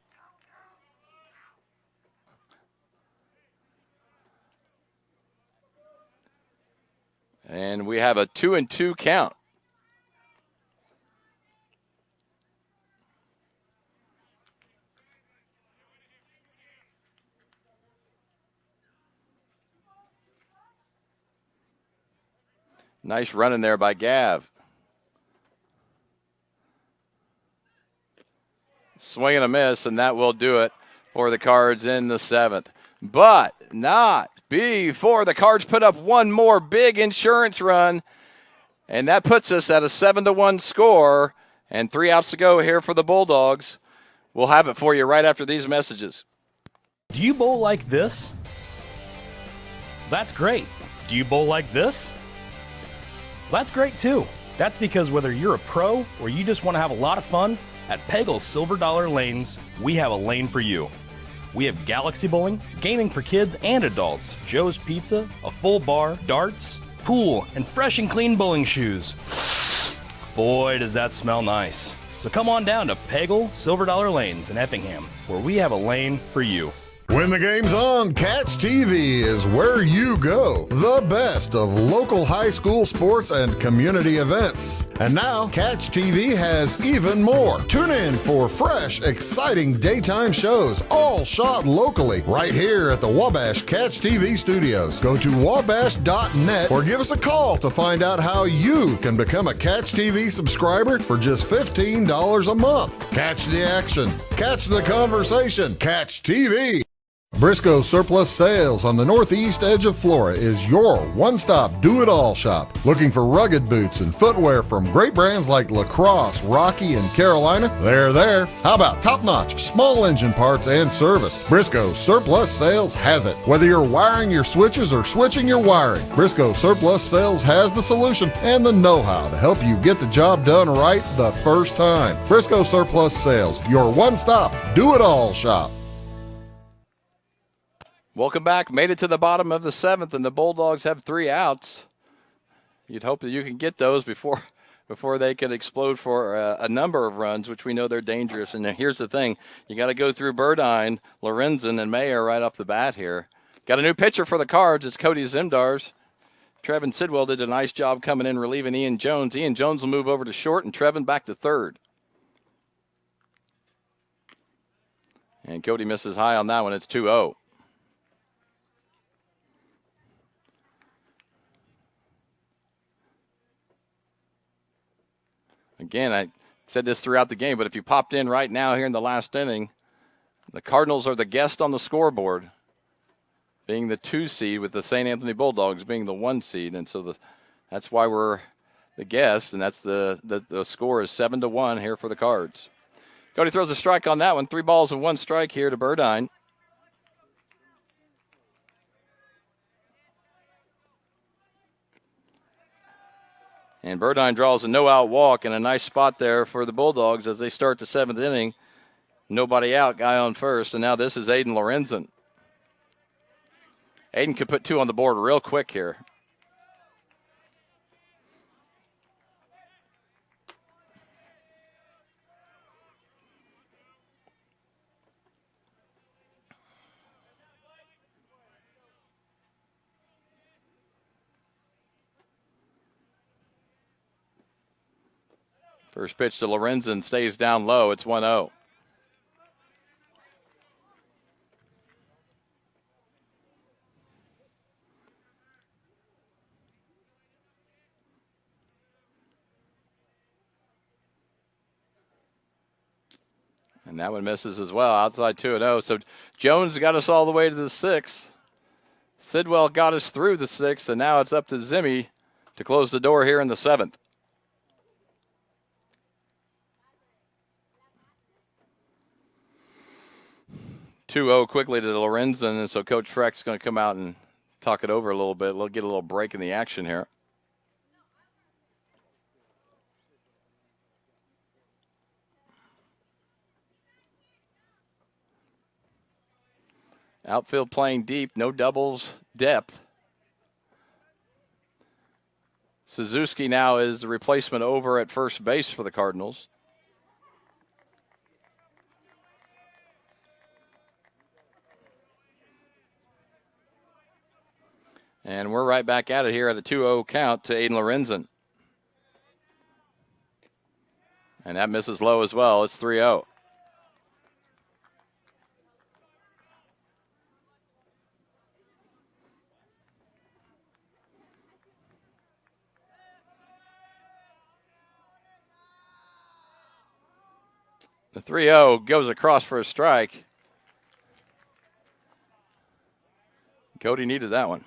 And we have a 2-2 count. Nice run in there by Gav. Swing and a miss, and that will do it for the Cards in the 7th. But not before the Cards put up one more big insurance run, and that puts us at a 7-1 score and 3 outs to go here for the Bulldogs. We'll have it for you right after these messages. Do you bowl like this? That's great. Do you bowl like this? That's great too. That's because whether you're a pro or you just want to have a lot of fun, at Pegel's Silver Dollar Lanes, we have a lane for you. We have galaxy bowling, gaming for kids and adults, Joe's Pizza, a full bar, darts, pool, and fresh and clean bowling shoes. Boy, does that smell nice. So come on down to Pegel Silver Dollar Lanes in Effingham, where we have a lane for you. When the game's on, Catch TV is where you go. The best of local high school sports and community events. And now, Catch TV has even more. Tune in for fresh, exciting daytime shows, all shot locally, right here at the Wabash Catch TV studios. Go to wabash.net or give us a call to find out how you can become a Catch TV subscriber for just $15 a month. Catch the action. Catch the conversation. Catch TV. Briscoe Surplus Sales on the northeast edge of Flora is your one-stop do-it-all shop. Looking for rugged boots and footwear from great brands like Lacrosse, Rocky, and Carolina? They're there. How about top-notch small engine parts and service? Briscoe Surplus Sales has it. Whether you're wiring your switches or switching your wiring, Briscoe Surplus Sales has the solution and the know-how to help you get the job done right the first time. Briscoe Surplus Sales, your one-stop do-it-all shop. Welcome back. Made it to the bottom of the 7th, and the Bulldogs have 3 outs. You'd hope that you can get those before they can explode for a number of runs, which we know they're dangerous. And here's the thing. You got to go through Burdine, Lorenzen, and Mayer right off the bat here. Got a new pitcher for the Cards. It's Cody Zimdars. Trevin Sidwell did a nice job coming in relieving Ian Jones. Ian Jones will move over to short, and Trevin back to third. And Cody misses high on that one. It's 2-0. Again, I said this throughout the game, but if you popped in right now here in the last inning, the Cardinals are the guest on the scoreboard, being the 2 seed with the St. Anthony Bulldogs being the 1 seed. And so that's why we're the guest, and that's the score is 7-1 here for the Cards. Cody throws a strike on that one. 3 balls and 1 strike here to Burdine. And Burdine draws a no-out walk and a nice spot there for the Bulldogs as they start the 7th inning. Nobody out, guy on first, and now this is Aiden Lorenzen. Aiden could put 2 on the board real quick here. First pitch to Lorenzen stays down low. It's 1-0. And that one misses as well, outside 2-0. So Jones got us all the way to the 6th. Sidwell got us through the 6th, and now it's up to Zimmy to close the door here in the 7th. 2-0 quickly to Lorenzen, and so Coach Freck's going to come out and talk it over a little bit. We'll get a little break in the action here. Outfield playing deep, no doubles, depth. Suzuki now is the replacement over at first base for the Cardinals. And we're right back at it here at a 2-0 count to Aiden Lorenzen. And that misses low as well. It's 3-0. The 3-0 goes across for a strike. Cody needed that one.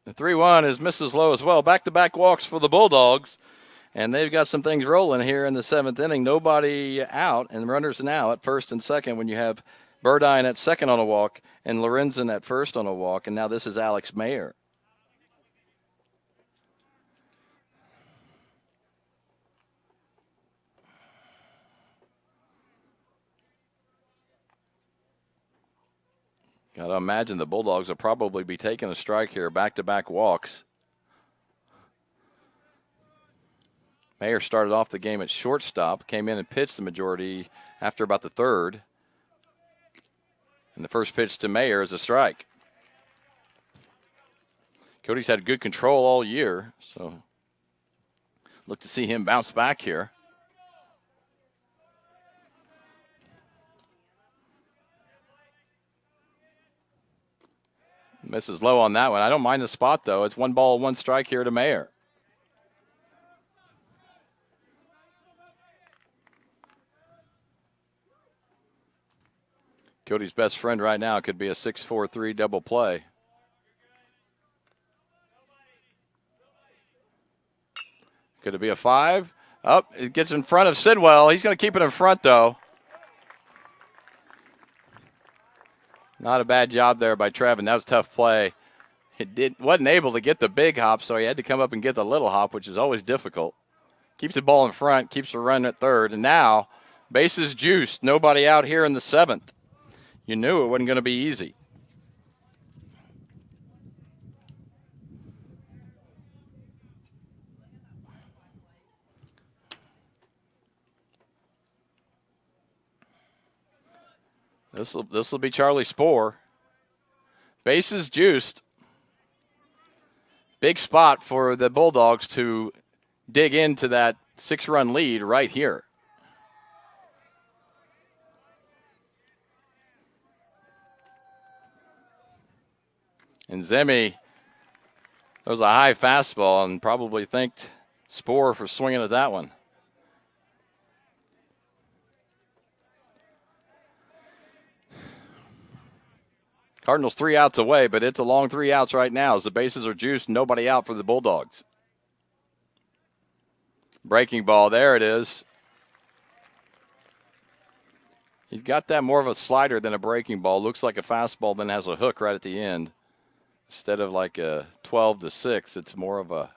The 3-1 is misses low as well. Back-to-back walks for the Bulldogs. And they've got some things rolling here in the 7th inning. Nobody out, and runners now at first and second when you have Burdine at second on a walk and Lorenzen at first on a walk. And now this is Alex Mayer. Got to imagine the Bulldogs will probably be taking a strike here, back-to-back walks. Mayer started off the game at shortstop, came in and pitched the majority after about the third. And the first pitch to Mayer is a strike. Cody's had good control all year, so look to see him bounce back here. Misses low on that one. I don't mind the spot, though. It's 1-1 strike here to Mayer. Cody's best friend right now could be a 6-4-3 double play. Could it be a 5? Up, it gets in front of Sidwell. He's going to keep it in front, though. Not a bad job there by Trevin. That was a tough play. Wasn't able to get the big hop, so he had to come up and get the little hop, which is always difficult. Keeps the ball in front, keeps the run at third, and now bases juiced. Nobody out here in the 7th. You knew it wasn't going to be easy. This will be Charlie Spohr. Bases juiced. Big spot for the Bulldogs to dig into that 6-run lead right here. And Zemi, that was a high fastball and probably thanked Spohr for swinging at that one. Cardinals 3 outs away, but it's a long 3 outs right now as the bases are juiced. Nobody out for the Bulldogs. Breaking ball, there it is. He's got that more of a slider than a breaking ball. Looks like a fastball, then has a hook right at the end. Instead of like a 12-6, it's more of a,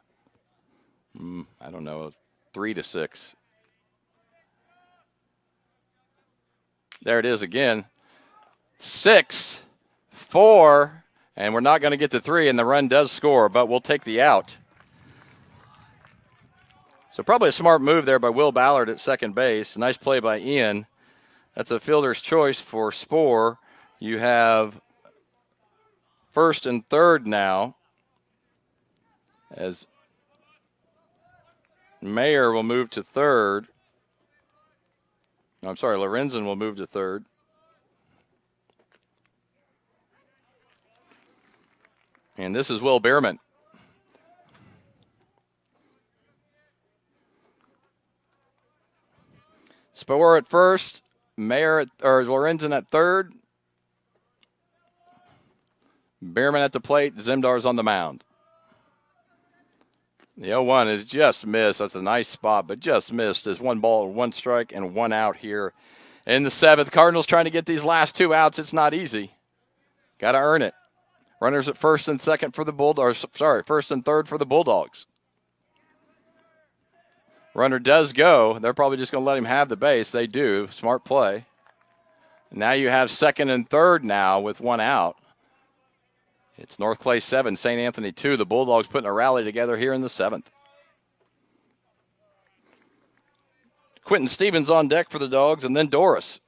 I don't know, 3-6. There it is again. 6. 4, and we're not going to get to 3, and the run does score, but we'll take the out. So probably a smart move there by Will Ballard at second base. Nice play by Ian. That's a fielder's choice for Spohr. You have first and third now, as Mayer will move to third. No, I'm sorry, Lorenzen will move to third. And this is Will Bierman. Spohr at first, Lorenzen at third. Bierman at the plate, Zimdar's on the mound. The 0-1 is just missed. That's a nice spot, but just missed. As 1 strike, and 1 out here in the 7th. Cardinals trying to get these last 2 outs. It's not easy. Got to earn it. Runners at first and second for the first and third for the Bulldogs. Runner does go. They're probably just going to let him have the base. They do. Smart play. Now you have second and third now with 1 out. It's North Clay 7, St. Anthony 2. The Bulldogs putting a rally together here in the 7th. Quentin Stevens on deck for the Dogs, and then Doris.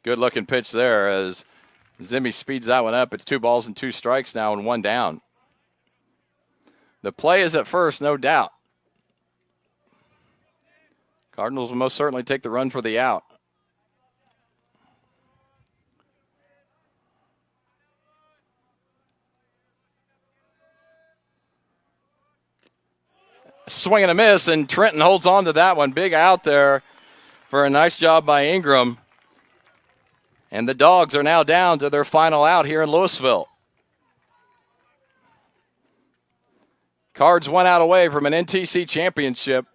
Good looking pitch there as Zimmy speeds that one up. It's 2 balls and 2 strikes now and 1 down. The play is at first, no doubt. Cardinals will most certainly take the run for the out. Swing and a miss, and Trenton holds on to that one. Big out there for a nice job by Ingram. And the Dogs are now down to their final out here in Louisville. Cards 1 out away from an NTC championship.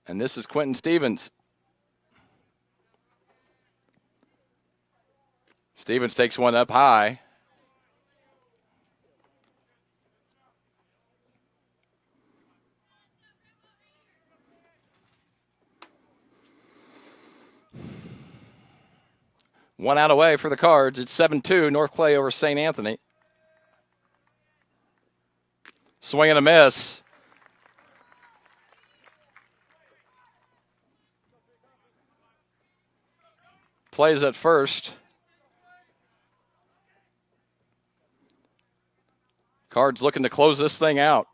And this is Quentin Stevens. Stevens takes one up high. One out away for the Cards. It's 7-2, North Clay over St. Anthony. Swing and a miss. Plays at first. Cards looking to close this thing out.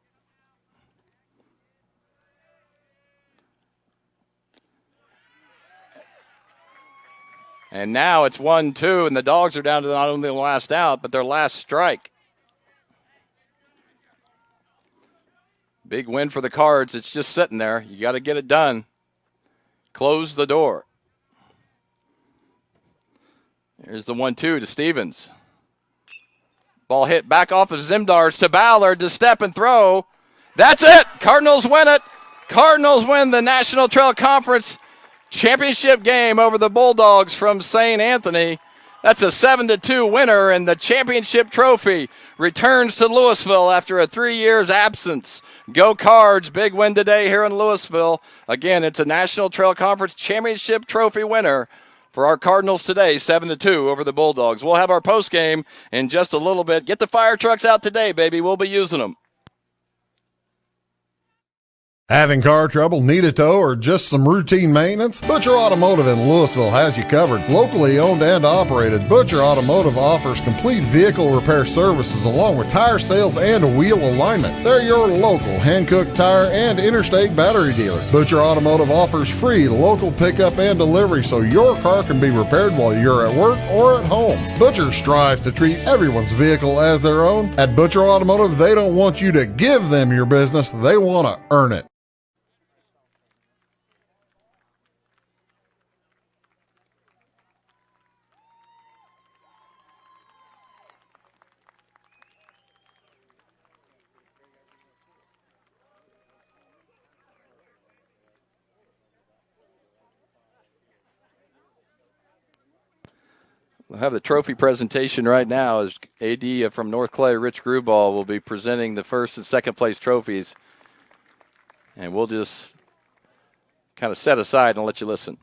And now it's 1-2, and the Dogs are down to not only the last out, but their last strike. Big win for the Cards. It's just sitting there. You got to get it done. Close the door. Here's the 1-2 to Stevens. Ball hit back off of Zimdars to Ballard to step and throw. That's it. Cardinals win it. Cardinals win the National Trail Conference championship game over the Bulldogs from St. Anthony. That's a 7-2 winner, and the championship trophy returns to Louisville after a 3 years absence. Go Cards, big win today here in Louisville. Again, it's a National Trail Conference championship trophy winner for our Cardinals today, 7-2 over the Bulldogs. We'll have our post game in just a little bit. Get the fire trucks out today, baby. We'll be using them. Having car trouble, need a tow, or just some routine maintenance? Butcher Automotive in Louisville has you covered. Locally owned and operated, Butcher Automotive offers complete vehicle repair services along with tire sales and wheel alignment. They're your local Hankook tire and interstate battery dealer. Butcher Automotive offers free local pickup and delivery so your car can be repaired while you're at work or at home. Butcher strives to treat everyone's vehicle as their own. At Butcher Automotive, they don't want you to give them your business, they want to earn it. We'll have the trophy presentation right now as AD from North Clay, Rich Gruball, will be presenting the first and second place trophies. And we'll just kind of set aside and let you listen.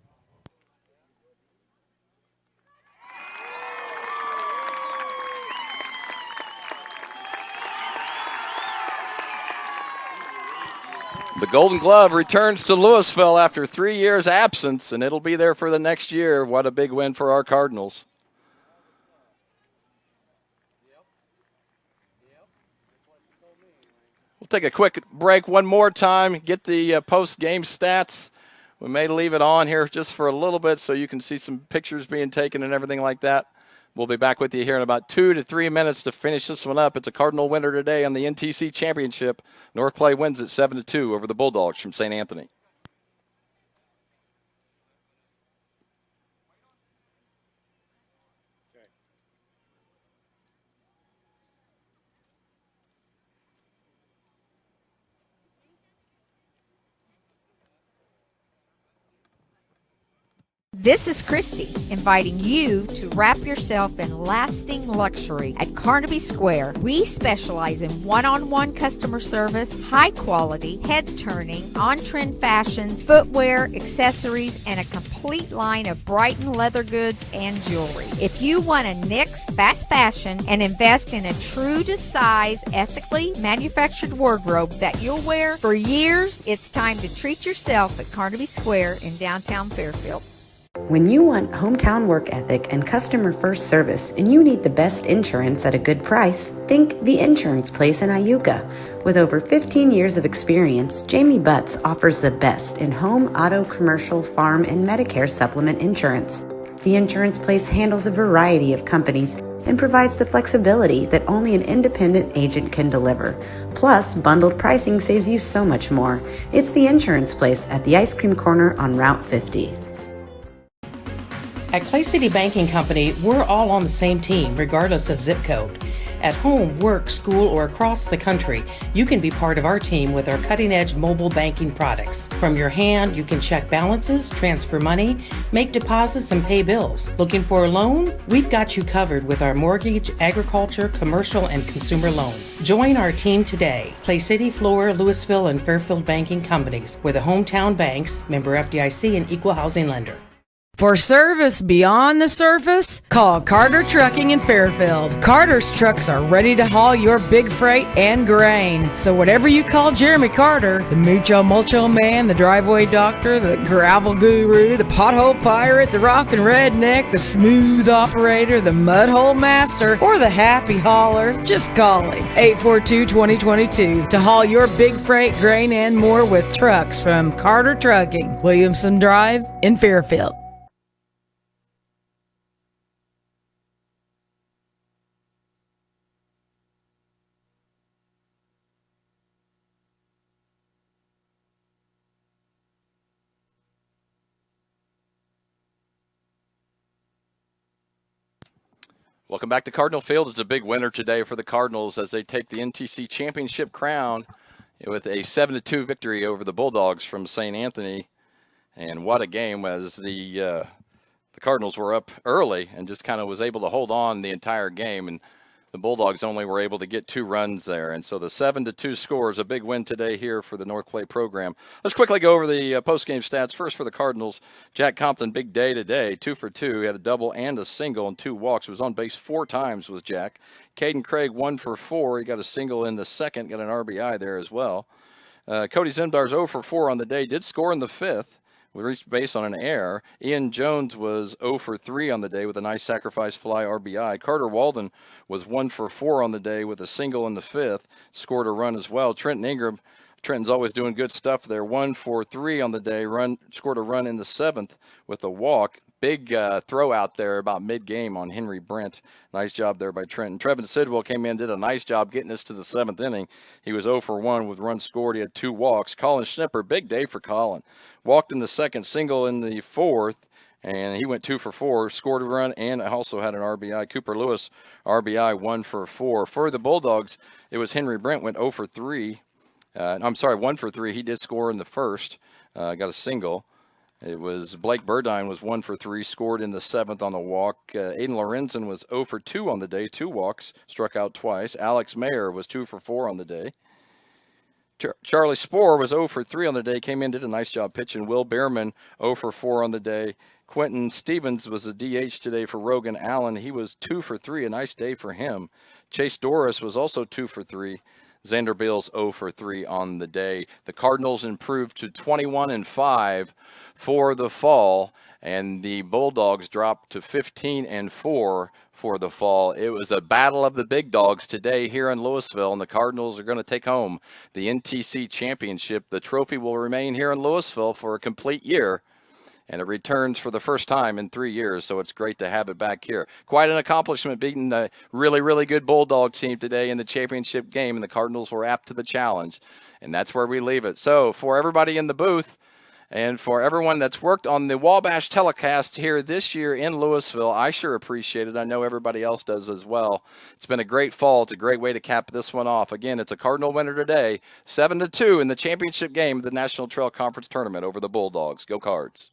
The Golden Glove returns to Louisville after 3 years absence, and it'll be there for the next year. What a big win for our Cardinals. We'll take a quick break one more time, get the post-game stats. We may leave it on here just for a little bit so you can see some pictures being taken and everything like that. We'll be back with you here in about 2 to 3 minutes to finish this one up. It's a Cardinal winner today on the NTC Championship. North Clay wins it 7-2 over the Bulldogs from St. Anthony. This is Christy, inviting you to wrap yourself in lasting luxury at Carnaby Square. We specialize in one-on-one customer service, high quality, head-turning, on-trend fashions, footwear, accessories, and a complete line of Brighton leather goods and jewelry. If you want to nix fast fashion and invest in a true-to-size, ethically manufactured wardrobe that you'll wear for years, it's time to treat yourself at Carnaby Square in downtown Fairfield. When you want hometown work ethic and customer first service and you need the best insurance at a good price, think The Insurance Place in Iuka. With over 15 years of experience, Jamie Butts offers the best in home, auto, commercial, farm, and Medicare supplement insurance. The Insurance Place handles a variety of companies and provides the flexibility that only an independent agent can deliver. Plus, bundled pricing saves you so much more. It's the Insurance Place at the Ice Cream Corner on Route 50. At Clay City Banking Company, we're all on the same team, regardless of zip code. At home, work, school, or across the country, you can be part of our team with our cutting-edge mobile banking products. From your hand, you can check balances, transfer money, make deposits, and pay bills. Looking for a loan? We've got you covered with our mortgage, agriculture, commercial, and consumer loans. Join our team today. Clay City, Flora, Louisville, and Fairfield Banking Companies. We're the hometown banks, member FDIC, and equal housing lender. For service beyond the surface, call Carter Trucking in Fairfield. Carter's trucks are ready to haul your big freight and grain. So whatever you call Jeremy Carter, the mucho mulcho man, the driveway doctor, the gravel guru, the pothole pirate, the rockin' redneck, the smooth operator, the mudhole master, or the happy hauler, just call him. 842-2022 to haul your big freight, grain, and more with trucks from Carter Trucking, Williamson Drive in Fairfield. Welcome back to Cardinal Field. It's a big winner today for the Cardinals as they take the NTC championship crown with a 7-2 victory over the Bulldogs from St. Anthony. And what a game, as the Cardinals were up early and just kind of was able to hold on the entire game. And the Bulldogs only were able to get 2 runs there. And so the 7-2 score is a big win today here for the North Clay program. Let's quickly go over the post-game stats. First for the Cardinals, Jack Compton, big day today, 2 for 2. He had a double and a single and 2 walks. Was on base 4 times was Jack. Caden Craig, 1 for 4. He got a single in the second, got an RBI there as well. Cody Zimdar's 0 for 4 on the day, did score in the 5th. We reached base on an error. Ian Jones was 0 for 3 on the day with a nice sacrifice fly RBI. Carter Walden was 1 for 4 on the day with a single in the 5th, scored a run as well. Trenton Ingram, Trenton's always doing good stuff there, 1 for 3 on the day, scored a run in the 7th with a walk. Big throw out there about mid-game on Henry Brent. Nice job there by Trenton. Trevin Sidwell came in, did a nice job getting us to the 7th inning. He was 0 for 1 with runs scored. He had 2 walks. Colin Schnipper, big day for Colin. Walked in the 2nd, single in the 4th, and he went 2 for 4, scored a run, and also had an RBI. Cooper Lewis, RBI, 1 for 4. For the Bulldogs, it was Henry Brent, went 0 for 3. 1 for 3. He did score in the 1st, got a single. It was Blake Burdine was 1 for 3, scored in the 7th on the walk. Aiden Lorenzen was 0 for 2 on the day, 2 walks, struck out twice. Alex Mayer was 2 for 4 on the day. Charlie Spohr was 0 for 3 on the day, came in, did a nice job pitching. Will Behrman, 0 for 4 on the day. Quentin Stevens was the DH today for Rogan Allen. He was 2 for 3, a nice day for him. Chase Doris was also 2 for 3. Xander Bills 0 for 3 on the day. The Cardinals improved to 21-5 for the fall, and the Bulldogs dropped to 15-4 for the fall. It was a battle of the big dogs today here in Louisville, and the Cardinals are going to take home the NTC championship. The trophy will remain here in Louisville for a complete year, and it returns for the first time in 3 years, so it's great to have it back here. Quite an accomplishment beating the really, really good Bulldog team today in the championship game, and the Cardinals were apt to the challenge, and that's where we leave it. So for everybody in the booth and for everyone that's worked on the Wabash telecast here this year in Louisville, I sure appreciate it. I know everybody else does as well. It's been a great fall. It's a great way to cap this one off. Again, it's a Cardinal winner today, 7-2 in the championship game of the National Trail Conference Tournament over the Bulldogs. Go Cards.